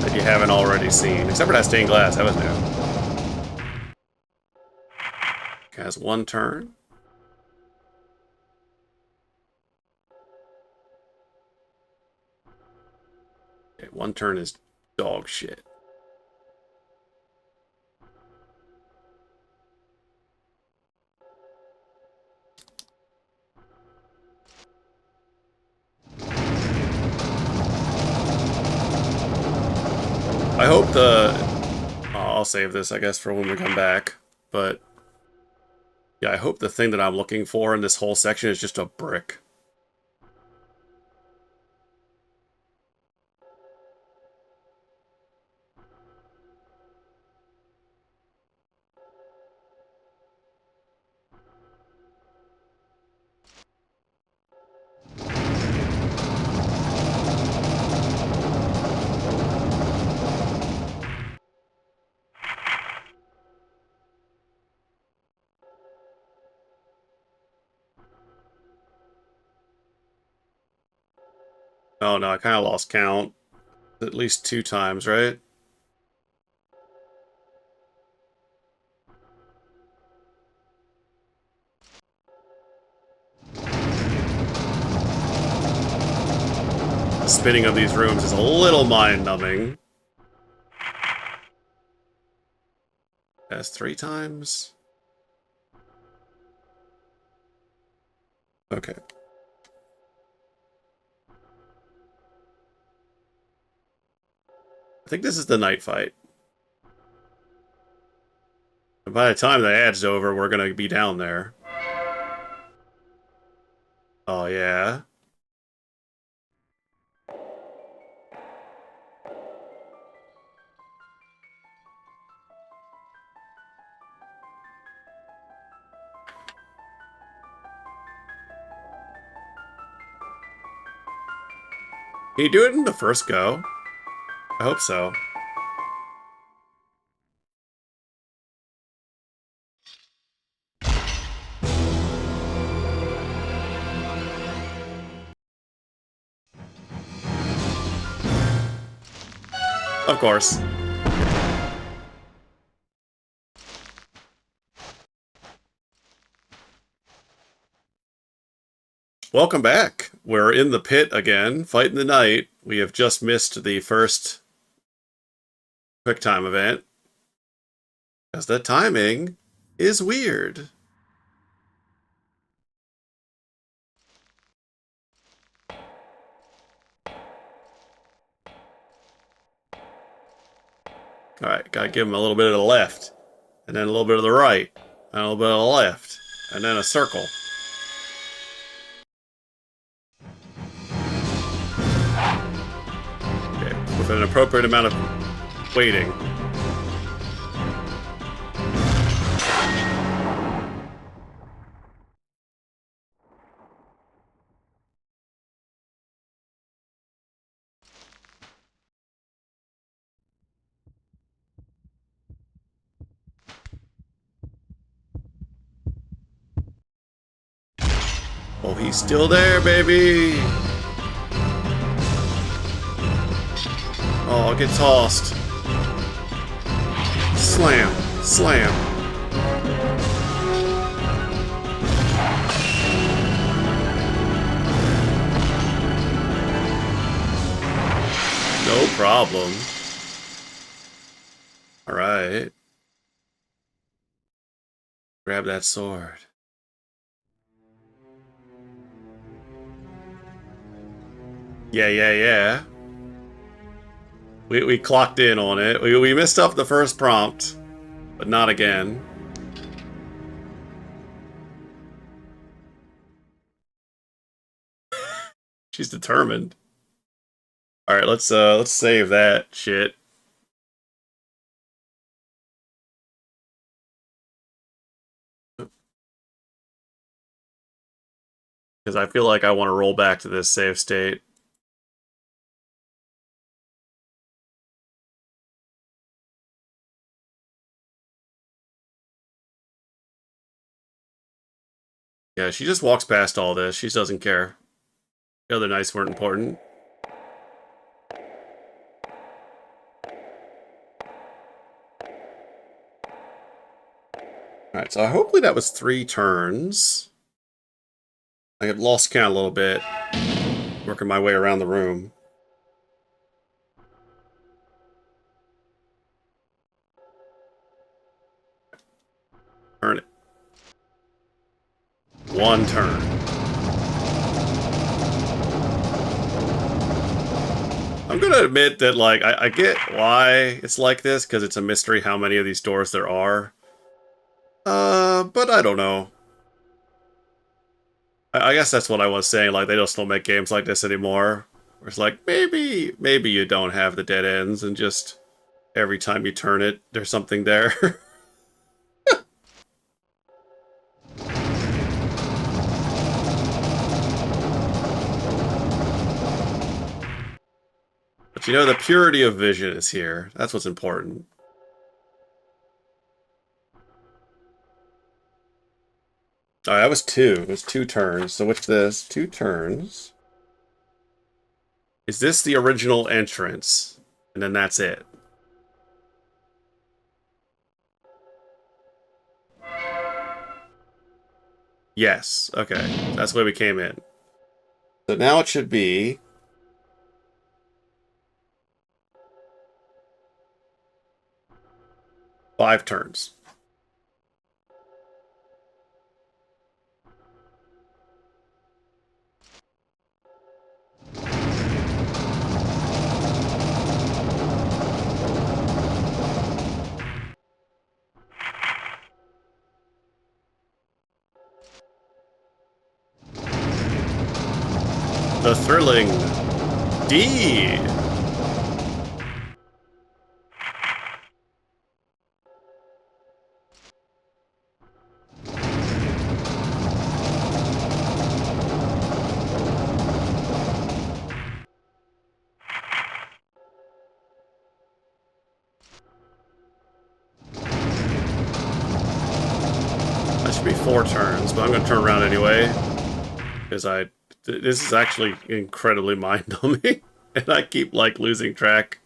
that you haven't already seen, except for that stained glass. That was new. Okay, has 1 turn. Okay, 1 turn is dog shit. I hope I'll save this, I guess, for when we come back. But yeah, I hope the thing that I'm looking for in this whole section is just a brick. Oh no, I kind of lost count. At least 2 times, right? The spinning of these rooms is a little mind-numbing. That's 3 times. Okay. I think this is the night fight. And by the time the ad's over, we're gonna be down there. Oh, yeah. Can you do it in the first go? I hope so. Of course. Welcome back. We're in the pit again, fighting the knight. We have just missed the first quick time event. Because the timing is weird. Alright, gotta give him a little bit of the left. And then a little bit of the right. And a little bit of the left. And then a circle. Okay, with an appropriate amount of waiting. Oh, he's still there, baby! Oh, get tossed. Slam. Slam. No problem. Alright. Grab that sword. Yeah, yeah, yeah. We clocked in on it. We missed up the first prompt, but not again. She's determined. Alright, let's save that shit. Because I feel like I want to roll back to this save state. Yeah, she just walks past all this. She doesn't care. The other knights weren't important. Alright, so hopefully that was 3 turns. I had lost count a little bit, working my way around the room. Turn it. 1 turn. I'm gonna admit that, like, I get why it's like this, because it's a mystery how many of these doors there are. But I don't know. I guess that's what I was saying, like, they just don't make games like this anymore. Where it's like, maybe you don't have the dead ends, and just every time you turn it, there's something there. But you know, the purity of vision is here. That's what's important. Oh, that was 2. It was 2 turns. So with this, 2 turns. Is this the original entrance? And then that's it. Yes. Okay. That's the way we came in. So now it should be 5 turns. The thrilling D. That should be 4 turns, but I'm going to turn around anyway. Because this is actually incredibly mind-numbing. And I keep, like, losing track.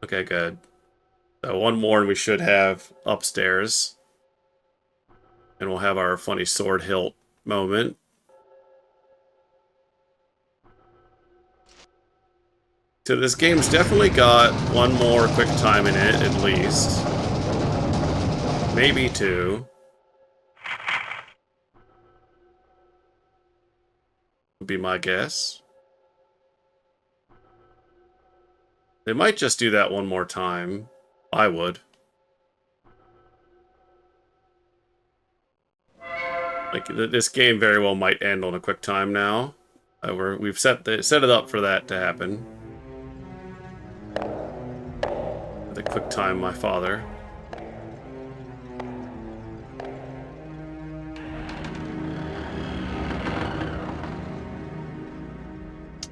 Okay, good. So one more and we should have upstairs. And we'll have our funny sword hilt moment. So this game's definitely got one more quick time in it, at least. Maybe 2. Would be my guess. They might just do that one more time. I would. Like, this game very well might end on a quick time now. We've set it up for that to happen. The quick time, my father.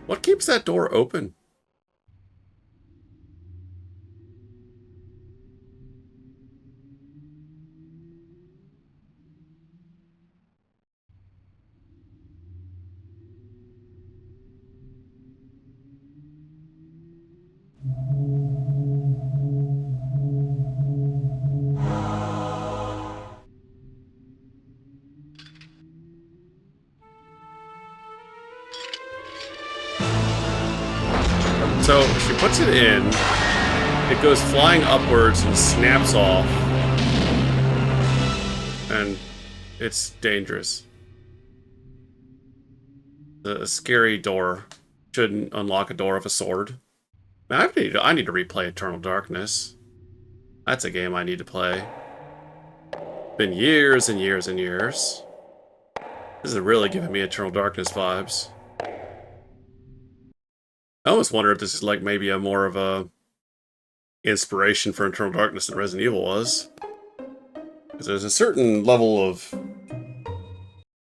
What keeps that door open? So she puts it in, it goes flying upwards and snaps off, and it's dangerous. A scary door shouldn't unlock a door of a sword. Man, I need to replay Eternal Darkness. That's a game I need to play. Been years and years and years. This is really giving me Eternal Darkness vibes. I almost wonder if this is like maybe a more of a inspiration for Eternal Darkness than Resident Evil was. Because there's a certain level of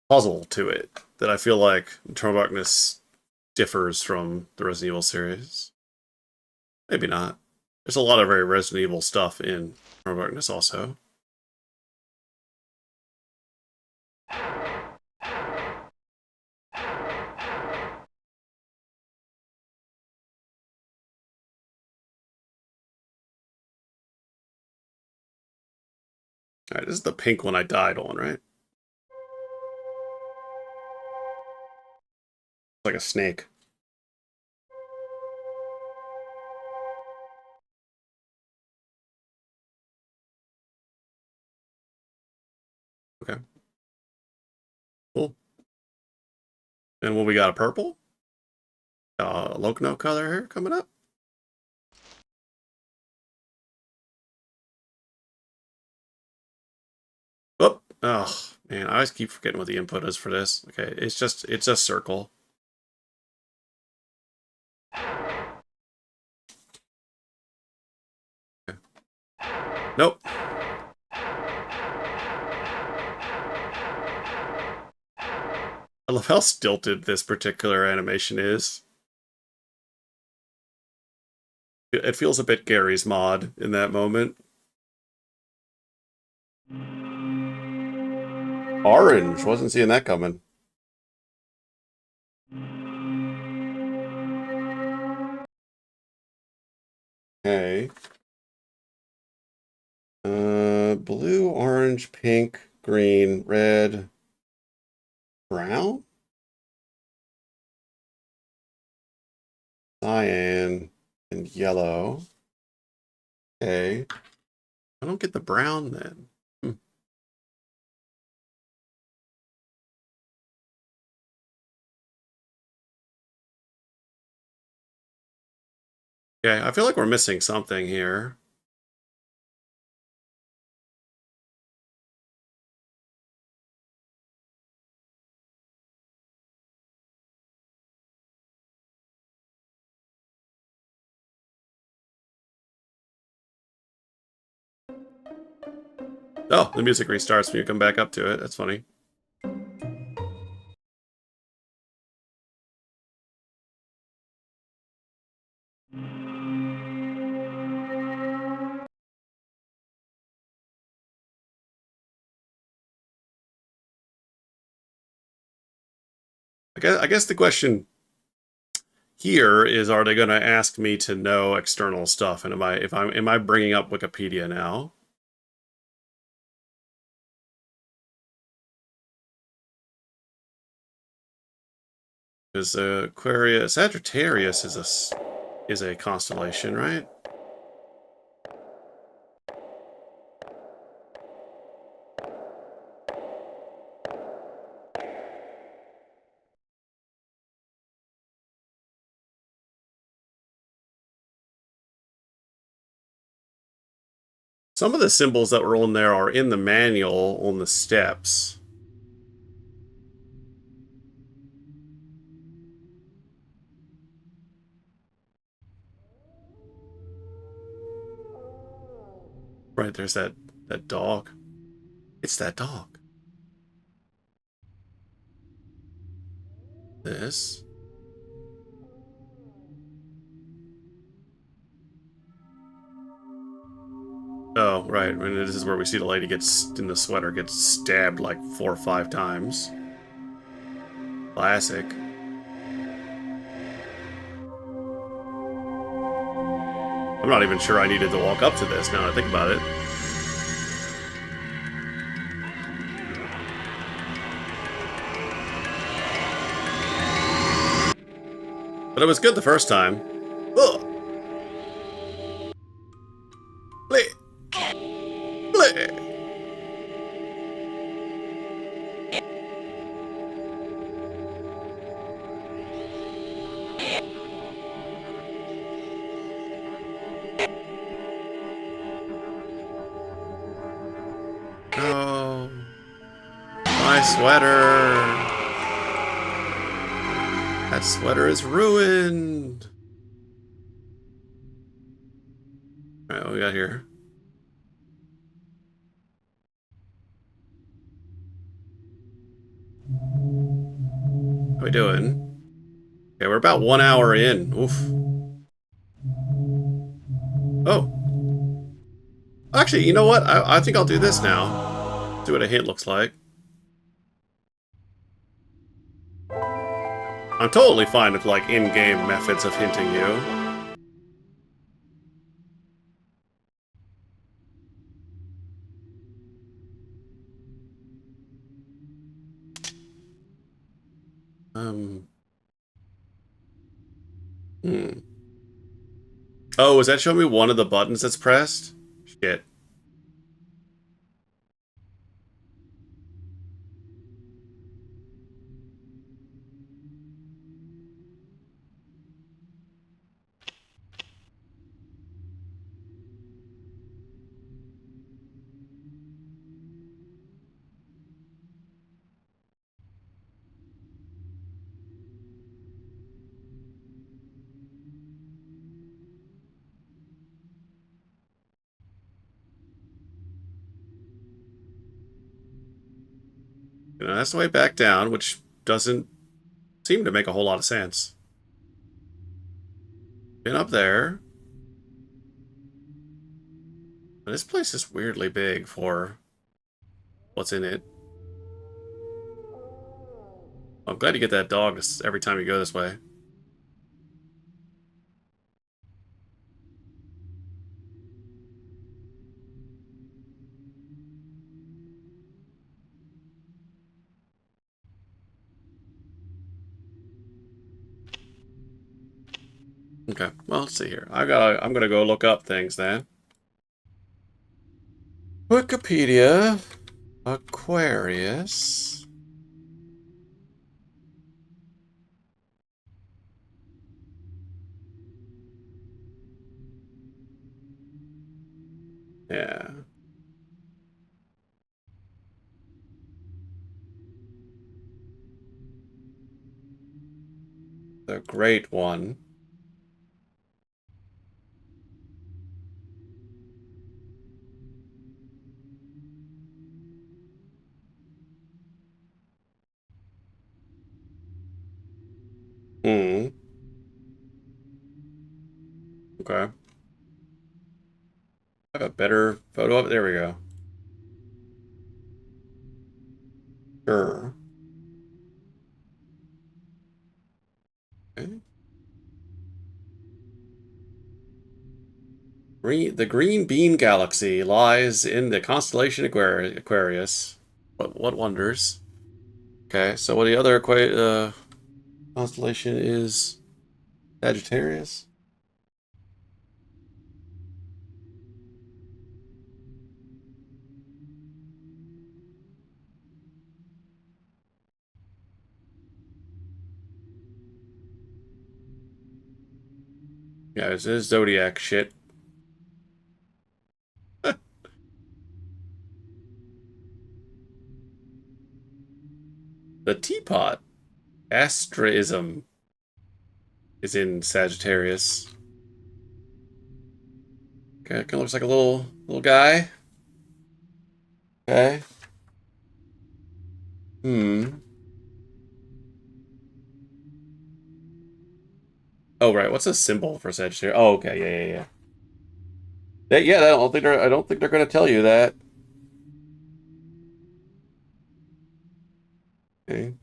puzzle to it that I feel like Eternal Darkness differs from the Resident Evil series. Maybe not. There's a lot of very Resident Evil stuff in Eternal Darkness also. Alright, this is the pink one I died on, right? Like a snake. Okay. Cool. And when we got a purple? Lokno color here coming up. Oh, oh, man, I always keep forgetting what the input is for this. Okay, it's a circle. Okay. Nope. I love how stilted this particular animation is. It feels a bit Gary's Mod in that moment. Orange, wasn't seeing that coming. Okay. Blue, orange, pink, green, red, brown, cyan, and yellow. Okay. I don't get the brown then. Okay, I feel like we're missing something here. Oh, the music restarts when you come back up to it. That's funny. I guess the question here is, are they going to ask me to know external stuff? And am I bringing up Wikipedia now? Because Aquarius, Sagittarius is a constellation, right? Some of the symbols that were on there are in the manual on the steps. Right, there's that dog. It's that dog. This. Oh, right. I mean, this is where we see the lady gets in the sweater gets stabbed like 4 or 5 times. Classic. I'm not even sure I needed to walk up to this now that I think about it. But it was good the first time. Ugh. Bleh. Bleh. No. My sweater. That sweater is ruined. Alright, what we got here? How we doing? Okay, we're about 1 hour in. Oof. Oh. Actually, you know what? I think I'll do this now. See what a hint looks like. I'm totally fine with, like, in-game methods of hinting you. Um... Hmm. Oh, is that showing me one of the buttons that's pressed? Shit. You know, that's the way back down, which doesn't seem to make a whole lot of sense. Been up there. This place is weirdly big for what's in it. I'm glad you get that dog every time you go this way. Okay, well, let's see here. I'm gonna go look up things then. Wikipedia, Aquarius. Yeah, the great one. Hmm. Okay. I have a better photo of it. There we go. Sure. Okay. The Green Bean Galaxy lies in the constellation Aquarius. What wonders? Okay, so what the other constellation is Sagittarius? Yeah, it's this zodiac shit. The teapot, asterism, is in Sagittarius. Okay, kind of looks like a little guy. Okay. Hmm. Oh right, what's a symbol for Sagittarius? Oh, okay, yeah. Yeah, I don't think they're gonna tell you that. Okay.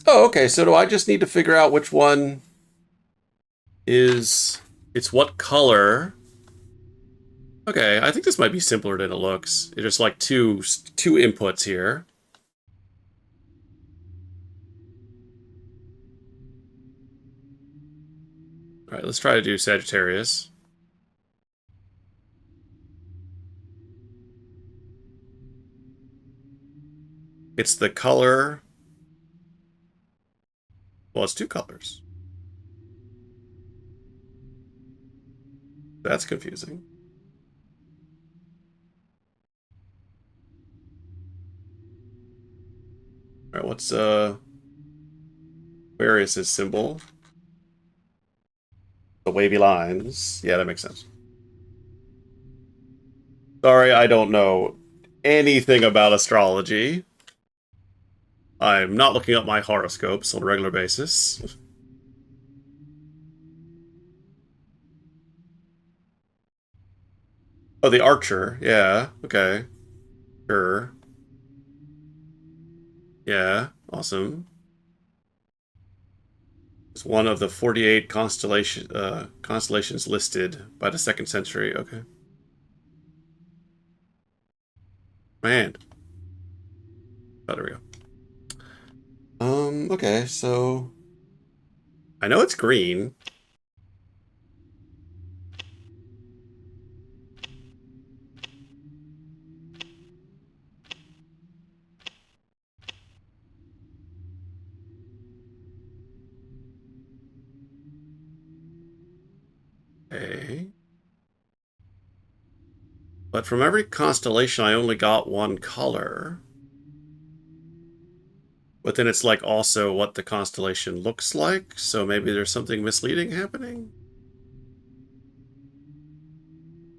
Oh, okay. So do I just need to figure out which one is it's what color? Okay, I think this might be simpler than it looks. It's just like two inputs here. All right, let's try to do Sagittarius. It's the color. Well, it's two colors. That's confusing. All right, what's Aquarius's symbol? The wavy lines. Yeah, that makes sense. Sorry, I don't know anything about astrology. I'm not looking up my horoscopes on a regular basis. Oh, the Archer. Yeah. Okay. Sure. Yeah. Awesome. It's one of the 48 constellations listed by the second century. Okay. Man. Oh, there we go. Okay, so I know it's green. Okay. But from every constellation, I only got one color. But then it's like also what the constellation looks like, so maybe there's something misleading happening?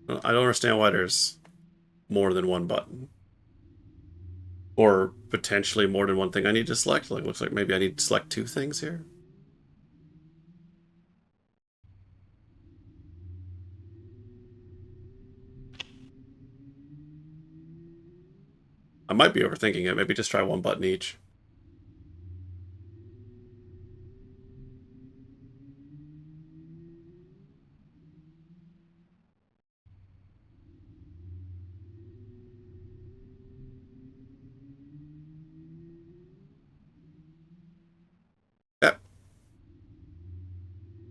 I don't understand why there's more than one button. Or potentially more than one thing I need to select. Like, looks like maybe I need to select two things here. I might be overthinking it. Maybe just try one button each. Yep.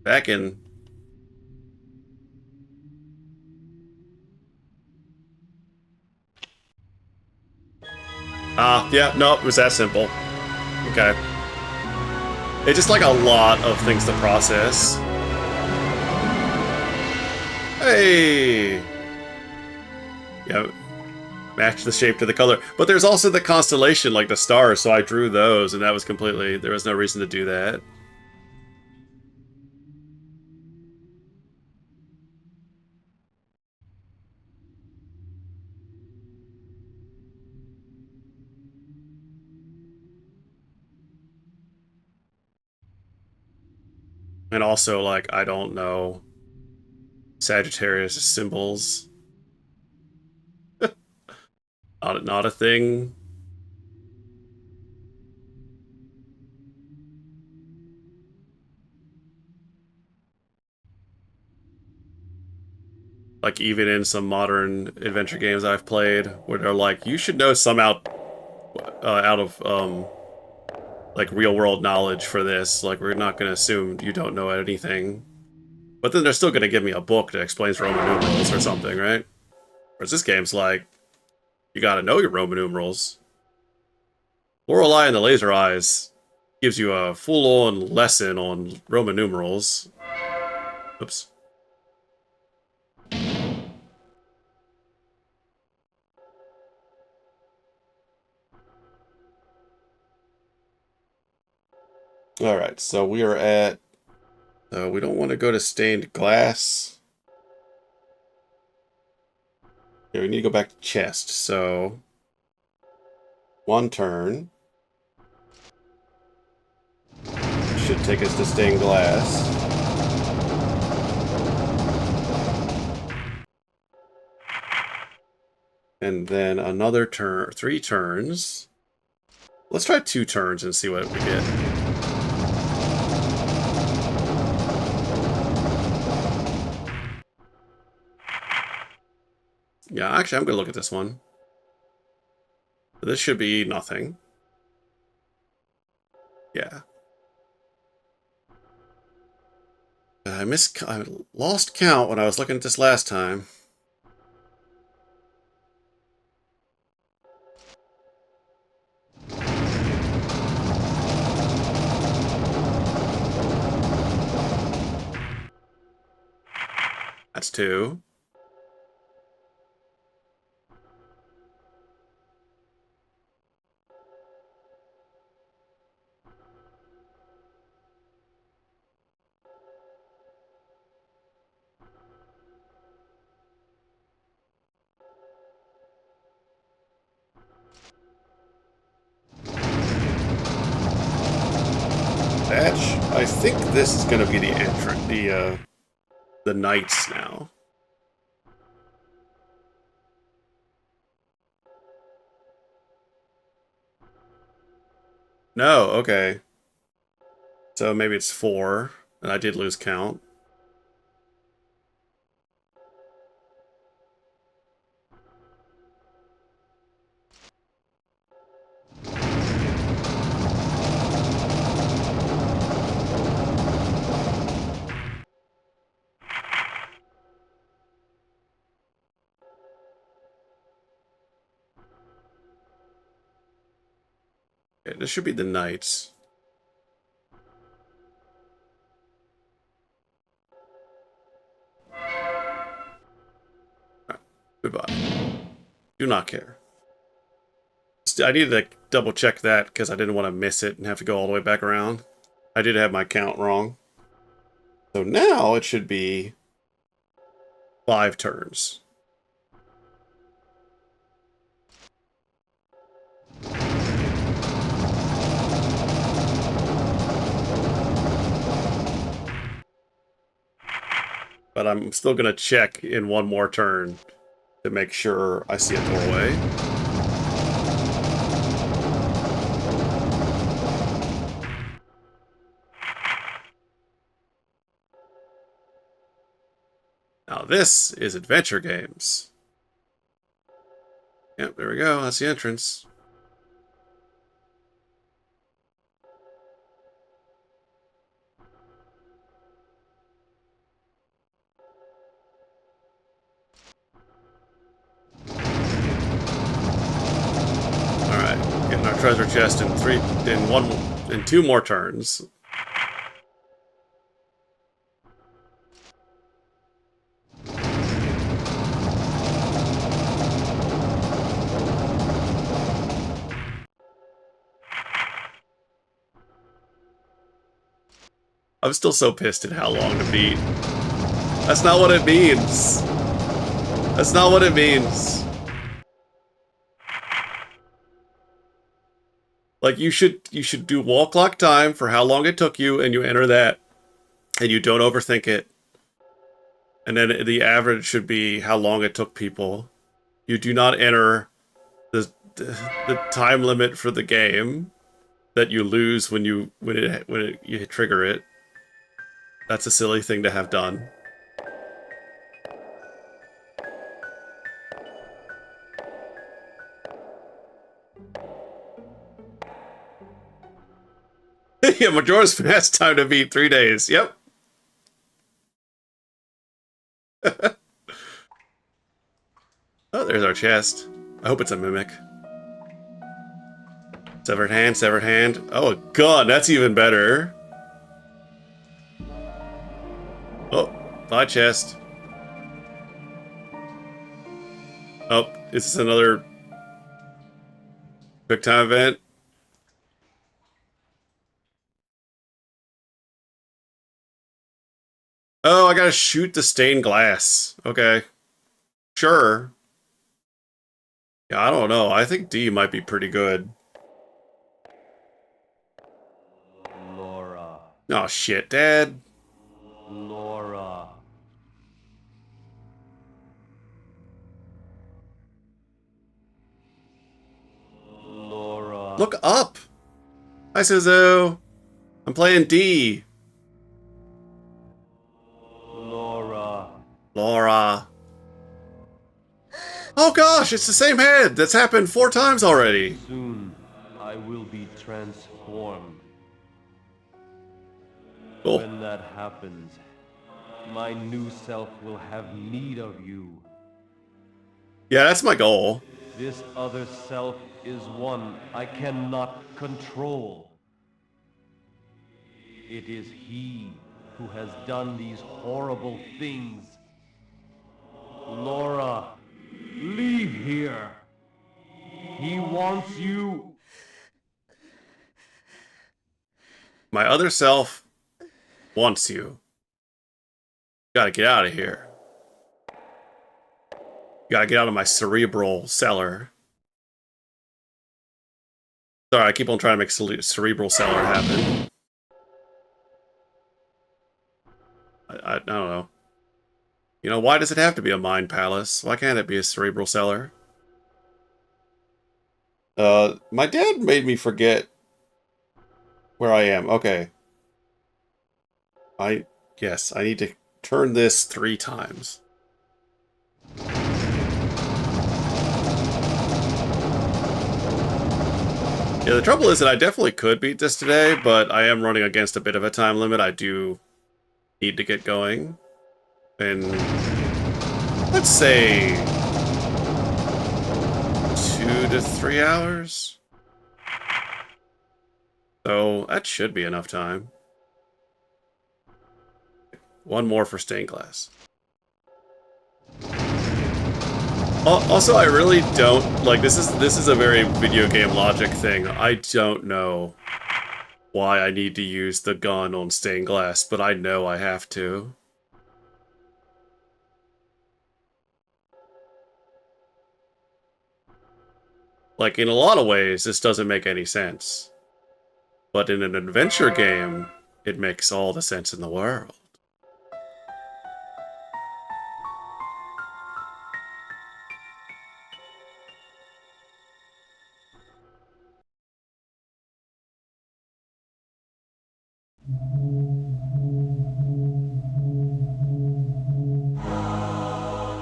Back in. Yeah, no, it was that simple. Okay. It's just like a lot of things to process. Hey! Yeah, match the shape to the color. But there's also the constellation, like the stars, so I drew those, and that was completely... There was no reason to do that. And also, like, I don't know Sagittarius symbols. Not a thing. Like, even in some modern adventure games I've played, where they're like, you should know some out of like real world knowledge for this. Like, we're not going to assume you don't know anything. But then they're still going to give me a book that explains Roman numerals or something, right? Whereas this game's like, you got to know your Roman numerals. Lorelei and the Laser Eyes gives you a full-on lesson on Roman numerals. Oops. All right, so we are at. We don't want to go to stained glass. Yeah, we need to go back to chest. So one turn should take us to stained glass. And then another turn, 3 turns. Let's try 2 turns and see what we get. Yeah, actually, I'm going to look at this one. This should be nothing. Yeah. I lost count when I was looking at this last time. That's 2. Batch. I think this is going to be the entrance, the knights now. No, okay. So maybe it's 4, and I did lose count. Okay, this should be the knights. Right, goodbye. Do not care. I needed to double check that because I didn't want to miss it and have to go all the way back around. I did have my count wrong. So now it should be 5 turns. But I'm still going to check in one more turn to make sure I see a doorway. Now this is adventure games. Yep, there we go. That's the entrance. Alright, getting our treasure chest in 2 more turns. I'm still so pissed at how long to beat. That's not what it means. That's not what it means. Like you should do wall clock time for how long it took you, and you enter that. and you don't overthink it. And then the average should be how long it took people. You do not enter the time limit for the game that you lose when you trigger it. That's a silly thing to have done. Yeah, Majora's Mask time to beat 3 days. Yep. Oh, there's our chest. I hope it's a mimic. Severed hand, severed hand. Oh, God, that's even better. Oh, bye, chest. Oh, is this another quick time event? Oh, I gotta shoot the stained glass. Okay. Sure. Yeah, I don't know. I think D might be pretty good. Laura. Oh, shit, Dad. Laura. Laura. Look up. Hi, Suzu. I'm playing D. Laura. Laura. Oh gosh, it's the same head. That's happened 4 times already. Soon I will be transformed. Cool. When that happens, my new self will have need of you. Yeah, that's my goal. This other self is one I cannot control. It is he who has done these horrible things. Laura, leave here. He wants you. My other self wants you. Gotta get out of here. Gotta get out of my cerebral cellar. Sorry, I keep on trying to make cerebral cellar happen. I don't know. You know, why does it have to be a mind palace? Why can't it be a cerebral cellar? My dad made me forget where I am. Okay. Yes, I need to turn this 3 times. Yeah, the trouble is that I definitely could beat this today, but I am running against a bit of a time limit. I do need to get going. And let's say 2 to 3 hours. So that should be enough time. 1 more for stained glass. Also, I really don't like this is a very video game logic thing. I don't know why I need to use the gun on stained glass, but I know I have to. Like, in a lot of ways, this doesn't make any sense. But in an adventure game, it makes all the sense in the world.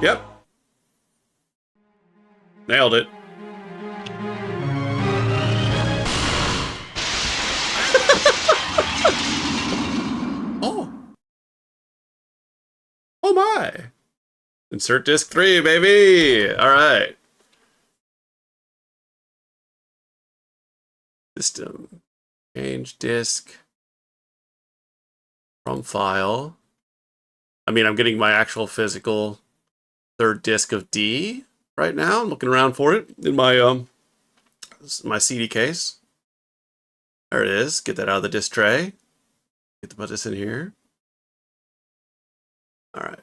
Yep. Nailed it. Oh. Oh my. Insert disc 3, baby! Alright. System. Change disk. From file. I mean, I'm getting my actual physical 3rd disc of D right now. I'm looking around for it in my CD case. There it is. Get that out of the disc tray. Get to put this in here. Alright.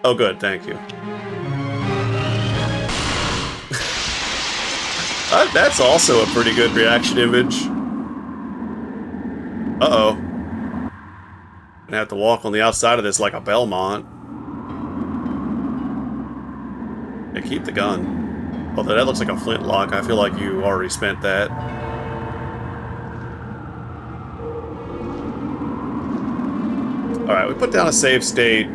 Oh, good. Thank you. That's also a pretty good reaction image. Uh-oh. Gonna have to walk on the outside of this like a Belmont. Yeah, keep the gun. Although that looks like a flintlock, I feel like you already spent that. Alright, we put down a save state.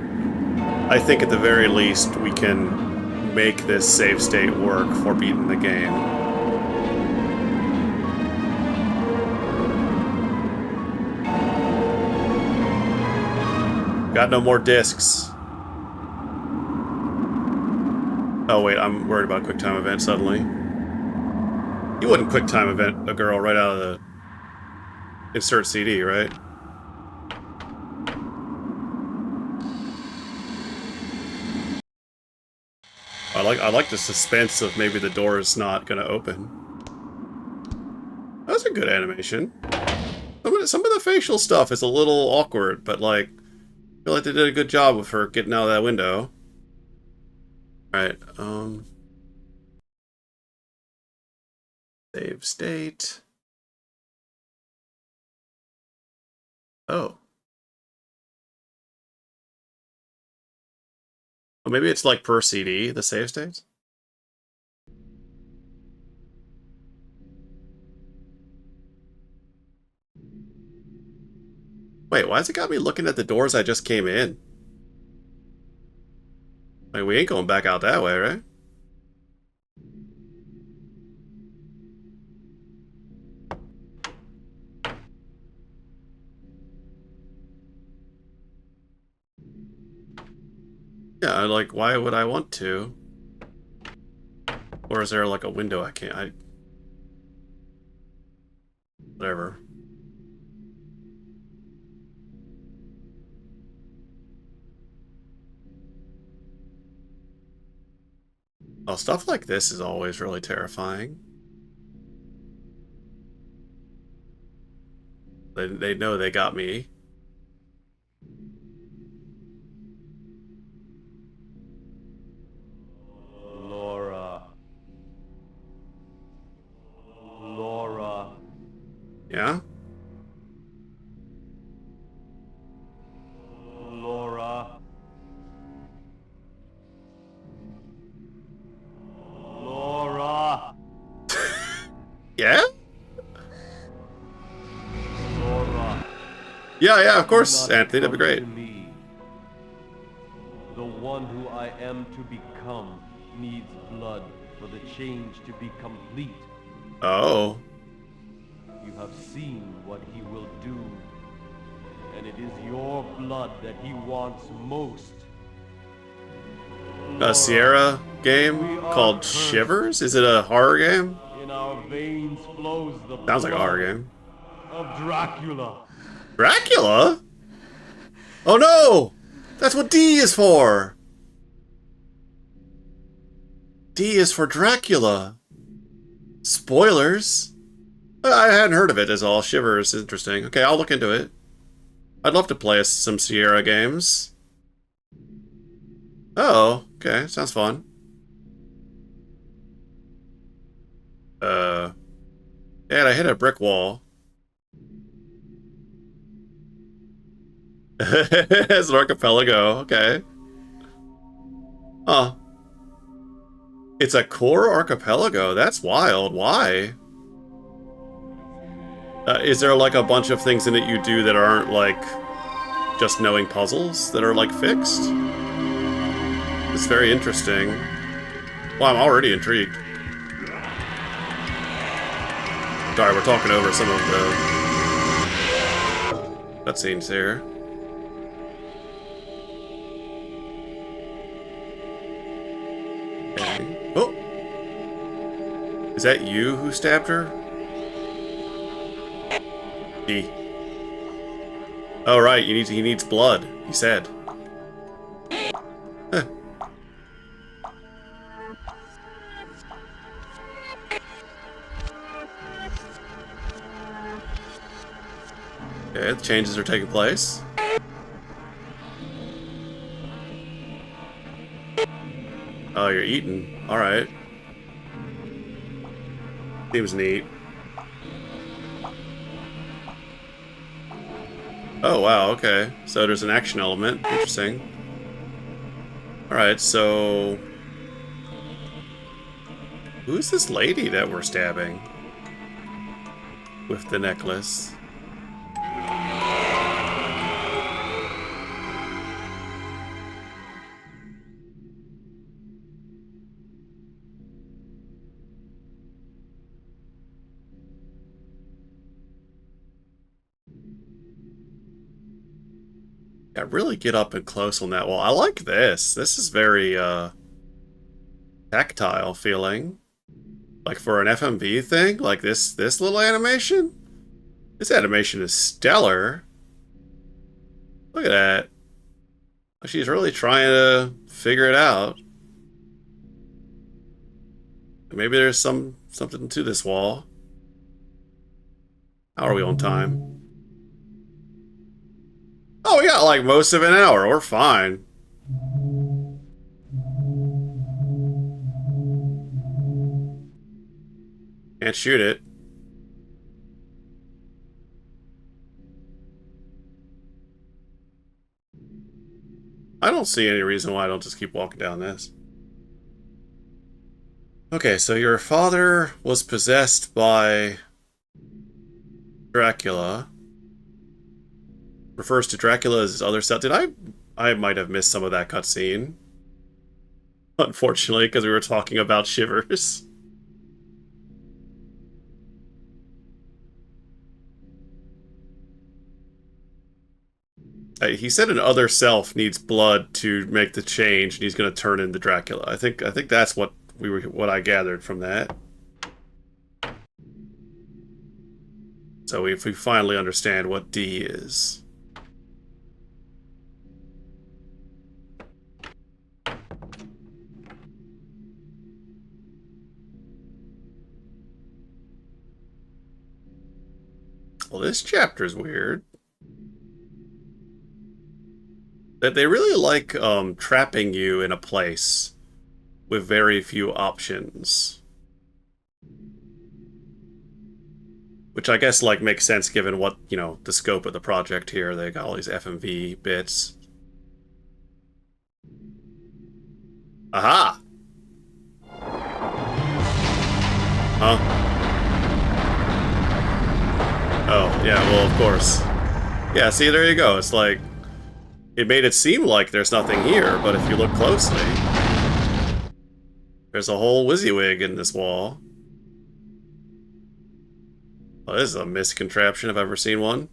I think at the very least we can make this save state work for beating the game. Got no more discs. Oh wait, I'm worried about QuickTime event suddenly. You wouldn't QuickTime event a girl right out of the insert CD, right? I like the suspense of maybe the door is not gonna open. That was a good animation. Some of the facial stuff is a little awkward, but like, I feel like they did a good job with her getting out of that window. Alright, save state. Oh. Well, maybe it's like per CD, the save states? Wait, why has it got me looking at the doors I just came in? Like, we ain't going back out that way, right? Yeah, like, why would I want to? Or is there like a window I can't? Whatever. Oh, stuff like this is always really terrifying. They know they got me. Laura. Laura. Yeah? Laura. Laura. Yeah? Laura. Yeah, of course, Do not Anthony, that'd be come great. to me. The one who I am to become needs blood for the change to be complete. Oh. You have seen what he will do, and it is your blood that he wants most. A Laura, Sierra we game are called cursed. Shivers? Is it a horror game? In our veins flows the Sounds like a horror blood game. of Dracula. Dracula? Oh no! That's what D is for! D is for Dracula. Spoilers? I hadn't heard of it as all. Shivers is interesting. Okay, I'll look into it. I'd love to play some Sierra games. Oh, okay, sounds fun. And I hit a brick wall. It's an archipelago, okay. Huh. It's a core archipelago, that's wild, why? Is there like a bunch of things in it you do that aren't like just knowing puzzles that are like fixed? It's very interesting. Well, I'm already intrigued. Sorry, we're talking over some of the cutscenes here. Okay. Oh! Is that you who stabbed her? D. Oh, right, he needs blood, he said. Huh. Okay, the changes are taking place. Oh, you're eating. Alright. Seems neat. Oh, wow, okay. So there's an action element. Interesting. Alright, so... Who's this lady that we're stabbing? With the necklace. Yeah, really get up and close on that wall. I like this. This is very, tactile feeling. Like for an FMV thing, like this little animation? This animation is stellar. Look at that. She's really trying to figure it out. Maybe there's something to this wall. How are we on time? Oh, we got like most of an hour. We're fine. Can't shoot it. I don't see any reason why I don't just keep walking down this. Okay, so your father was possessed by Dracula. Refers to Dracula as his other self. Did I might have missed some of that cutscene. Unfortunately, because we were talking about Shivers. He said an other self needs blood to make the change, and he's going to turn into Dracula. I think that's what I gathered from that. So if we finally understand what D is. Well, this chapter's weird. That they really like trapping you in a place with very few options. Which I guess like makes sense given what, the scope of the project here. They got all these FMV bits. Aha! Huh? Oh, yeah, well, of course. Yeah, see, there you go. It's like, it made it seem like there's nothing here, but if you look closely, there's a whole WYSIWYG in this wall. Oh, this is a miscontraption if I've ever seen one.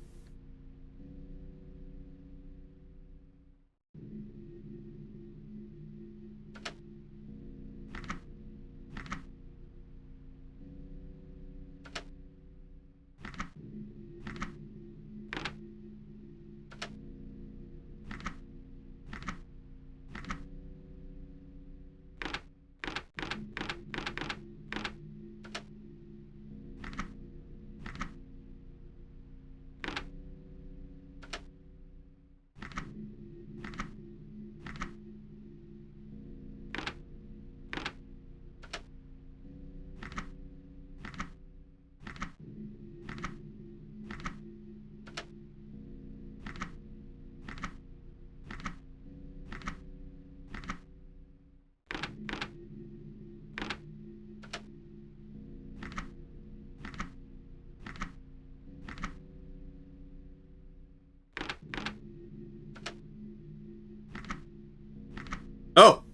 Oh!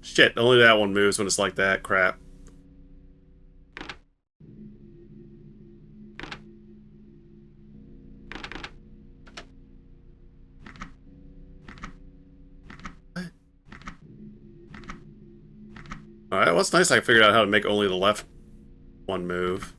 Shit, only that one moves when it's like that. Crap. Alright, well, it's nice I figured out how to make only the left one move.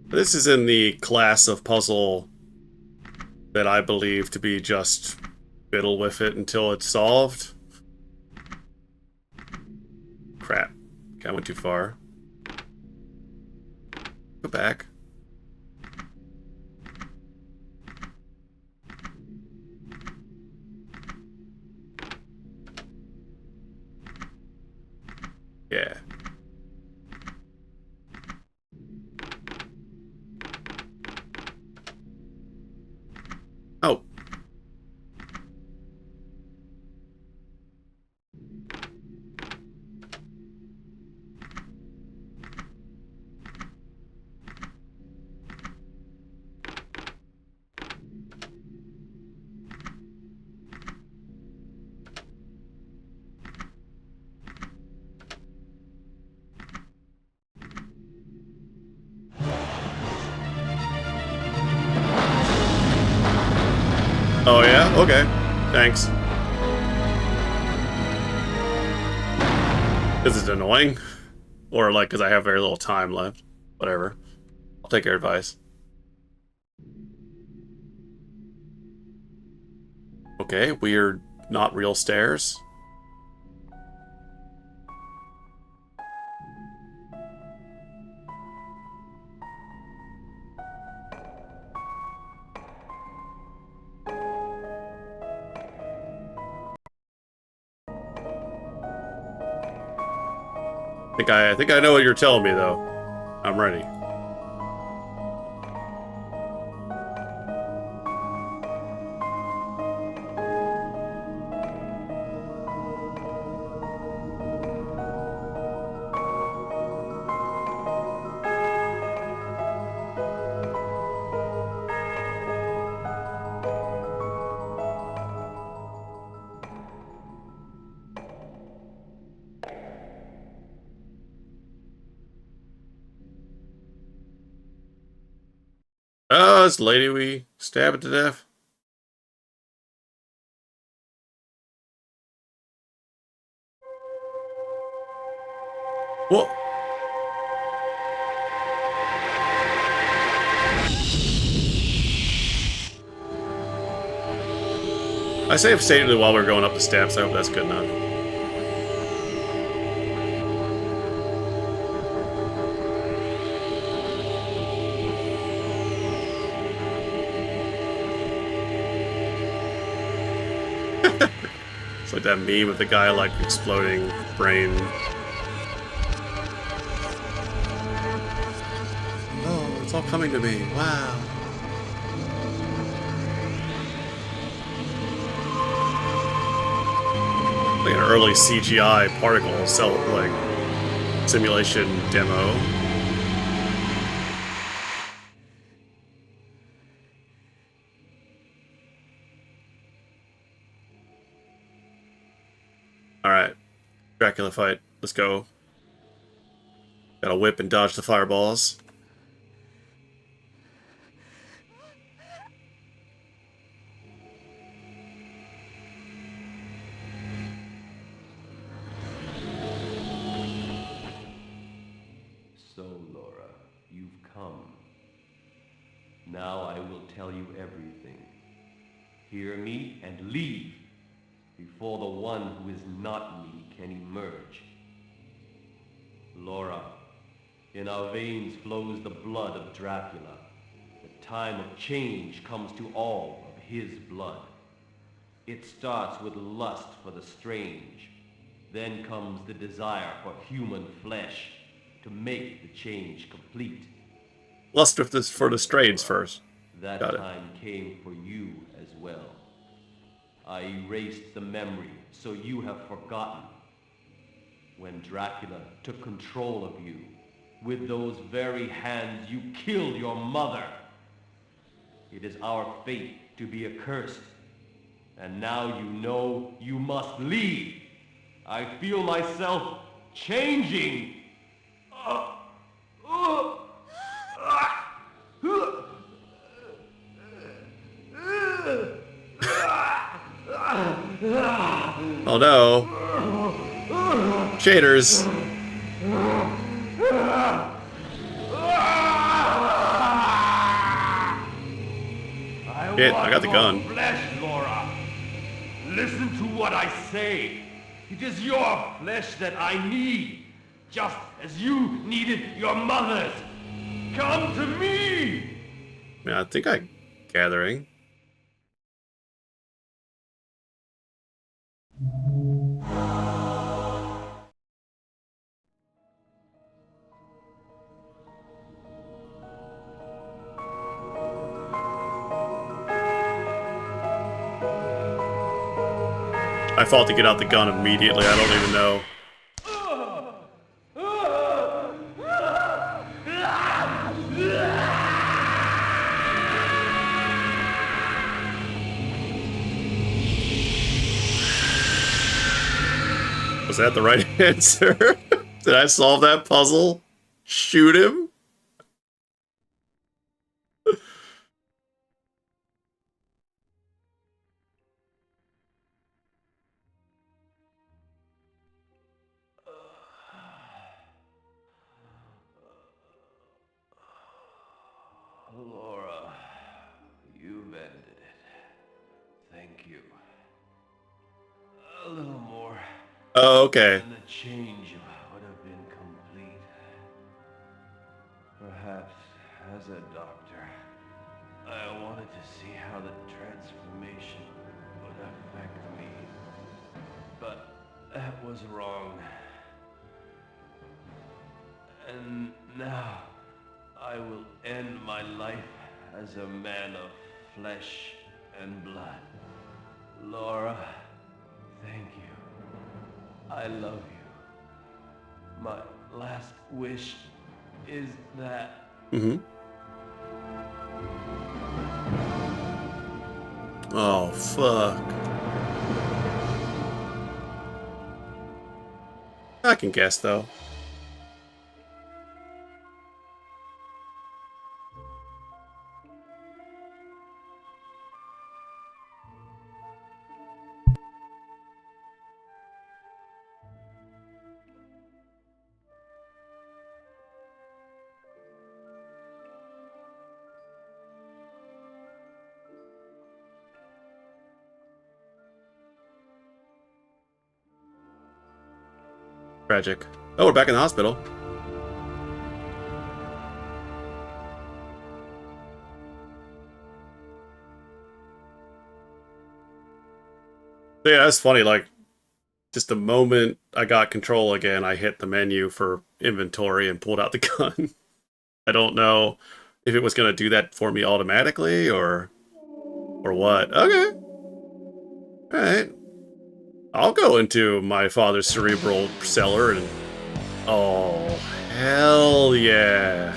This is in the class of puzzle that I believe to be just fiddle with it until it's solved. Crap. I went too far. Go back. Yeah. Oh. Oh yeah? Okay. Thanks. This is annoying. Or like, because I have very little time left. Whatever. I'll take your advice. Okay, weird, not real stairs. I think I know what you're telling me though. I'm ready. Oh, this lady we stabbed to death. Whoa. I saved statedly while we were going up the steps. I hope that's good enough. It's like that meme of the guy like exploding brain. Oh, it's all coming to me. Wow. Like an early CGI particle cell like simulation demo. Alright. Dracula fight. Let's go. Gotta whip and dodge the fireballs. So, Laura, you've come. Now I will tell you everything. Hear me and leave before the one who is not me can emerge. Laura, in our veins flows the blood of Dracula. The time of change comes to all of his blood. It starts with lust for the strange. Then comes the desire for human flesh to make the change complete. Lust with this for the strains first. That Got it. time came for you as well. I erased the memory, so you have forgotten. When Dracula took control of you, with those very hands you killed your mother. It is our fate to be accursed. And now you know you must leave. I feel myself changing. Oh no. Shaders. Shit, I got the gun. Flesh, Laura. Listen to what I say. It is your flesh that I need, just as you needed your mother's. Come to me! Yeah, I think I'm gathering. I fought to get out the gun immediately. I don't even know. Was that the right answer? Did I solve that puzzle? Shoot him? Laura, you've ended it. Thank you. A little more, Oh, okay. and the change would have been complete. Perhaps, as a doctor, I wanted to see how the transformation would affect me. But that was wrong. And now, I will end my life as a man of flesh and blood. Laura, thank you. I love you. My last wish is that... Mm-hmm. Oh, fuck. I can guess, though. Tragic. Oh, we're back in the hospital. Yeah, that's funny. Like, just the moment I got control again, I hit the menu for inventory and pulled out the gun. I don't know if it was going to do that for me automatically or what. Okay. All right. I'll go into my father's cerebral cellar and... Oh, hell yeah.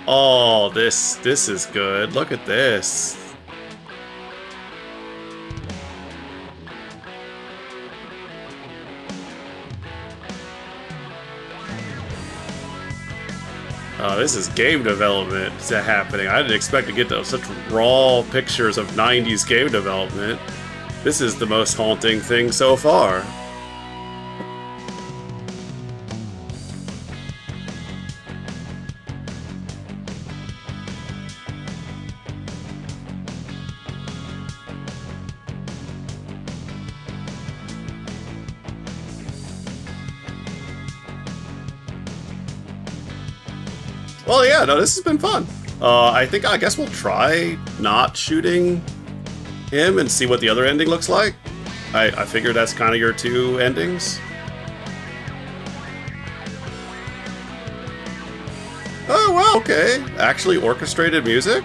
Oh, this is good. Look at this. This is game development happening. I didn't expect to get to such raw pictures of 90s game development. This is the most haunting thing so far. Well, yeah, no, this has been fun. I guess we'll try not shooting him and see what the other ending looks like. I figure that's kind of your two endings. Oh, well, okay. Actually orchestrated music?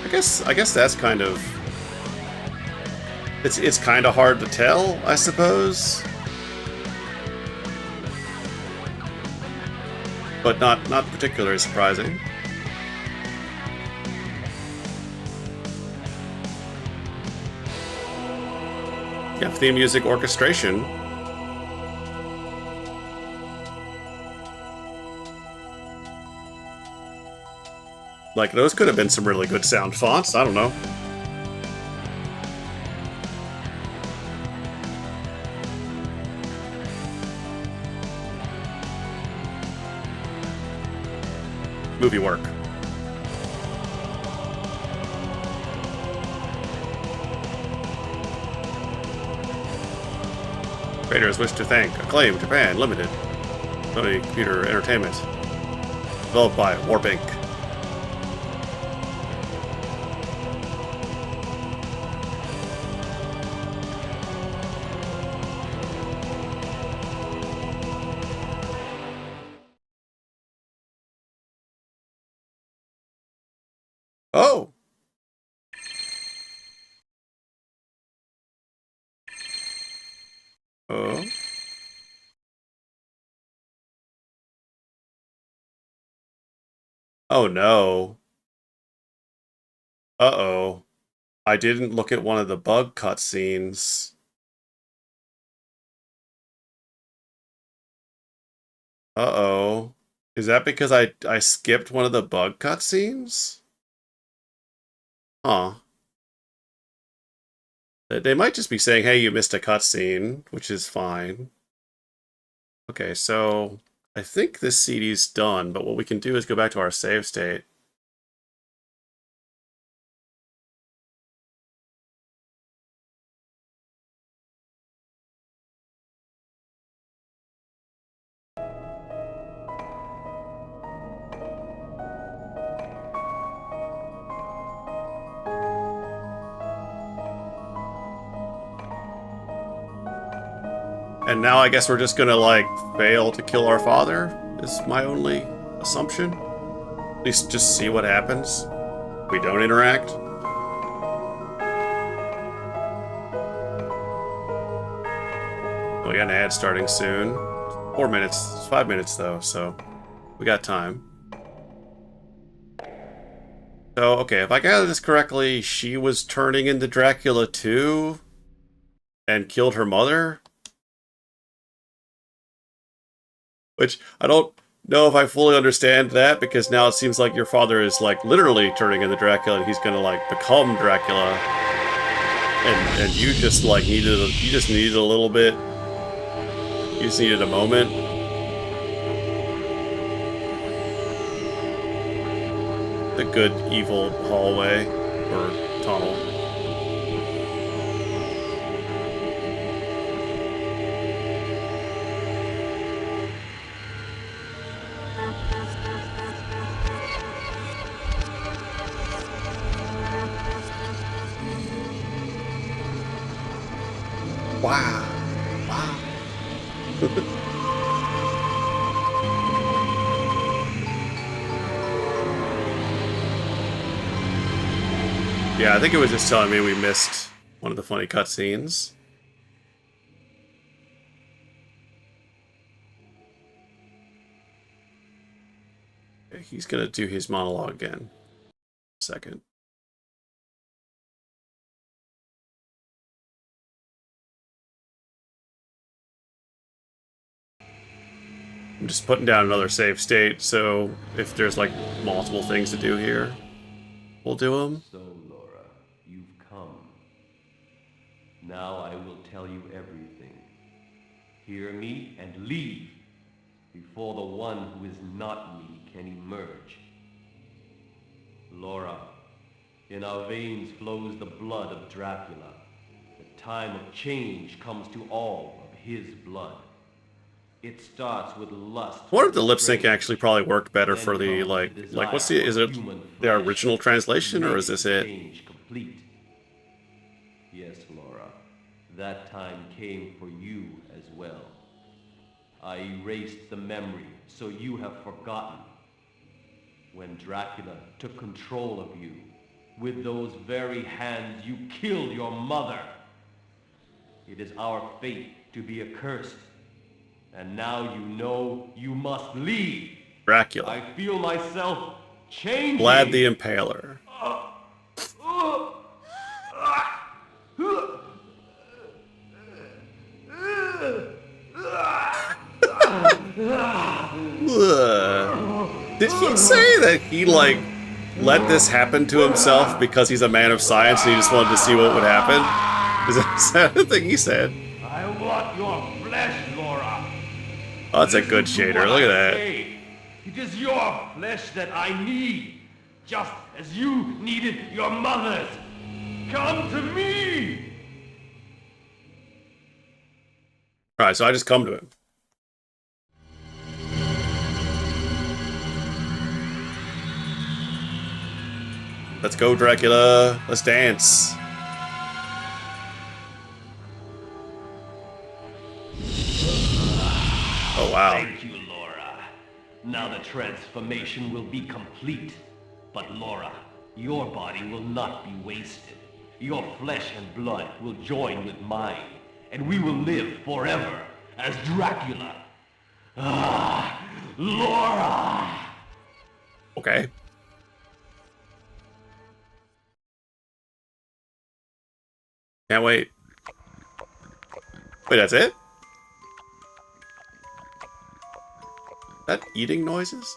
I guess that's kind of... It's kind of hard to tell, I suppose. But not particularly surprising. Yeah, theme music orchestration. Like, those could have been some really good sound fonts, I don't know. Movie work. Creators wish to thank Acclaim Japan Limited, Sony Computer Entertainment, developed by Warp Inc. Oh! Oh? Oh no. Uh-oh. I didn't look at one of the bug cutscenes. Uh-oh. Is that because I skipped one of the bug cutscenes? Huh. They might just be saying, hey, you missed a cutscene, which is fine. Okay, so I think this CD's done, but what we can do is go back to our save state. And now I guess we're just gonna, like, fail to kill our father, is my only assumption. At least just see what happens. We don't interact. We got an ad starting soon. 4 minutes. It's 5 minutes, though, so we got time. So, okay, if I gather this correctly, she was turning into Dracula too and killed her mother? Which I don't know if I fully understand that, because now it seems like your father is, like, literally turning into Dracula and he's gonna, like, become Dracula. And you just, like, you just needed a little bit. You just needed a moment. The good evil hallway or tunnel. Wow. Wow. Yeah, I think it was just telling me we missed one of the funny cutscenes. Okay, he's gonna do his monologue again. Second. I'm just putting down another save state, so if there's, like, multiple things to do here, we'll do them. So, Laura, you've come. Now I will tell you everything. Hear me and leave before the one who is not me can emerge. Laura, in our veins flows the blood of Dracula. The time of change comes to all of his blood. It starts with lust. I wonder if the lip sync actually probably worked better for the, like, what's the, is it the original translation, or is this it? Change complete. Yes, Laura, that time came for you as well. I erased the memory, so you have forgotten. When Dracula took control of you, with those very hands you killed your mother. It is our fate to be accursed. And now you know you must leave. Dracula. I feel myself changing. Vlad the Impaler. Did he say that he, like, let this happen to himself because he's a man of science and he just wanted to see what would happen? Is that the thing he said? I want your flesh, Laura. Oh, that's a good shader. Look at that. It is your flesh that I need, just as you needed your mother's. Come to me! Alright, so I just come to him. Let's go, Dracula. Let's dance. Oh, wow. Thank you, Laura. Now the transformation will be complete. But Laura, your body will not be wasted. Your flesh and blood will join with mine, and we will live forever as Dracula. Ah, Laura! Okay. Can't wait. Wait, that's it? That eating noises?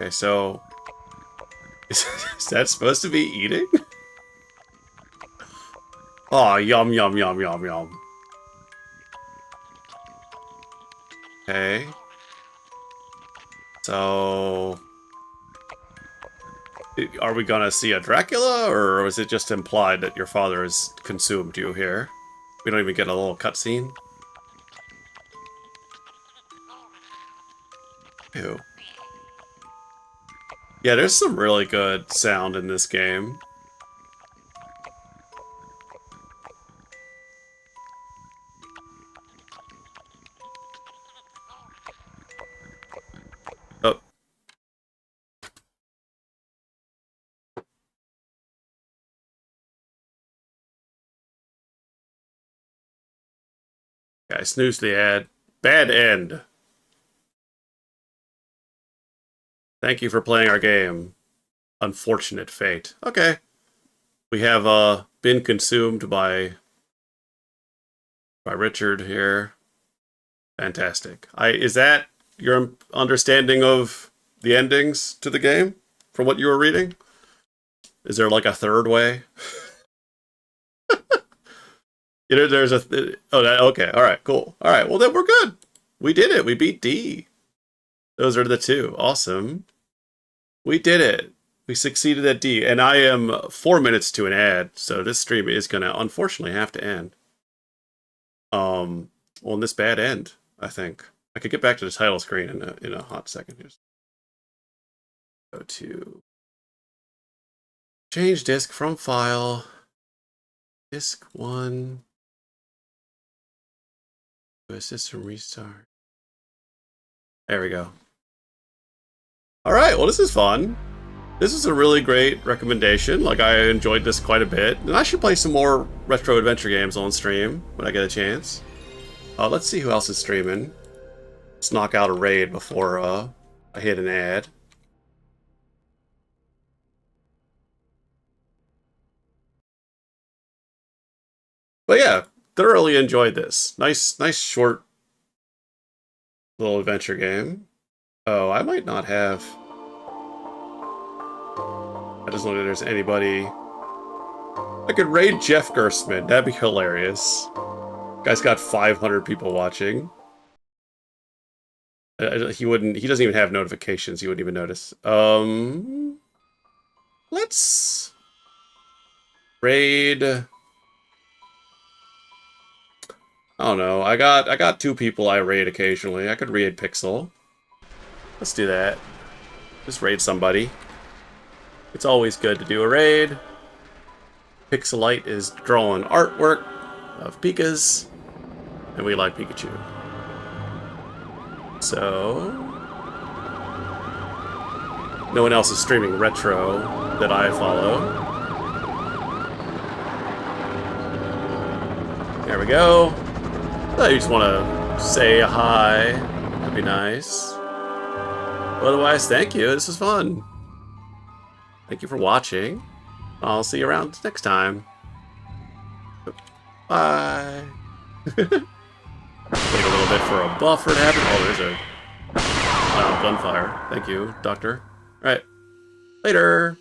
Okay, so... Is that supposed to be eating? Oh, yum, yum, yum, yum, yum. Okay. So... Are we gonna see a Dracula, or was it just implied that your father has consumed you here? We don't even get a little cutscene? Ew. Yeah, there's some really good sound in this game. Oh. Yeah, I snoozed the ad. Bad end. Thank you for playing our game. Unfortunate fate. Okay. We have been consumed by Richard here. Fantastic. Is that your understanding of the endings to the game from what you were reading? Is there like a third way? You know, there's a okay. All right, cool. All right, well then we're good. We did it. We beat D. Those are the two. Awesome. We did it. We succeeded at D, and I am 4 minutes to an ad, so this stream is gonna unfortunately have to end. Well, in this bad end, I think I could get back to the title screen in a hot second. Just go to change disk from file, disk 1, to a system restart. There we go. All right, well, this is fun. This is a really great recommendation. Like, I enjoyed this quite a bit. And I should play some more retro adventure games on stream when I get a chance. Let's see who else is streaming. Let's knock out a raid before I hit an ad. But yeah, thoroughly enjoyed this. Nice short little adventure game. Oh, I might not have... I just know that there's anybody... I could raid Jeff Gerstmann. That'd be hilarious. Guy's got 500 people watching. He doesn't even have notifications. He wouldn't even notice. Let's raid... I don't know. I got 2 people I raid occasionally. I could raid Pixel. Let's do that. Just raid somebody. It's always good to do a raid. Pixelite is drawing artwork of Pikas, and we like Pikachu. So... no one else is streaming retro that I follow. There we go. I just want to say hi. That'd be nice. Otherwise, thank you. This was fun. Thank you for watching. I'll see you around next time. Bye. Wait a little bit for a buffer to happen. Oh, there's a gunfire. Thank you, Doctor. All right. Later.